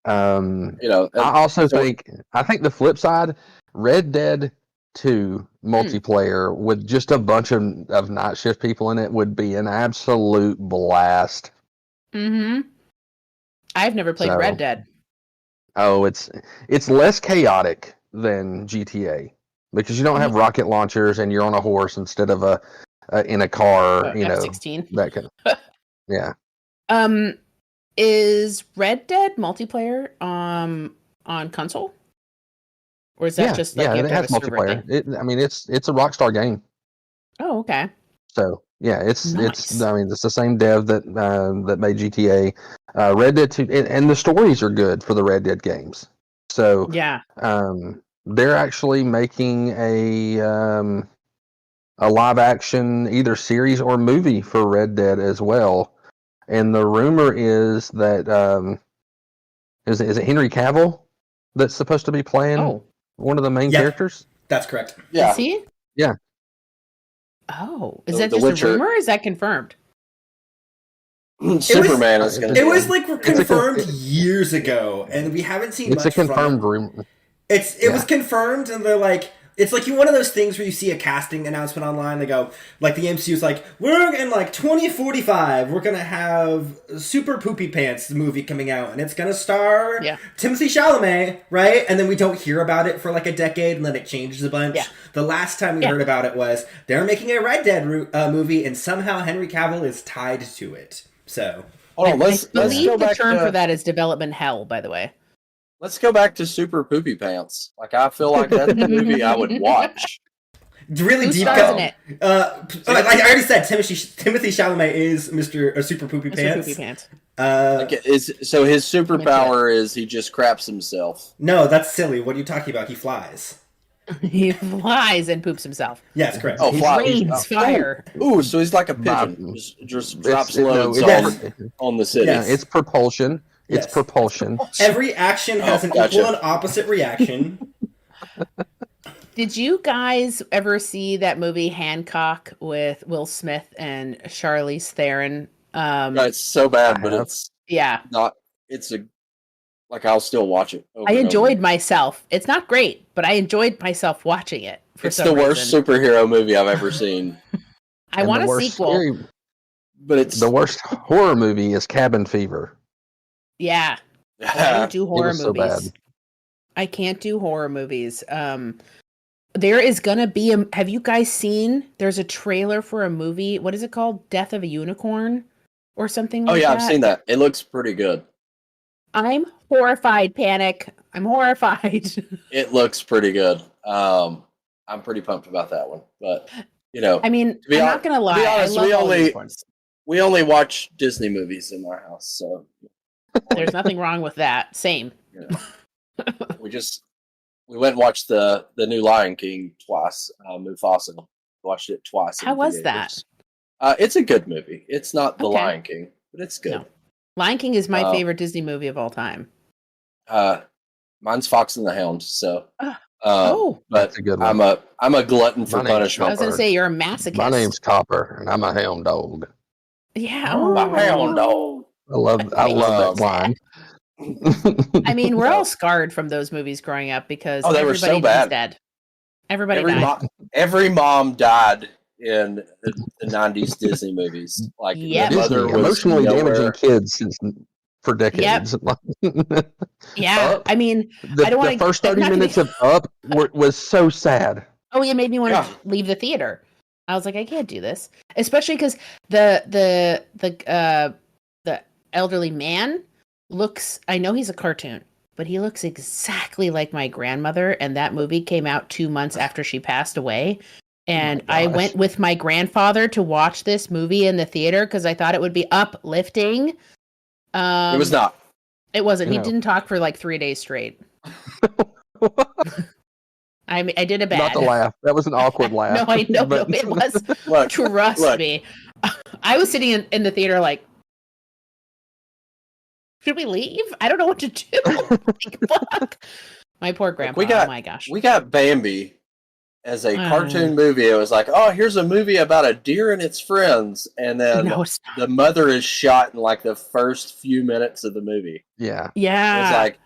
I also think the flip side, Red Dead 2 multiplayer with just a bunch of night shift people in it would be an absolute blast. Mm-hmm. I've never played Red Dead. Oh, it's less chaotic than GTA because you don't have rocket launchers and you're on a horse instead of in a car. F-16. That kind of, yeah. Is Red Dead multiplayer on console, or is that just like it has multiplayer? It's a Rockstar game. Oh, okay. So yeah, it's nice. It's the same dev that made GTA. Red Dead 2, and the stories are good for the Red Dead games. So yeah, they're actually making a live action either series or movie for Red Dead as well. And the rumor is that is it Henry Cavill that's supposed to be playing one of the main characters? That's correct. Yeah. Is he? Yeah. Oh, is that just a rumor or is that confirmed? Superman is going to. It was confirmed years ago, and we haven't seen. It's much a confirmed from it. rumor. It was confirmed, and they're like, it's like one of those things where you see a casting announcement online. They go, like the MCU's like, we're in 2045, we're gonna have Super Poopy Pants movie coming out, and it's gonna star Timothée Chalamet, right? And then we don't hear about it for like a decade, and then it changes a bunch. Yeah. The last time we heard about it was they're making a Red Dead movie, and somehow Henry Cavill is tied to it. So, I believe the term for that is development hell, by the way. Let's go back to Super Poopy Pants. Like, I feel like that's the movie I would watch. really Who deep stars cut. in it? Like I already said, Timothy Chalamet is Mr. Super Poopy Mr. Pants. Poopy Pants. So his superpower is he just craps himself. No, that's silly. What are you talking about? He flies. He flies and poops himself. Yes, correct. Oh, He fly. rains fire. Ooh, so he's like a pigeon. Just drops loads on the city. Yeah, it's propulsion. Yes. It's propulsion. Every action has an equal and opposite reaction. Did you guys ever see that movie Hancock with Will Smith and Charlize Theron? No, it's so bad, but it's not. It's I'll still watch it. I enjoyed myself. It's not great, but I enjoyed myself watching it. It's the worst superhero movie I've ever seen. I want a sequel. But it's the worst horror movie is Cabin Fever. Yeah. I don't do horror movies. So bad. I can't do horror movies. There is gonna be have you guys seen there's a trailer for a movie, what is it called? Death of a Unicorn or something like that? Oh yeah, I've seen that. It looks pretty good. I'm horrified, Panic. I'm horrified. It looks pretty good. I'm pretty pumped about that one. But I mean, I'm not gonna lie. To be honest, I love unicorns. We only watch Disney movies in our house, so there's nothing wrong with that. Same. We went and watched the new Lion King twice. Mufasa. Watched it twice. How was that? It's a good movie. It's not the Lion King, but it's good. No. Lion King is my favorite Disney movie of all time. Mine's Fox and the Hound. So, but that's a good one. I'm a glutton for punishment. I was gonna say you're a masochist. My name's Copper, and I'm a hound dog. Yeah, I'm a hound dog. I love that line. I mean, we're all scarred from those movies growing up because they were so bad. Dead. Everybody died. Every mom died in the 90s Disney movies. Like the mother was emotionally damaging kids for decades. Yep. Yeah, I mean, I don't want the first 30 minutes of Up was so sad. Oh, it made me want to leave the theater. I was like, I can't do this, especially because the elderly man looks. I know he's a cartoon, but he looks exactly like my grandmother. And that movie came out 2 months after she passed away. And I went with my grandfather to watch this movie in the theater because I thought it would be uplifting. It was not. It wasn't. No. He didn't talk for like 3 days straight. I did a bad. Not the laugh. That was an awkward laugh. No, I know. But... No, it was. Trust me. I was sitting in the theater like, should we leave? I don't know what to do. Like, fuck. My poor grandpa. Oh my gosh. We got Bambi as a cartoon movie. It was like, oh, here's a movie about a deer and its friends. And then the mother is shot in like the first few minutes of the movie. Yeah. Yeah. It's like,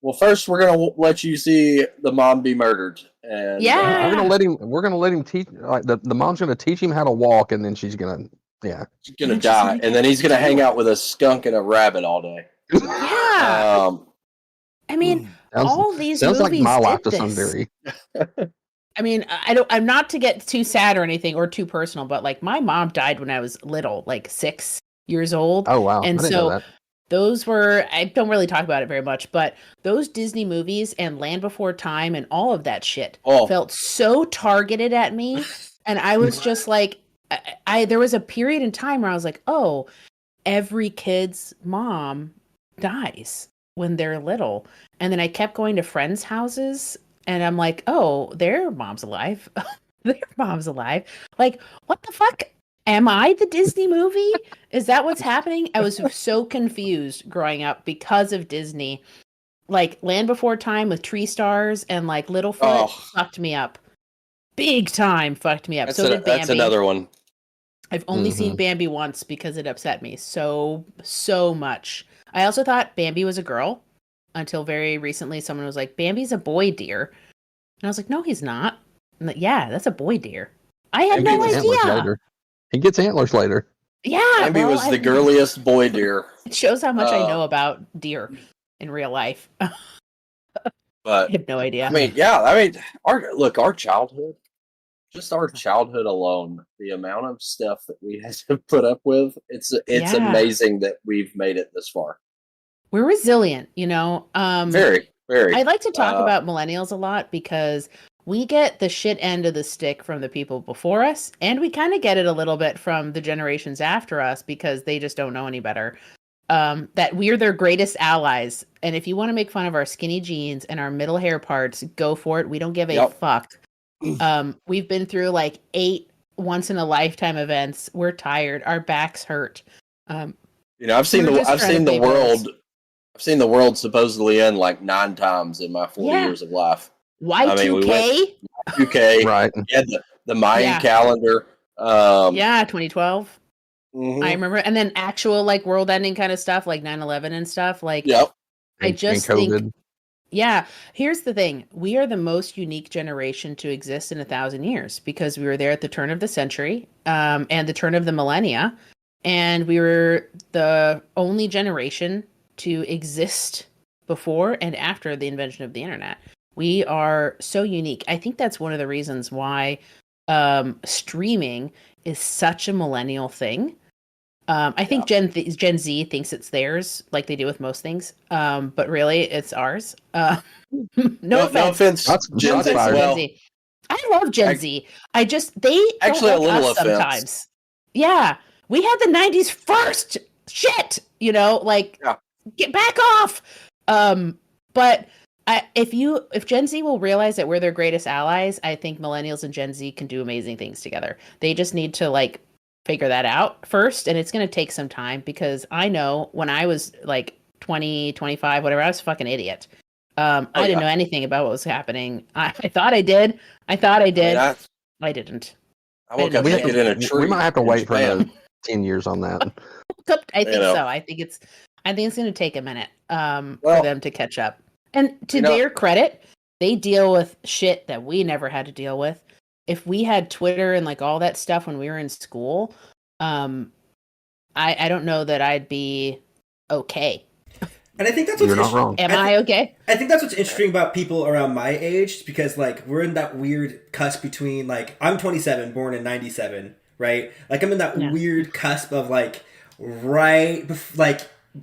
well, first we're going to let you see the mom be murdered. And we're going to let him teach, like the mom's going to teach him how to walk, and then she's going to, she's going to die. And then he's going to hang out with a skunk and a rabbit all day. Yeah. I mean, all these sounds movies like my life did to some this. degree. I mean, I'm not to get too sad or anything or too personal, but like my mom died when I was little, like 6 years old. Oh wow. And so those were, I don't really talk about it very much, but those Disney movies and Land Before Time and all of that shit felt so targeted at me. And I was just like, there was a period in time where I was like, oh, every kid's mom dies when they're little. And then I kept going to friends' houses and I'm like, oh, their mom's alive. Their mom's alive. Like, what the fuck? Am I the Disney movie? Is that what's happening? I was so confused growing up because of Disney. Like Land Before Time with Tree Stars and like Littlefoot fucked me up. Big time fucked me up. So did Bambi. That's another one. I've only seen Bambi once because it upset me so much. I also thought Bambi was a girl until very recently someone was like, Bambi's a boy deer. And I was like, no, he's not. I'm like, yeah, that's a boy deer. I had no idea. He gets antlers later. Yeah. Bambi was the girliest boy deer. It shows how much I know about deer in real life. But I have no idea. Our childhood, just our childhood alone, the amount of stuff that we had to put up with, it's amazing that we've made it this far. We're resilient, you know. Very, very. I like to talk about millennials a lot because we get the shit end of the stick from the people before us, and we kind of get it a little bit from the generations after us because they just don't know any better. That we're their greatest allies, and if you want to make fun of our skinny jeans and our middle hair parts, go for it. We don't give a fuck. We've been through like 8 once in a lifetime events. We're tired. Our backs hurt. I've seen the world supposedly end like 9 times in my 40 years of life. Y2K? Y2K, right? Yeah, the Mayan calendar. 2012. I remember, and then actual like world-ending kind of stuff, like 9/11 and stuff. Like, I just think, here's the thing: we are the most unique generation to exist in 1,000 years because we were there at the turn of the century, and the turn of the millennia, and we were the only generation to exist before and after the invention of the internet. We are so unique. I think that's one of the reasons why streaming is such a millennial thing. I think Gen Z thinks it's theirs, like they do with most things. But really, it's ours. No offense. Gen Z. I love Gen Z. They actually don't a like little us sometimes. Yeah, we had the '90s first. Shit, get back off. But if Gen Z will realize that we're their greatest allies, I think millennials and Gen Z can do amazing things together. They just need to figure that out first, and it's going to take some time because I know when I was 20, 25, whatever, I was a fucking idiot. I didn't know anything about what was happening. I thought I did. I didn't. I woke up naked in a tree. We might have to wait for another 10 years on that. I think so. I think it's going to take a minute for them to catch up. And to their credit, they deal with shit that we never had to deal with. If we had Twitter and all that stuff when we were in school, I don't know that I'd be okay. And I think that's what's You're not wrong. Am I okay? I think that's what's interesting about people around my age, because we're in that weird cusp between I'm 27, born in 97, right? I'm in that weird cusp of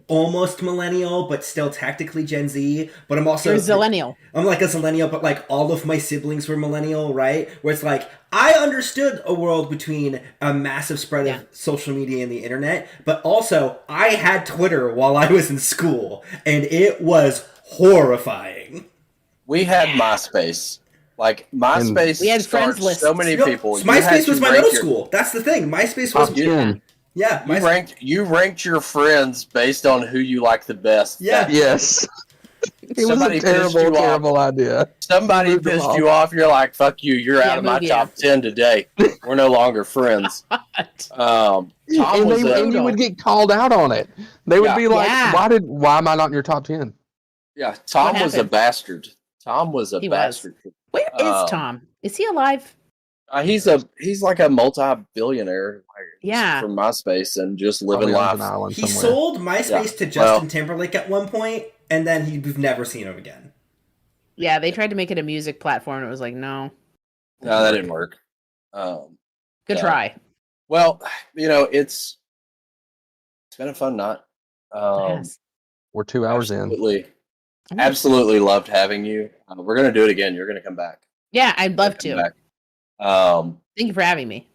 almost millennial, but still technically Gen Z. But I'm also You're a zillennial. I'm a zillennial, but all of my siblings were millennial, right? Where it's I understood a world between a massive spread of social media and the internet, but also I had Twitter while I was in school, and it was horrifying. We had MySpace. MySpace, we had friends lists. So many people. MySpace was my middle school. That's the thing. MySpace was Yeah, you ranked your friends based on who you like the best. Yeah. Yes. It was a terrible idea. Somebody pissed you off. You're like, "Fuck you! You're out of my top 10 today. We're no longer friends." And you would get called out on it. They would be like, "Why am I not in your top 10?" Yeah, Tom was a bastard. Tom was a bastard. Where is Tom? Is he alive? He's like a multi-billionaire. From MySpace and just living life. He sold MySpace to Justin Timberlake at one point, and then we've never seen him again. Yeah, they tried to make it a music platform, and it was no. No, that didn't work. Good try. Well, it's been a fun night. We're 2 hours in. Absolutely loved having you. We're gonna do it again. You're gonna come back. Yeah, I'd love to. Thank you for having me.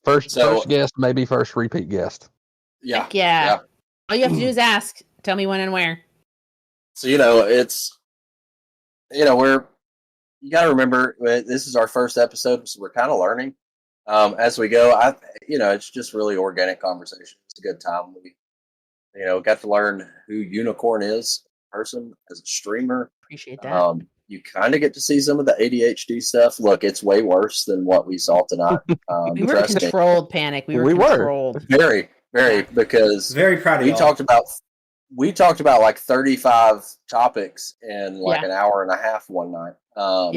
First guest, maybe first repeat guest. Yeah. Heck yeah. All you have to do is ask. Tell me when and where. So, it's, you got to remember, this is our first episode, so we're kind of learning as we go. It's just really organic conversation. It's a good time. We, got to learn who Unicorn is, a person, as a streamer. Appreciate that. You kind of get to see some of the ADHD stuff. Look, it's way worse than what we saw tonight. We were controlled, Panic. We were controlled. Very, very, because very proud of we talked about 35 topics in an hour and a half one night. I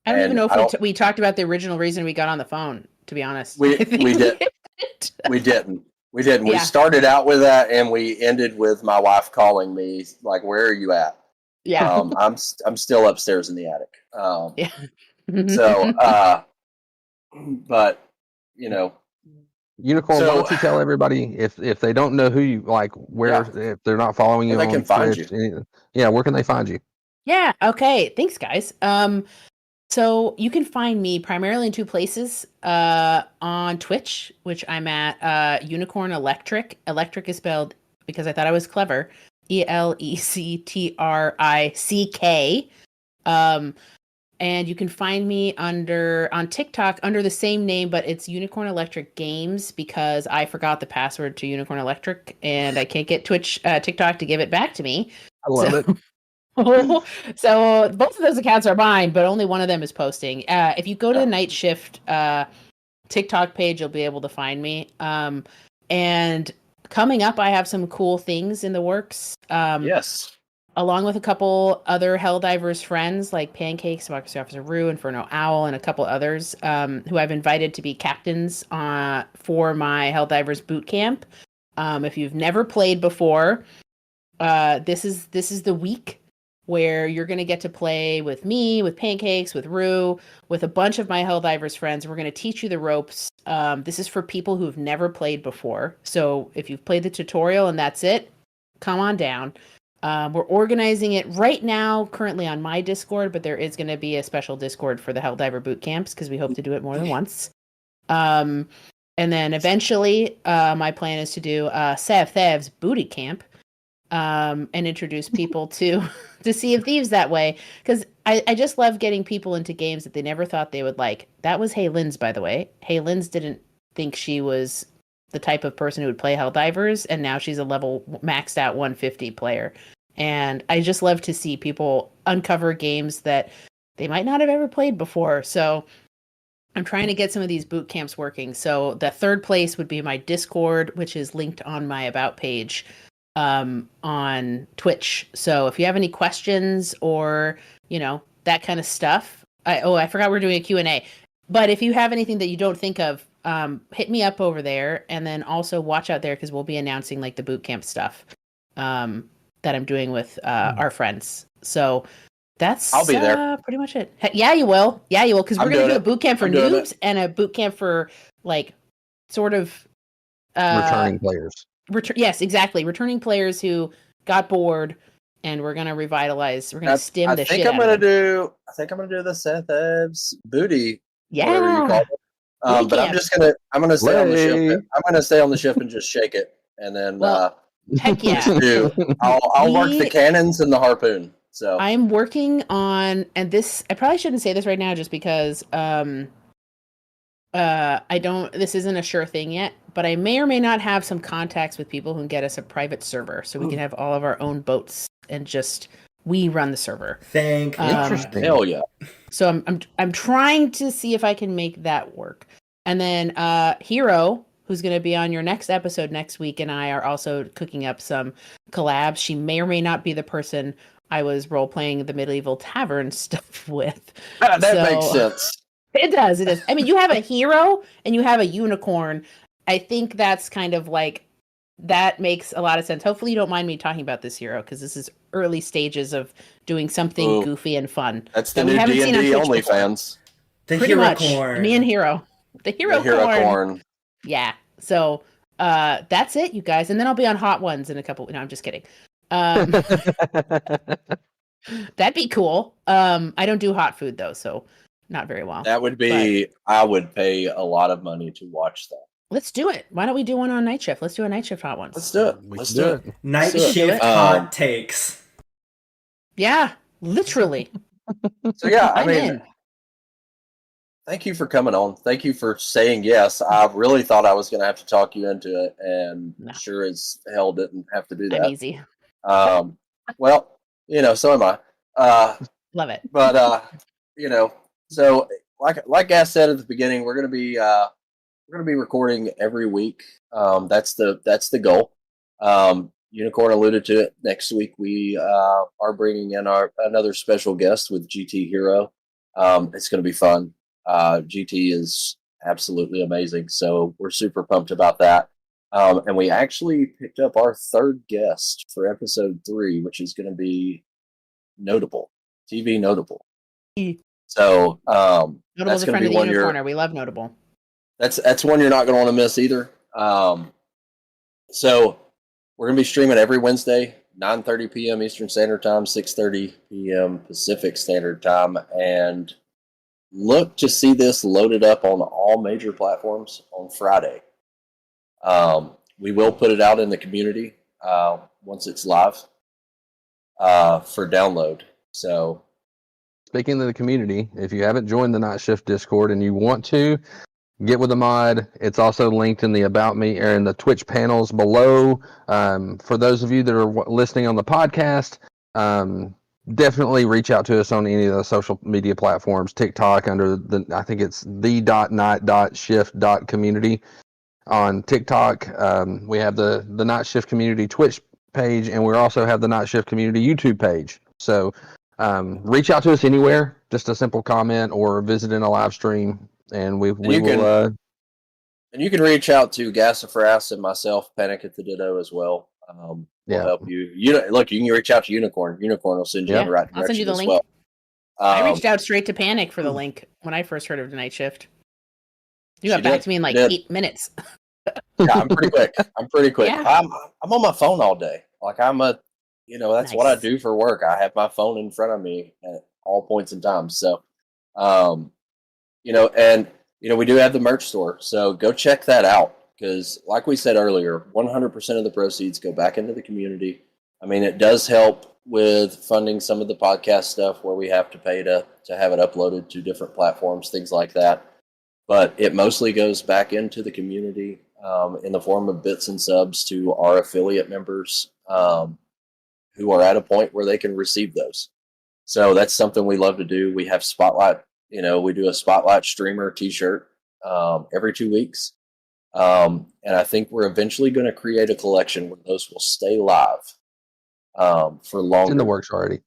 don't even know if we talked about the original reason we got on the phone, to be honest. We didn't. We didn't. We started out with that, and we ended with my wife calling me, where are you at? Yeah. I'm still upstairs in the attic. But Unicorn, why don't you tell everybody if they don't know who you if they're not following you, they can find Twitch, where can they find you? Yeah. Okay. Thanks, guys. So you can find me primarily in two places. On Twitch, which I'm at UnicornElectrick. Electric is spelled because I thought I was clever. Electrick. And you can find me on TikTok under the same name, but it's Unicorn Electric Games because I forgot the password to Unicorn Electric and I can't get TikTok to give it back to me. I love it. So both of those accounts are mine, but only one of them is posting. If you go to the NightShift TikTok page, you'll be able to find me. And coming up, I have some cool things in the works. Yes. Along with a couple other Helldivers friends like Pancakes, Democracy Officer Rue, Inferno Owl, and a couple others who I've invited to be captains for my Helldivers boot camp. If you've never played before, this is the week where you're going to get to play with me, with Pancakes, with Rue, with a bunch of my Helldivers friends. We're going to teach you the ropes. This is for people who've never played before. So if you've played the tutorial and that's it, come on down. We're organizing it right now, currently on my Discord, but there is going to be a special Discord for the Helldiver boot camps because we hope to do it more than once. And then eventually, my plan is to do Sev Thev's booty camp and introduce people to Sea of Thieves that way. Because I just love getting people into games that they never thought they would like. That was Hey Lynn's, by the way. Hey Lynn's didn't think she was the type of person who would play Helldivers, and now she's a level maxed out 150 player. And I just love to see people uncover games that they might not have ever played before. So I'm trying to get some of these boot camps working. So the third place would be my Discord, which is linked on my About page on Twitch. So if you have any questions or, that kind of stuff. I forgot we're doing a Q&A. But if you have anything that you don't think of, hit me up over there. And then also watch out there because we'll be announcing like the boot camp stuff. That I'm doing with our friends. So that's I'll be there. Pretty much it. Yeah, you will. Because we're going to do a boot camp for noobs and a boot camp for like sort of Returning players. Yes, exactly. Returning players who got bored, and we're going to revitalize. We're going to stim the shit out of them. I think I'm going to do the Seth Ebbs booty. Yeah. But I'm going to stay on the ship. I'm going to stay on the ship and just shake it, and then. Heck yeah. I'll work the cannons and the harpoon. So I'm working on, and this, I probably shouldn't say this right now just because this isn't a sure thing yet, but I may or may not have some contacts with people who can get us a private server so we can have all of our own boats and just we run the server. Interesting. Hell yeah. So I'm trying to see if I can make that work. And then Hero, who's going to be on your next episode next week, and I are also cooking up some collabs. She may or may not be the person I was role-playing the Medieval Tavern stuff with. That makes sense. It does. I mean, you have a hero and you have a unicorn. I think that's kind of like, that makes a lot of sense. Hopefully you don't mind me talking about this hero, because this is early stages of doing something goofy and fun. That's the new D&D OnlyFans. The Pretty hero much. corn. Me and Hero. The hero corn. Yeah. So that's it, you guys. And then I'll be on Hot Ones in a couple. No, I'm just kidding. That'd be cool. I don't do hot food though, so not very well. That would be. I would pay a lot of money to watch that. Let's do it. Why don't we do one on Night Shift? Let's do a Night Shift Hot Ones. Let's do it. Let's do it. Night Shift hot takes. Yeah, literally. So yeah, I mean. in. Thank you for coming on. Thank you for saying yes. I really thought I was going to have to talk you into it, and sure as hell didn't have to do that. I'm easy. Well, so am I. Love it. But so like I said at the beginning, we're going to be recording every week. That's the goal. Unicorn alluded to it. Next week we are bringing in another special guest with GT Hero. It's going to be fun. GT is absolutely amazing, so we're super pumped about that. And we actually picked up our third guest for episode 3, which is going to be notable, TV notable. So Notable's a friend of the Unicorner. We love Notable. That's one you're not going to want to miss either. So we're going to be streaming every Wednesday, 9:30 p.m. Eastern Standard Time, 6:30 p.m. Pacific Standard Time, and look to see this loaded up on all major platforms on Friday. We will put it out in the community once it's live for download. So, speaking of the community, if you haven't joined the Night Shift Discord and you want to, get with the mod. It's also linked in the About Me or in the Twitch panels below. For those of you that are listening on the podcast, definitely reach out to us on any of the social media platforms. TikTok under I think it's the.night.shift.community on TikTok. We have the Night Shift Community Twitch page, and we also have the Night Shift Community YouTube page. So reach out to us anywhere, just a simple comment or visit in a live stream, and we will. And you can reach out to Gasafras and myself, Panic at the Ditto, as well. We'll help you. Look, you can reach out to Unicorn. Unicorn will send you in the right direction. I'll send you the link. Well. I reached out straight to Panic for the link when I first heard of the Night Shift. You got back to me in like 8 minutes. Yeah, I'm pretty quick. Yeah. I'm on my phone all day. Like that's nice. What I do for work. I have my phone in front of me at all points in time. So, we do have the merch store. So go check that out. Because like we said earlier, 100% of the proceeds go back into the community. I mean, it does help with funding some of the podcast stuff where we have to pay to have it uploaded to different platforms, things like that. But it mostly goes back into the community in the form of bits and subs to our affiliate members who are at a point where they can receive those. So that's something we love to do. We have Spotlight, we do a Spotlight streamer t-shirt every 2 weeks. And I think we're eventually going to create a collection where those will stay live for longer. It's in the works already.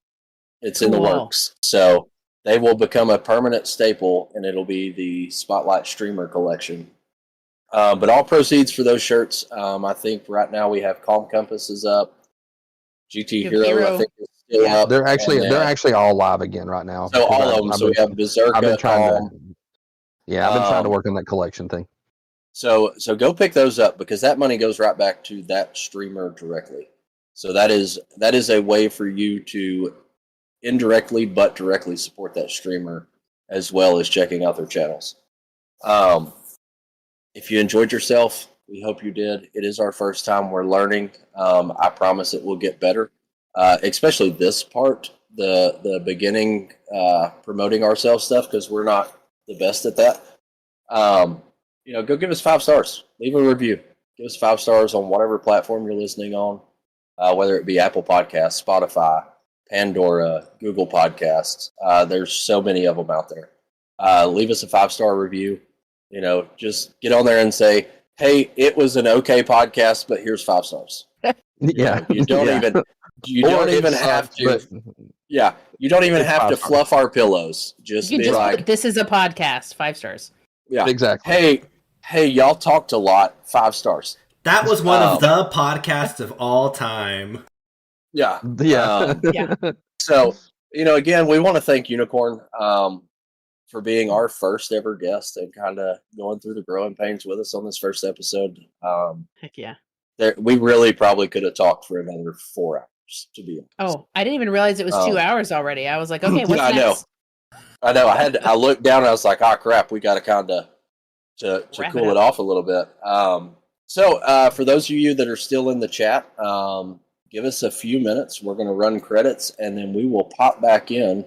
It's in the works. So they will become a permanent staple, and it'll be the Spotlight Streamer collection. But all proceeds for those shirts, I think right now we have Calm Compass is up. GT Hero, I think, is still up. They're actually all live again right now. So all of them. So we have Berserker. I've been trying to work on that collection thing. So go pick those up, because that money goes right back to that streamer directly. So that is a way for you to indirectly but directly support that streamer, as well as checking out their channels. If you enjoyed yourself, we hope you did. It is our first time. We're learning. I promise it will get better, especially this part, the beginning promoting ourselves stuff, because we're not the best at that. Go give us 5 stars. Leave a review. Give us 5 stars on whatever platform you're listening on, whether it be Apple Podcasts, Spotify, Pandora, Google Podcasts. There's so many of them out there. Leave us a 5-star review. Just get on there and say, hey, it was an okay podcast, but here's 5 stars. Yeah. You don't even have to. Yeah. You don't even have to fluff our pillows. Just be like, this is a podcast, 5 stars. Yeah. Exactly. Hey, y'all talked a lot, 5 stars. That was one of the podcasts of all time. Yeah. Yeah. So, again, we want to thank Unicorn for being our first ever guest and kind of going through the growing pains with us on this first episode. Heck yeah. We really probably could have talked for another 4 hours, to be honest. Oh, I didn't even realize it was 2 hours already. I was like, okay, what's next? I know. I looked down and I was like, crap, we got to kind of to cool it off a little bit. So for those of you that are still in the chat, give us a few minutes. We're going to run credits, and then we will pop back in,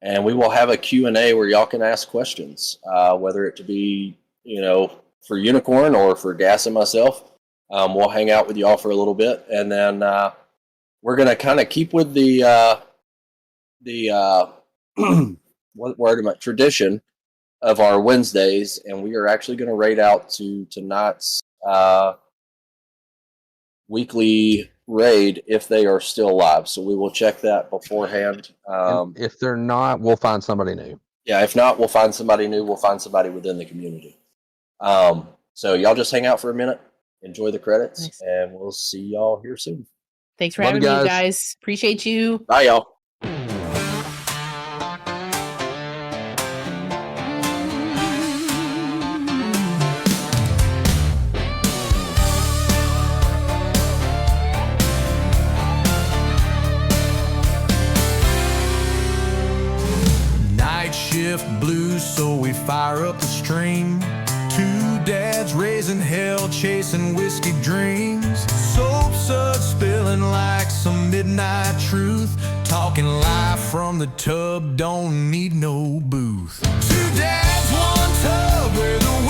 and we will have a Q&A where y'all can ask questions, whether it to be, for Unicorn or for Gas and myself. We'll hang out with y'all for a little bit, and then we're going to kind of keep with the what word am I? Tradition of our Wednesdays, and we are actually going to raid out to tonight's weekly raid if they are still live. So we will check that beforehand. If they're not, we'll find somebody new. Yeah, if not, we'll find somebody new. We'll find somebody within the community. So y'all just hang out for a minute, enjoy the credits, and we'll see y'all here soon. Thanks for having me, guys. Appreciate you. Bye, y'all. Blues stream. Two dads raising hell, chasing whiskey dreams. Soap suds spilling like some midnight truth. Talking live from the tub, don't need no booth. Two dads, one tub, where the